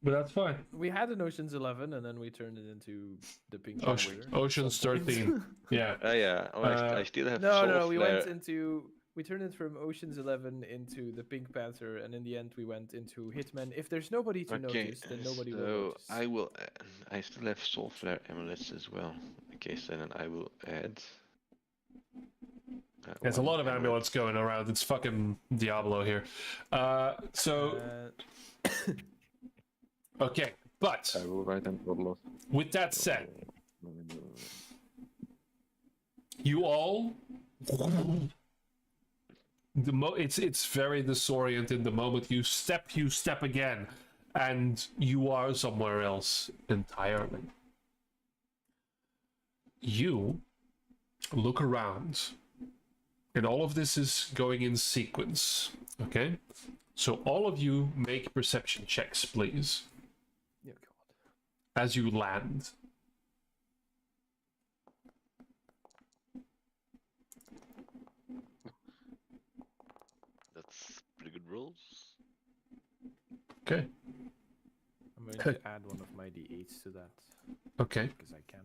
But that's fine. We had an Ocean's 11, and then we turned it into the Pink Ocean, Panther. Ocean's Some point. 13. Yeah. Yeah. Oh, I still have. No, soul we flare. went into. We turned it from Ocean's 11 into the Pink Panther, and in the end, we went into Hitman. If there's nobody to Okay, notice, then nobody will so notice. I will. I still have soul flare amulets as well. Okay, so then I will add. There's a one lot of amulet. amulets going around. It's fucking Diablo here. Okay. But I will write them total of. with that said, you all it's very disorienting the moment you step again and you are somewhere else entirely. You look around and all of this is going in sequence, okay? So all of you make perception checks, please, Yeah, God. as you land. That's pretty good rolls. Okay. I'm going to add one of my d8s to that Okay. because I can.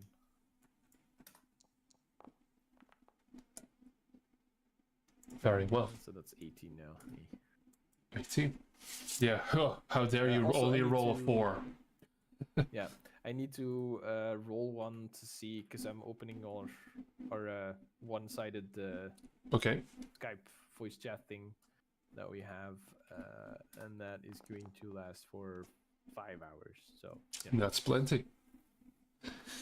Very well. So that's 18 now. 18. Yeah. Huh, how dare you Also, I only need roll a to- 4? Yeah, I need to roll one to see because I'm opening our one-sided Okay. Skype voice chat thing that we have, and that is going to last for 5 hours. So yeah, That's plenty.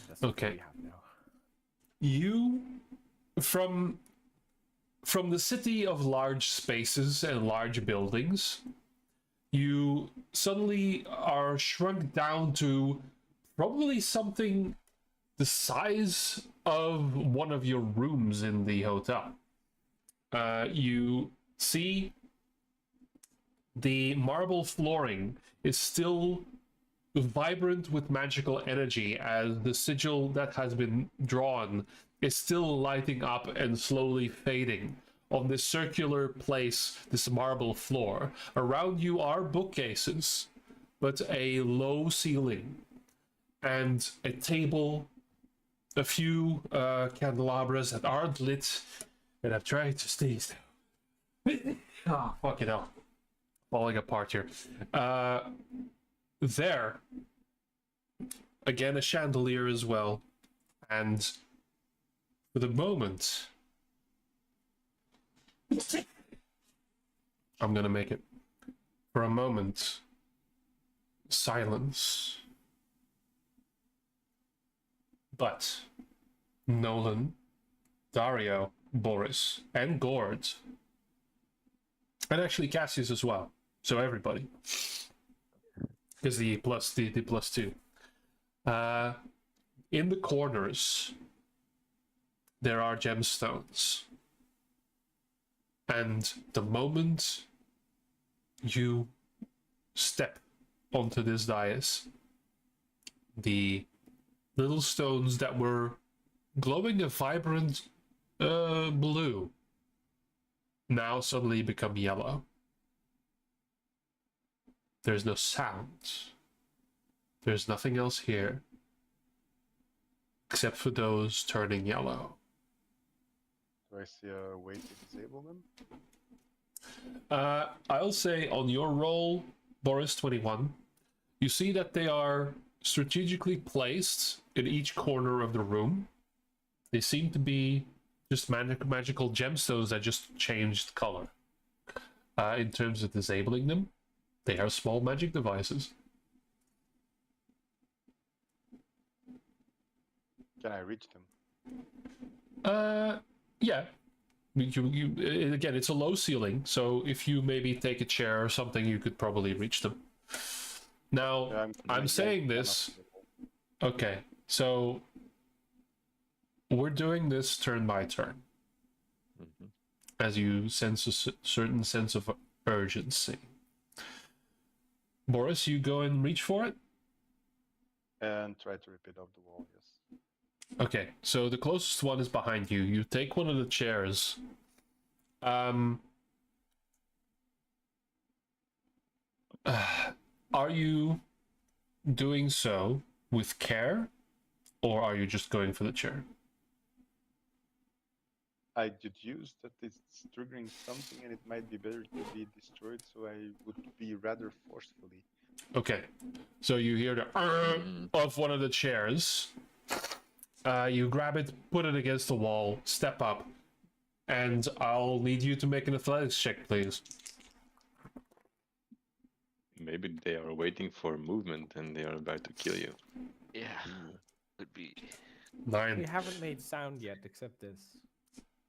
that's what okay. we have now. You from the city of large spaces and large buildings, you suddenly are shrunk down to probably something the size of one of your rooms in the hotel. You see the marble flooring is still vibrant with magical energy as the sigil that has been drawn is still lighting up and slowly fading on this circular place, this marble floor. Around you are bookcases, but a low ceiling and a table, a few candelabras that aren't lit, and I've tried to stay still. Ah, fucking hell. falling apart here. There, again, a chandelier as well, and for the moment, I'm gonna make it. For a moment, silence. But Nolan, Dario, Boris, and Gord, and actually Cassius as well. So everybody, because the plus two. In the corners, there are gemstones, and the moment you step onto this dais, the little stones that were glowing a vibrant blue now suddenly become yellow. There's no sound. There's nothing else here except for those turning yellow. Do I see a way to disable them? I'll say on your roll, Boris 21, you see that they are strategically placed in each corner of the room. They seem to be just magical gemstones that just changed color. In terms of disabling them, they are small magic devices. Can I reach them? Yeah. Again, it's a low ceiling, so if you maybe take a chair or something, you could probably reach them. Now, Yeah, I'm saying this. Okay, so we're doing this turn by turn. Mhm. As you sense a certain sense of urgency. Boris, you go and reach for it? And try to rip it off the wall, yes. Okay, so the closest one is behind you. You take one of the chairs. Are you doing so with care, or are you just going for the chair? I deduced that it's triggering something and it might be better to be destroyed, so I would be rather forcefully. Okay, so you hear the of one of the chairs. You grab it, put it against the wall, step up, and I'll need you to make an athletics check, please. Maybe they are waiting for movement and they are about to kill you. Yeah, could be. 9. We haven't made sound yet, except this.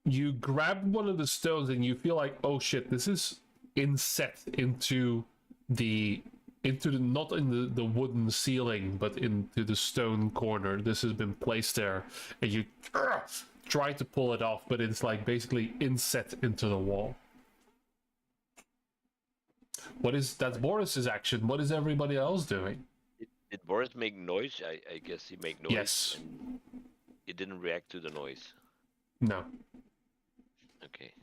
You grab one of the stones and you feel like, oh shit, this is inset into the not in the wooden ceiling, but into the stone corner. This has been placed there, and you try to pull it off, but it's like basically inset into the wall. That's Boris's action. What is everybody else doing? Did Boris make noise? I guess he made noise. Yes. And he didn't react to the noise. No. Okay.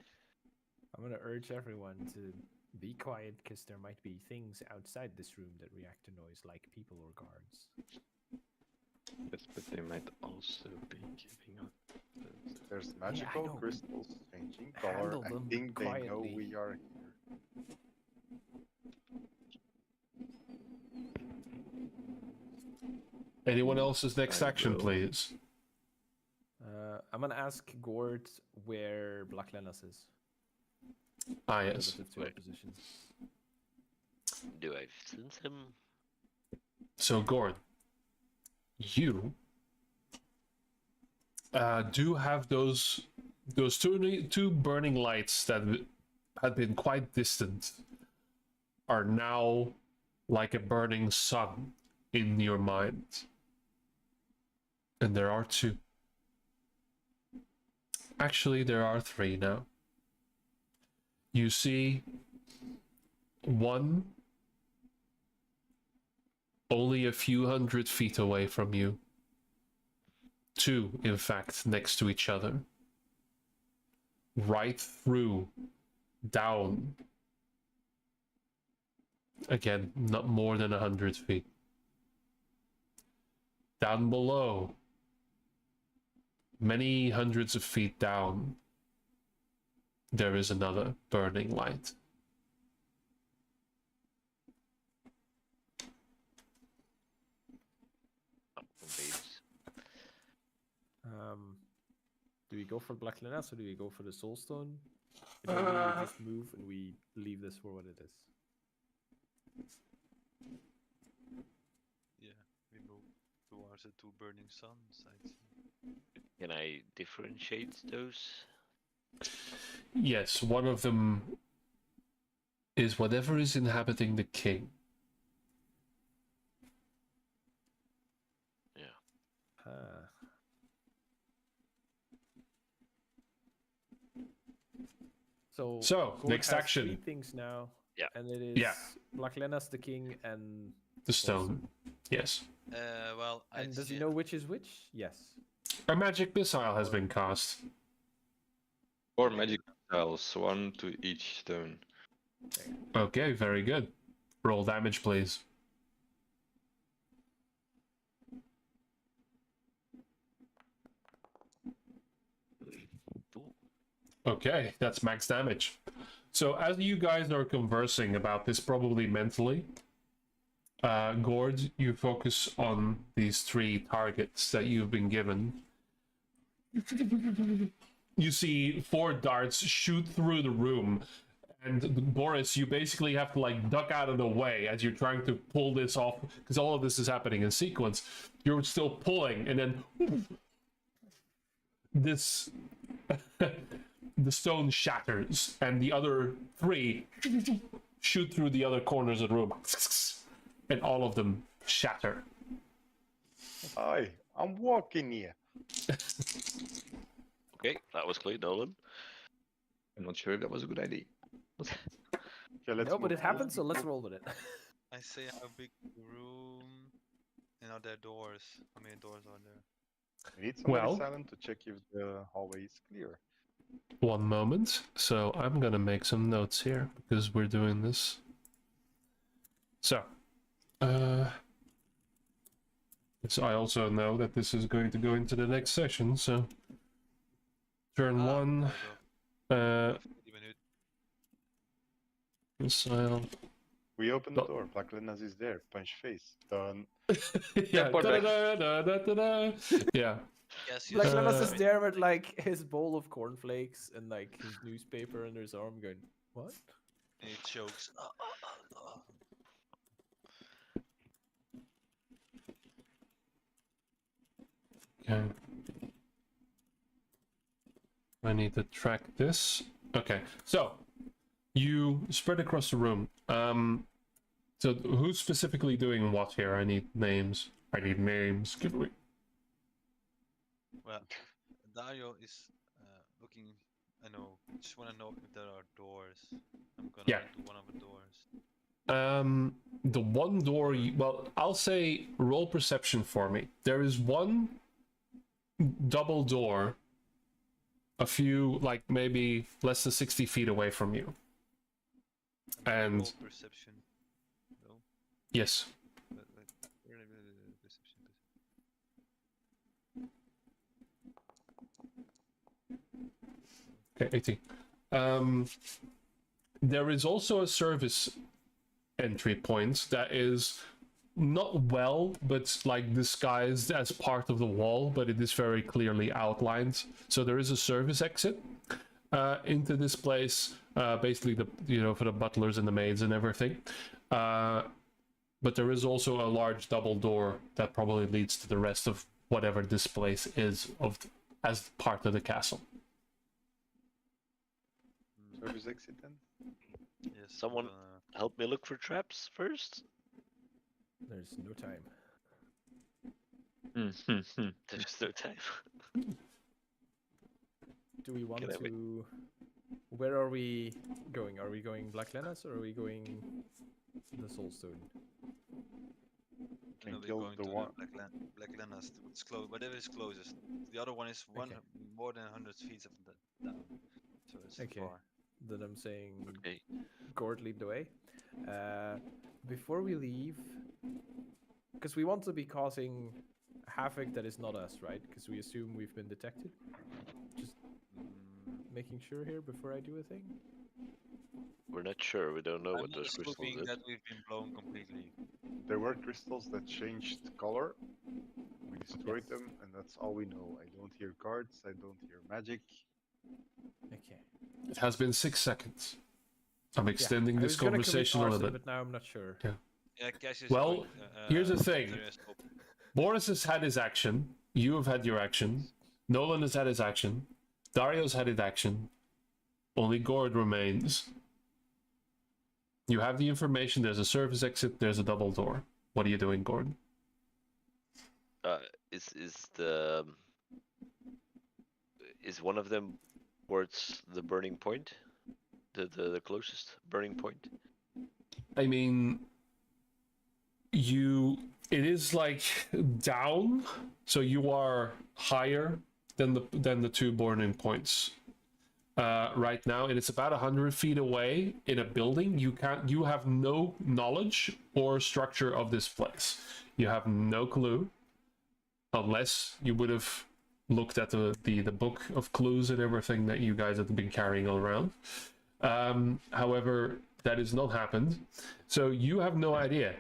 I'm gonna urge everyone to be quiet, because there might be things outside this room that react to noise, like people or guards. Yes, but they might also be giving up. There's I magical know. crystals changing Handle color. I them think they know quietly. we are here. Anyone else's next I action, will. please? I'm gonna ask Gord where Black Lenas is. Ah, yes. Relative to our position. Do I sense him? So, Gord, you do have those two burning lights that had been quite distant are now like a burning sun in your mind. And there are two. Actually, there are three now. You see one only a few hundred feet away from you. Two, in fact, next to each other. Right through, down. Again, not more than 100 feet. Down below, many hundreds of feet down, there is another burning light. Do we go for Black Lenas or do we go for the Soulstone? If maybe we just move and we leave this for what it is. Yeah, we move towards the two burning suns, I'd say. Can I differentiate those? Yes, one of them is whatever is inhabiting the king. Ah. So, So, Gord next has action. 3 things now. Yeah. And it is Yeah. Black Lenas, the king, and The stone. Yes. Well, and I'd does he say- know which is which? Yes. A magic missile has been cast. 4 magic missiles, 1 to each stone. Okay, very good. Roll damage, please. Okay, that's max damage. So as you guys are conversing about this, probably mentally, Gord, you focus on these 3 targets that you've been given. You see 4 darts shoot through the room, and Boris, you basically have to like duck out of the way as you're trying to pull this off, because all of this is happening in sequence. You're still pulling, and then this the stone shatters, and the other 3 shoot through the other corners of the room, and all of them shatter. Hi, I'm walking here. Okay, that was clean, Nolan. I'm not sure if that was a good idea. Okay, let's No, but move it happened, so let's roll with it. I say how big the room, and are there doors? How many doors are there? We need somebody Well- silent to check if the hallway is clear. One moment. So I'm gonna make some notes here because we're doing this. So, so I also know that this is going to go into the next session. So, turn Ah, 1, there we go. 50 minutes. missile. We open the Oh. door. Black Lenas is there. Punch face. Done. Yeah, perfect. da-da-da-da-da-da. Yeah. Yes, Black yes. Lenas Uh, is there with like his bowl of cornflakes and like his newspaper under his arm, going, "What?" And it chokes. Okay. I need to track this. Okay, so you spread across the room. So who's specifically doing what here? I need names. Give me. Well, Dario is looking. I know. Just want to know if there are doors. I'm gonna Yeah. go to one of the doors. The one door. Well, I'll say roll perception for me. There is one double door. A few, like maybe less than 60 feet away from you. And- Roll perception. No. Yes. Perception. Okay, 18. There is also a service entry point that is not well, but like disguised as part of the wall, but it is very clearly outlined. So there is a service exit into this place, basically for the butlers and the maids and everything. But there is also a large double door that probably leads to the rest of whatever this place is as part of the castle. Service exit then. Yes. I'm Someone- gonna- Help me look for traps first. There's no time. There's no time. Do we want Can I wait? to? Where are we going? Are we going Black Lenas or are we going the Soulstone? No, And we're kill going the to one. Black Lenas. It's close. Whatever is closest. The other one is Okay. more than 100 feet of down. So it's Okay. far. Then I'm saying Okay. Gord lead the way. Before we leave, because we want to be causing havoc that is not us, right? Because we assume we've been detected. Just making sure here before I do a thing. We're not sure. We don't know I'm what those crystals assuming did. that we've been blown completely. There were crystals that changed color. We destroyed them, and that's all we know. I don't don't hear guards. I don't hear magic. Okay. It has been 6 seconds. I'm Yeah, extending I this was gonna commit conversation a little arson, bit. but now I'm not sure. Yeah, Cash is Well, going, here's the thing. there is hope. Boris has had his action. You have had your action. Nolan has had his action. Dario's had his action. Only Gord remains. You have the information. There's a service exit. There's a double door. What are you doing, Gord? Is one of them towards the burning point? The closest burning point? I mean, it is like down, so you are higher than the 2 burning points right now, and it's about 100 feet away in a building. You have no knowledge or structure of this place. You have no clue, unless you would have looked at the book of clues and everything that you guys have been carrying around. However, that has not happened, so you have no idea.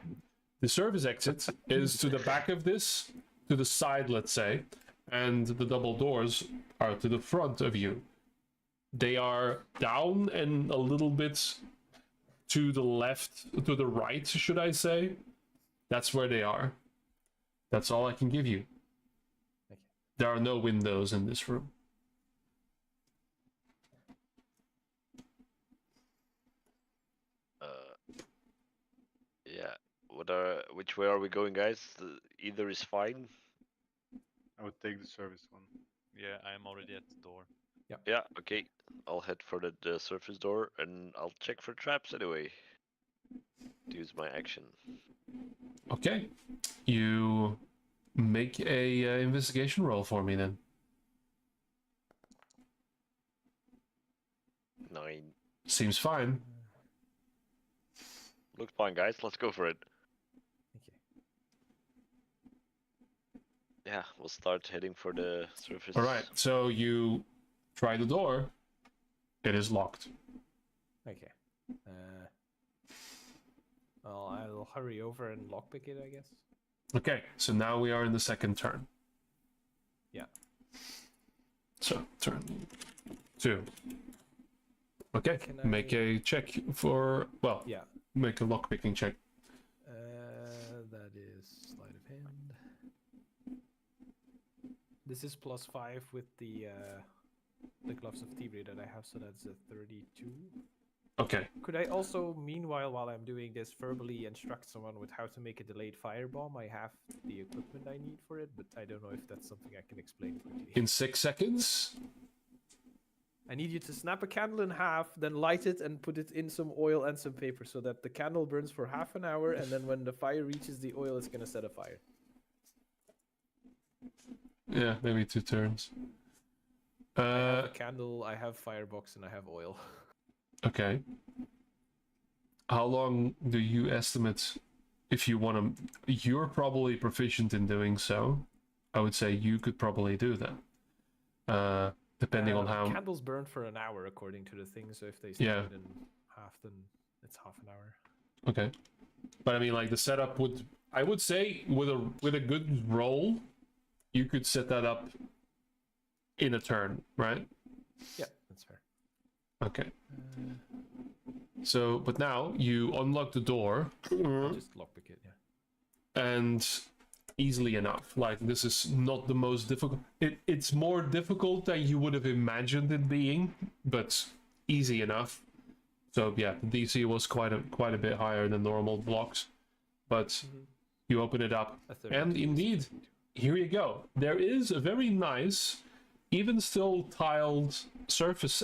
The service exit is to the back of this, to the side, let's say, and the double doors are to the front of you. They are down and a little bit to the left, to the right, should I say. That's where they are. That's all I can give you. Okay. There are no windows in this room. Yeah. Which way are we going, guys? Either is fine. I would take the service one. Yeah, I am already at the door. Yeah, okay. I'll head for the surface door and I'll check for traps anyway. To use my action. Okay. You make a investigation roll for me then. 9. Seems fine. Looks fine, guys. Let's go for it. Okay. Yeah, we'll start heading for the surface. All right. So you try the door. It is locked. Okay. Well, I'll hurry over and lockpick it, I guess. Okay. So now we are in the second turn. Yeah. So turn 2. Okay. Can Make I- a check for, well, Yeah. make a lockpicking check. That is sleight of hand. This is +5 with the gloves of thievery that I have, so that's a 32. Okay. Could I also, meanwhile, while I'm doing this, verbally instruct someone with how to make a delayed firebomb? I have the equipment I need for it, but I don't know if that's something I can explain quickly. In 6 seconds. I need you to snap a candle in half, then light it and put it in some oil and some paper so that the candle burns for half an hour, and then when the fire reaches the oil, it's going to set a fire. Yeah, maybe 2 turns. I have a candle, I have firebox, and I have oil. Okay. How long do you estimate if you want to? You're probably proficient in doing so. I would say you could probably do that. Depending on how. Candles burn for an hour according to the thing, so if they snap Yeah. it in half, then it's half an hour. Okay. But I mean, like the setup would. I would say with a good roll, you could set that up in a turn, right? Yeah, that's fair. Okay. So, but now you unlock the door. I'll just lockpick it, yeah. And easily enough. Like, this is not the most difficult. It's more difficult than you would have imagined it being, but easy enough. So yeah, the DC was quite a bit higher than normal blocks, but you open it up, A third. and indeed, here you go. There is a very nice, even still tiled surface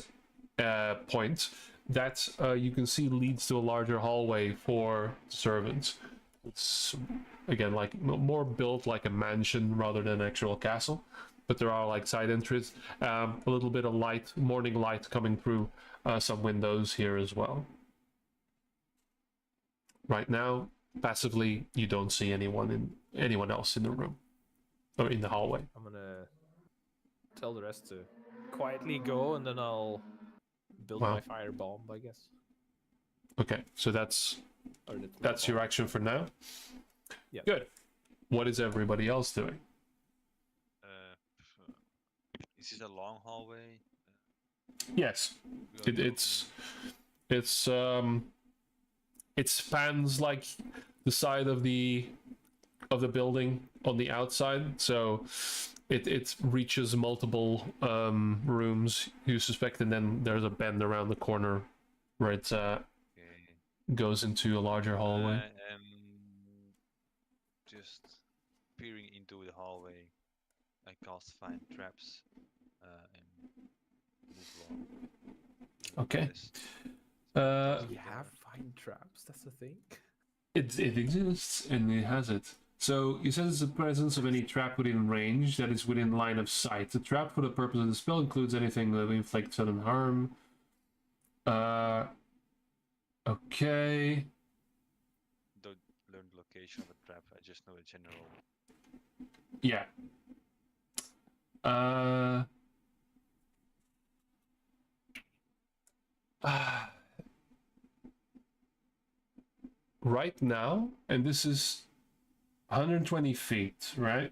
point that you can see leads to a larger hallway for servants. It's again like more built like a mansion rather than an actual castle, but there are like side entries, a little bit of light, morning light coming through some windows here as well. Right now, passively, you don't see anyone else in the room or in the hallway. I'm gonna tell the rest to quietly go, and then I'll build Wow. my firebomb, I guess. Okay, so that's Or that's your action for now. Yeah. Good. What is everybody else doing? Is this a long hallway? Yes, We are it's it spans like the side of the building on the outside, so it reaches multiple rooms you suspect, and then there's a bend around the corner where it Okay. goes into a larger hallway. I am just peering into the hallway. I cast find traps and move along. Okay. Yes. We have find traps. That's the thing. It exists and it has it. So it says the presence of any trap within range that is within line of sight. The trap for the purpose of the spell includes anything that will inflict sudden harm. Okay. Don't learn the location of a trap. I just know the general. Yeah. Right now, and this is 120 feet, right?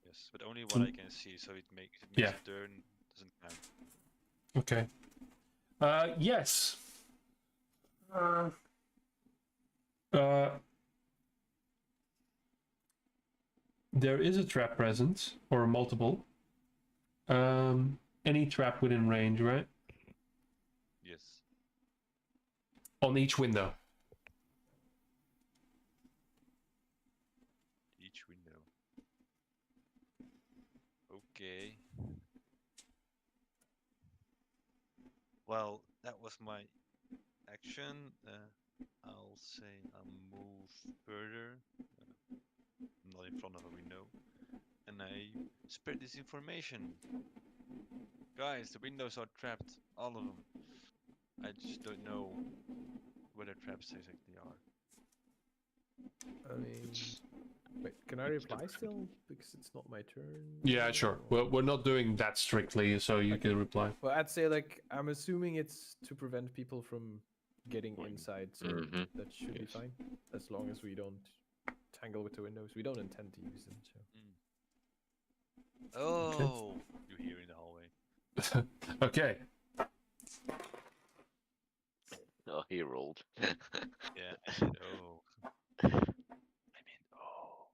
Yes, but only what I can see, so it makes Yeah. a turn doesn't count. Okay. Yes. There is a trap present, or multiple. Any trap within range, right? Yes. On each window. Each window. Okay. Well, that was my action. I'll say I'll move further, not in front of a window, and I spread this information. Guys, the windows are trapped, all of them. I just don't know where the traps exactly are. I mean, wait, can I reply still? Because it's not my turn. Yeah, sure. or- We're not doing that strictly, so you Okay. can reply. Well, I'd say like I'm assuming it's to prevent people from getting Going. inside, so Mhm. that should be Yes. fine as long as we don't tangle with the windows. We don't intend to use them, so. Oh, you hear in the hallway. Okay. Oh, he rolled. Yeah, I said, oh. I mean, oh.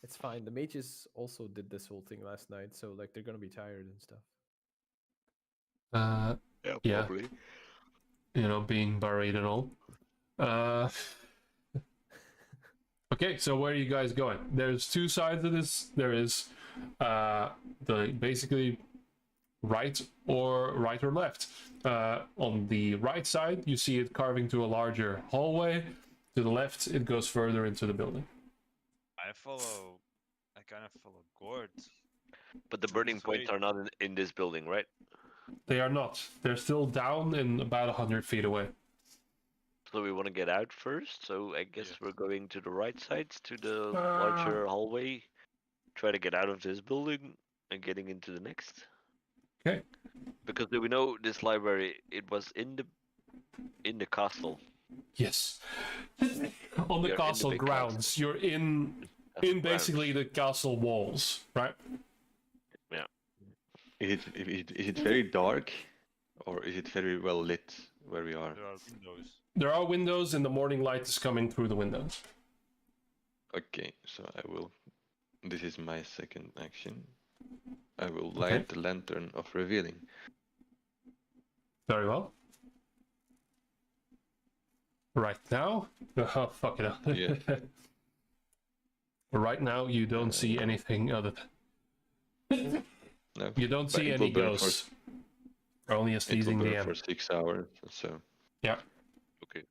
It's fine. The mages also did this whole thing last night, so like they're gonna be tired and stuff. Yeah. Probably. You know, being buried and all. Okay, so where are you guys going? There's two sides of this. There is the basically right or left. On the right side, you see it carving to a larger hallway. To the left, it goes further into the building. I kind of follow Gord. But the burning So points they- are not in this building, right? They are not. They're still down and about 100 feet away. So we want to get out first. So I guess Yeah. we're going to the right sides to the larger hallway. Try to get out of this building and getting into the next. Okay. Because do we know this library? It was in the castle. Yes. On the You're in the castle big grounds. castle. You're in basically the castle walls, right? Is it very dark, or is it very well lit where we are? There are windows. There are windows and the morning light is coming through the windows. Okay, so I will. This is my second action. I will light the lantern of revealing. Very well. Right now? Oh, fuck it up. Yeah. Right now, you don't see anything other than... No, You don't but see it will any burn ghosts. Only a It will sneezing burn DM. for 6 hours, so. Yeah. Okay.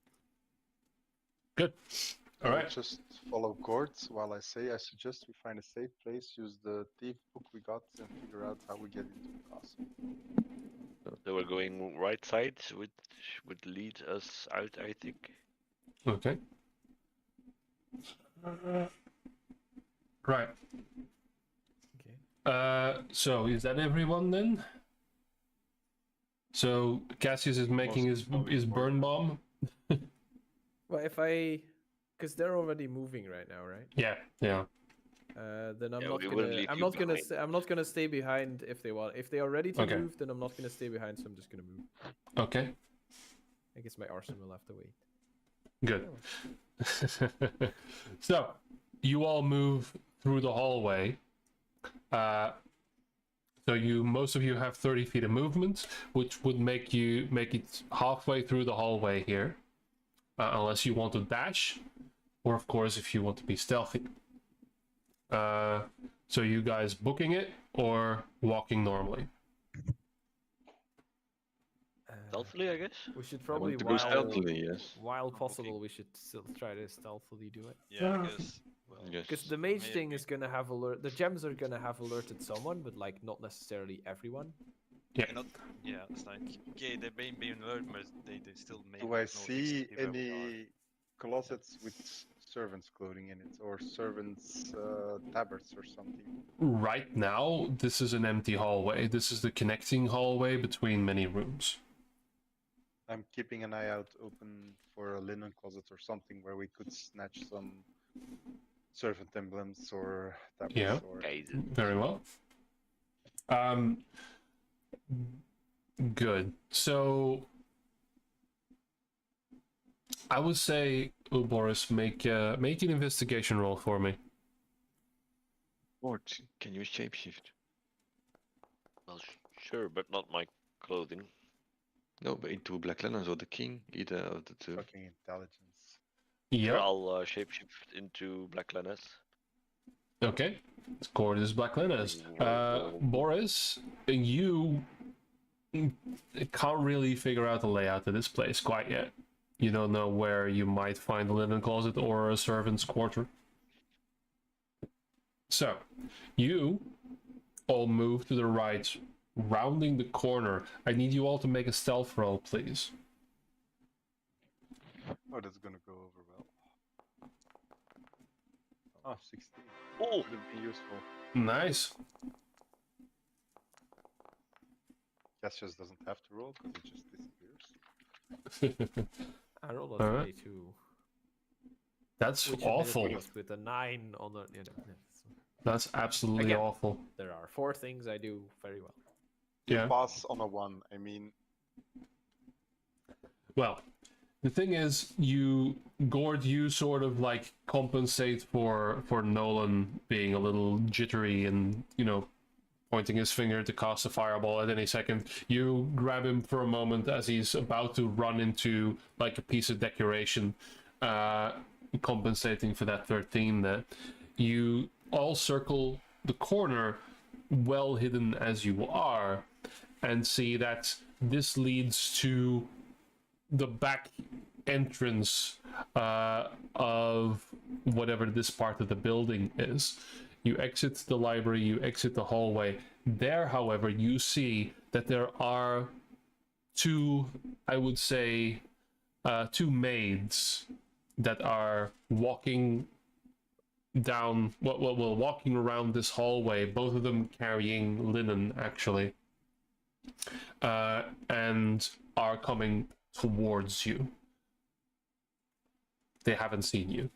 Good. I'll Alright. just follow Gord's while I say I suggest we find a safe place, use the thief book we got, and figure out how we get into the castle. So we're going right sides, which would lead us out, I think. Okay. Right. Okay. So is that everyone then? So Cassius is making his burn bomb. Well, if I, because they're already moving right now, right? Yeah, yeah. Then I'm Yeah, not we wouldn't gonna. leave I'm you not gonna. behind. I'm not gonna stay behind if they want. If they are ready to Okay. move, then I'm not gonna stay behind. So I'm just gonna move. Okay, I guess my arson will have to wait. good. So, you all move through the hallway. So most of you have 30 feet of movement, which would make it halfway through the hallway here, unless you want to dash, or of course if you want to be stealthy. So you guys booking it or walking normally? Stealthily, I guess. We should I probably want to go stealthily, yes. while I'm possible, booking. we should still try to stealthily do it. Yeah, because well, Yes. Because the mage Maybe. thing is gonna have the gems are gonna have alerted someone, but like not necessarily everyone. Yeah. not. Yeah, it's like okay, they may be alert, but they still may. Do not I know see exactly where we are. any closets with servants' clothing in it, or servants' tabards or something? Right now, this is an empty hallway. This is the connecting hallway between many rooms. I'm keeping an eye out open for a linen closet or something where we could snatch some servant emblems or tabards. Yeah. Or... Guys, Very well. Good. So I would say, Boris, make an investigation roll for me. Lord, can you shapeshift? well, sure, but not my clothing. No, but into Black Lanterns or the King, either of the two. Fucking intelligence. Sure, Yeah. I'll shapeshift into Black Lannis. Okay. Score this Black Linus. Boris, you can't really figure out the layout of this place quite yet. You don't know where you might find a linen closet or a servant's quarter. So, you all move to the right, rounding the corner. I need you all to make a stealth roll, please. Oh, that's gonna go over well. Oh, 16. Oh, Would have been useful. Nice. Cassius doesn't have to roll because it just disappears. I rolled a Alright. 22. That's Which awful. admittedly was with a 9 on the. You know, That's absolutely Again. awful. there are 4 things I do very well. Yeah. Pass on a 1. I mean, Well, the thing is, Gord, you sort of like compensate for Nolan being a little jittery and, pointing his finger to cast a fireball at any second. You grab him for a moment as he's about to run into like a piece of decoration, compensating for that 13 there. You all circle the corner, well hidden as you are, and see that this leads to the back entrance of whatever this part of the building is. You exit the library, you exit the hallway. There, however, you see that there are two, I would say, two maids that are walking down, walking around this hallway, both of them carrying linen, actually, and are coming towards you. They haven't seen you.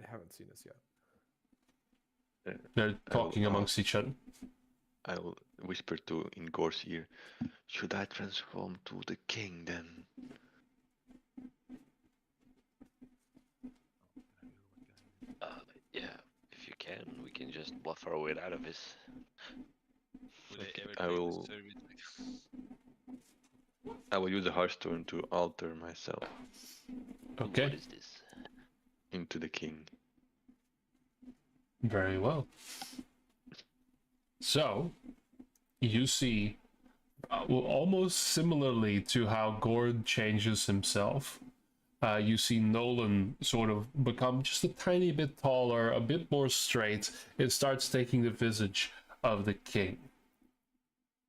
They haven't seen us yet. They're talking amongst each other. I will whisper to in Gore's ear, should I transform to the King then? yeah, if you can, we can just bluff our way out of this. Would Okay, they ever I play will- with service? I will use the Hearthstone to alter myself Okay, What is this? into the King. very well. So, you see, almost similarly to how Gord changes himself, you see Nolan sort of become just a tiny bit taller, a bit more straight. It starts taking the visage of the king.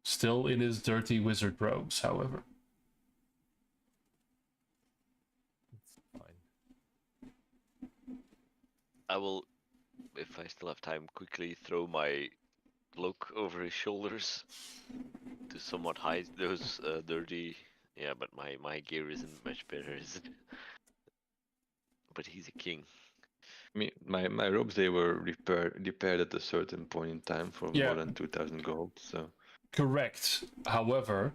Still in his dirty wizard robes, however. It's fine. I will, if I still have time, quickly throw my cloak over his shoulders to somewhat hide those dirty. Yeah, but my gear isn't much better, is it? But he's a king. I mean, my robes, they were repaired at a certain point in time for Yeah. more than 2,000 gold. So Correct. However,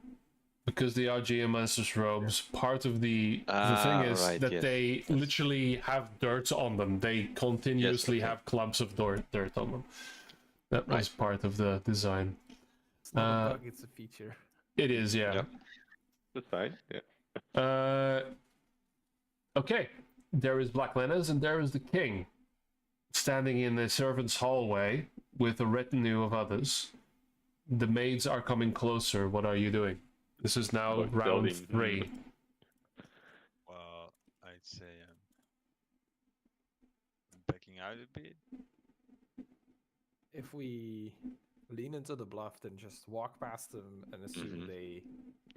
because they are Geomancer's robes, part of the thing is right, that yes, they yes. literally have dirt on them. They continuously okay. have clumps of dirt on them. That was part of the design. It's not Uh, a bug, it's a feature. It is, yeah. Yeah. That's fine. Yeah. Okay, there is Black Lennas and there is the king, standing in the servants' hallway with a retinue of others. The maids are coming closer. What are you doing? This is now Like round building. 3. Well, I'd say backing out a bit. If we lean into the bluff, then just walk past them and assume Mhm. they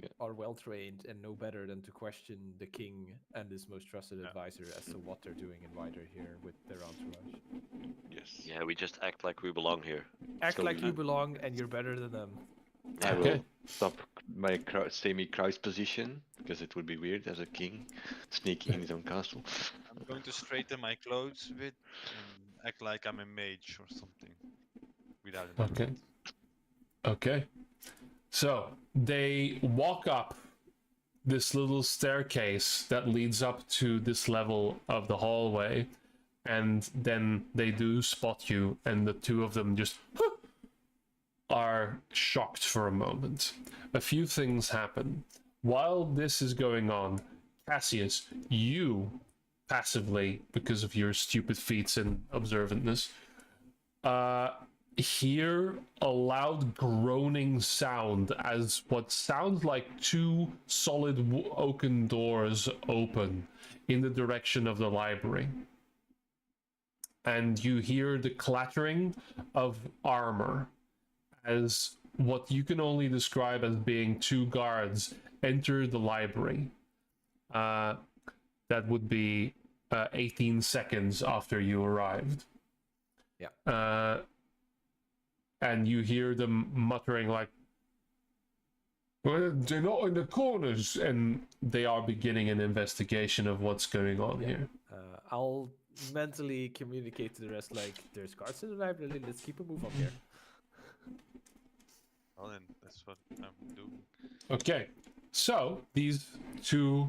Yeah. are well trained and know better than to question the king and his most trusted advisor as to what they're doing and why they're here with their entourage. Yes. Yeah, we just act like we belong here. Act So like we- you belong and you're better than them. I Okay. will stop my semi-crouch position because it would be weird as a king sneaking in his own castle. I'm going to straighten my clothes a bit and act like I'm a mage or something. Without an Okay. accent. Okay. So they walk up this little staircase that leads up to this level of the hallway, and then they do spot you, and the two of them just are shocked for a moment. A few things happen. While this is going on, Cassius, you passively, because of your stupid feats and observantness, hear a loud groaning sound as what sounds like two solid oaken doors open in the direction of the library. And you hear the clattering of armor as what you can only describe as being two guards enter the library. That would be 18 seconds after you arrived. Yeah. And you hear them muttering like, well, they're not in the corners, and they are beginning an investigation of what's going on here. I'll mentally communicate to the rest like, there's guards in the library, let's keep a move up here. Well, then that's what I'm doing. Okay, so these two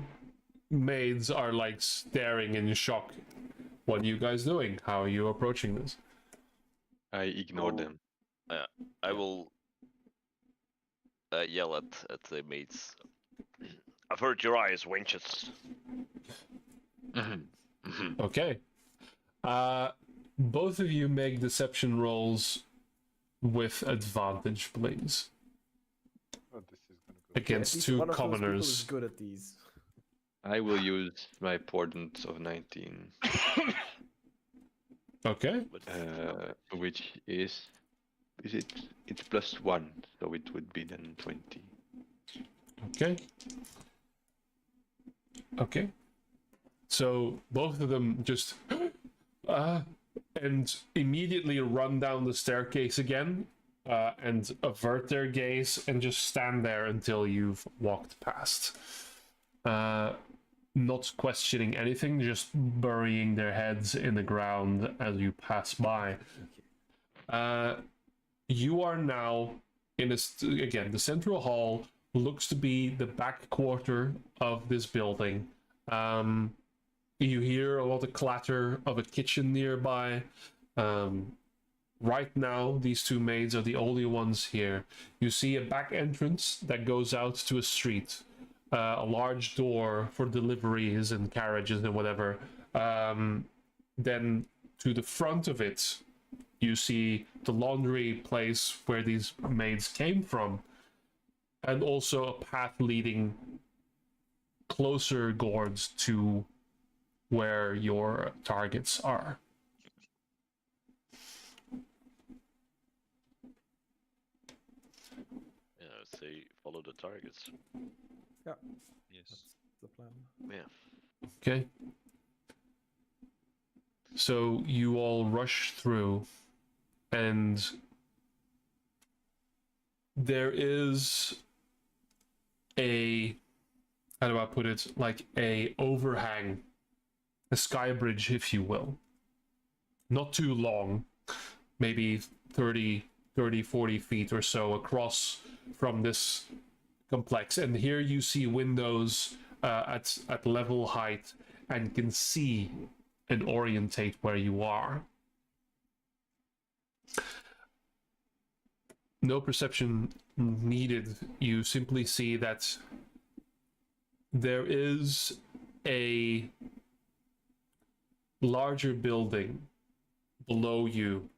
maids are like staring in shock. What are you guys doing? How are you approaching this? I ignore Oh. them. I will yell at the mates. I've heard your eyes, wenches. Okay. Both of you make deception rolls with advantage, please. Oh, this is gonna go. At Against least two one of those people is commoners. good at these. I will use my portent of 19, Okay. which is it's +1, so it would be then 20. Okay. Okay. So both of them just and immediately run down the staircase again and avert their gaze and just stand there until you've walked past. Not questioning anything, just burying their heads in the ground as you pass by. You are now in again, the central hall looks to be the back quarter of this building. You hear a lot of clatter of a kitchen nearby. Right now, these two maids are the only ones here. You see a back entrance that goes out to a street. A large door for deliveries and carriages and whatever. Then to the front of it, you see the laundry place where these maids came from. And also a path leading closer towards to where your targets are. Yeah, I'd say follow the targets. Yes. That's the plan. Yeah. Okay. So you all rush through, and there is a, how do I put it, like a overhang, a sky bridge, if you will, not too long, maybe 30, 40 feet or so across from this complex. And here you see windows at level height and can see and orientate where you are. No perception needed. You simply see that there is a larger building below you.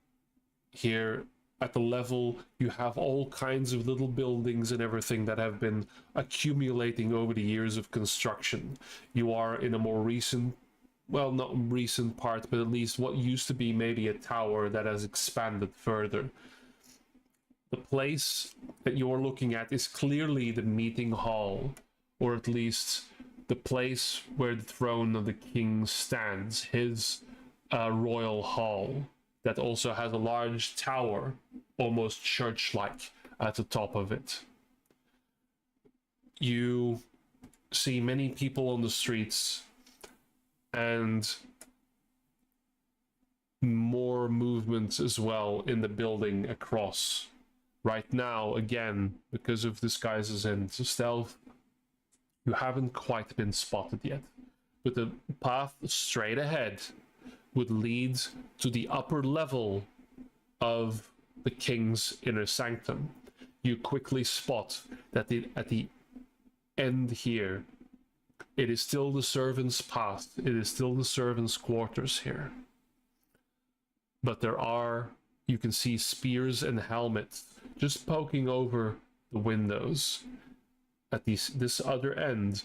Here at the level, you have all kinds of little buildings and everything that have been accumulating over the years of construction. You are in a more recent, well, not recent part, but at least what used to be maybe a tower that has expanded further. The place that you're looking at is clearly the meeting hall, or at least the place where the throne of the king stands, his royal hall, that also has a large tower, almost church-like, at the top of it. You see many people on the streets, and more movement as well in the building across. Right now, again, because of disguises and stealth, you haven't quite been spotted yet. But the path straight ahead would lead to the upper level of the king's inner sanctum. You quickly spot that at the end here, it is still the servants' path, it is still the servants' quarters here. But there are, you can see spears and helmets just poking over the windows. At this other end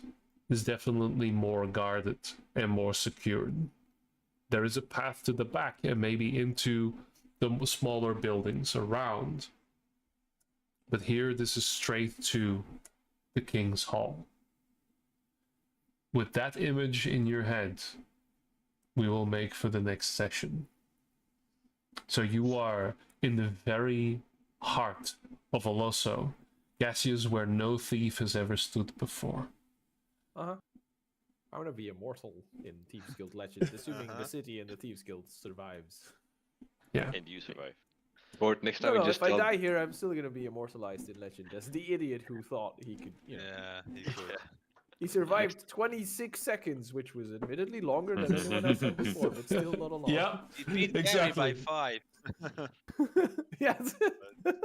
is definitely more guarded and more secured. There is a path to the back and maybe into the smaller buildings around. But here, this is straight to the King's Hall. With that image in your head, we will make for the next session. So you are in the very heart of Olosso, Gaseous, where no thief has ever stood before. I want to be immortal in Thieves Guild Legend, assuming the city and the Thieves Guild survives. Yeah. And you survive. Or next time No, we just if I tell... die here, I'm still gonna be immortalized in Legend as the idiot who thought he could. You know, Yeah, he could. he survived 26 seconds, which was admittedly longer than anyone else had before, but still not a lot. Yeah, He beat exactly. Gary by 5. Yes.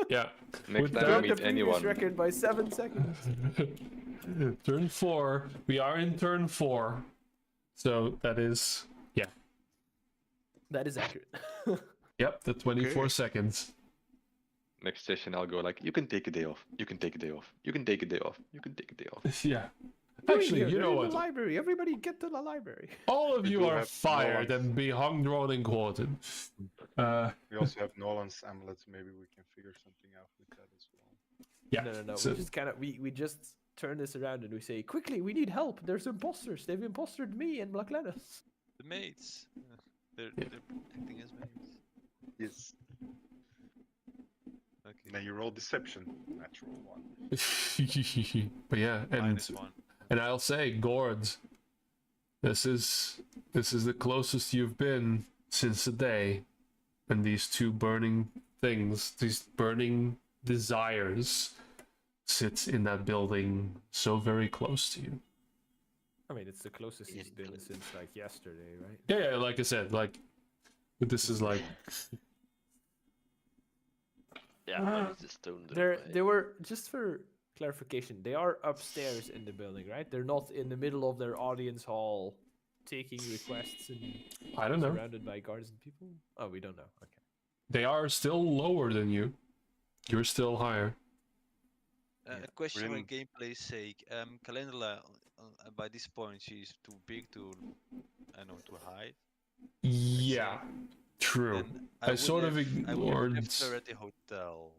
Yeah. Next With time that- we Broke the meet previous anyone. record by 7 seconds. Turn 4. We are in turn 4. So that is, yeah. That is accurate. Yep, the 24 Okay. seconds. Next session I'll go like, you can take a day off, you can take a day off, you can take a day off, you can take a day off. Yeah. Doing Actually, here? you know They're in what? the library. Everybody get to the library. All of We you do are have fired Nolan's. and be hung, drawn, and quartered. We also have Nolan's amulet. Maybe we can figure something out with that as well. Yeah. No. So, We just kind of we just turn this around and we say, quickly, we need help. There's imposters. They've impostered me and Black Lennis. The mates. They're acting as mates. Yes. Okay. Then you roll deception. Natural one. but yeah, and -1. and I'll say, Gord, this is the closest you've been since the day, and these two burning things, these burning desires, sit in that building so very close to you. I mean, it's the closest he's been since like yesterday, right? Yeah, like I said, like, but this is like, Yeah, but it's a stone. They were, just for clarification, they are upstairs in the building, right? They're not in the middle of their audience hall taking requests and I don't know. surrounded by guards and people. Oh, we don't know. Okay. They are still lower than you. You're still higher. A question for Brilliant. gameplay's sake. Calendula, by this point, she's too big to, I know, to hide. Yeah, true. Then I would sort of have- I would have ignored. left her at the hotel.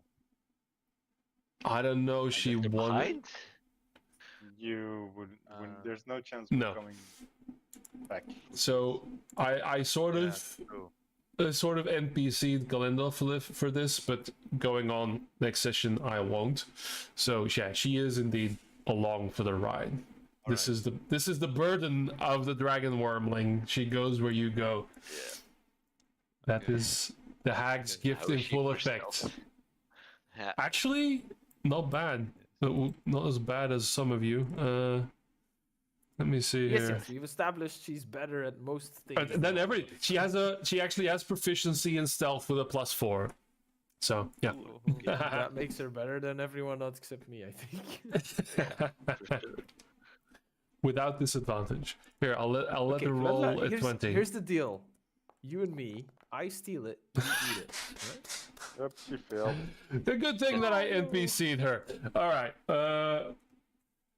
I don't know. She left her wanted. behind? You wouldn't. There's no chance No. of coming back. So I sort Yeah, of true. sort of NPC'd Galinda for this, but going on next session I won't. So yeah, she is indeed along for the ride. This is the burden of the dragon wormling. She goes where you go. That is the hag's Okay. gift in full effect. Yeah. Actually, not bad. Not as bad as some of you. Let me see Yes, here. yes, we've established she's better at most things. Then she actually has proficiency in stealth with a +4. So yeah. That makes her better than everyone else except me, I think. Without disadvantage. Here, I'll let Okay, her but roll a here's, 20. Here's the deal. You and me, I steal it, you eat it. Right? Yep, she failed. The good thing that I NPC'd her. All right.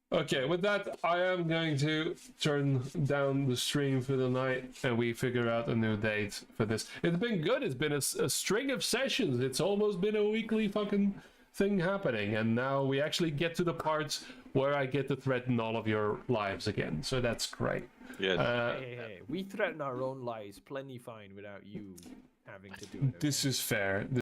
Okay, with that, I am going to turn down the stream for the night, and we figure out a new date for this. It's been good. It's been a string of sessions. It's almost been a weekly fucking thing happening, and now we actually get to the parts where I get to threaten all of your lives again. So that's great. Yes. Hey, we threaten our own lives plenty fine without you having to do it. This is fair.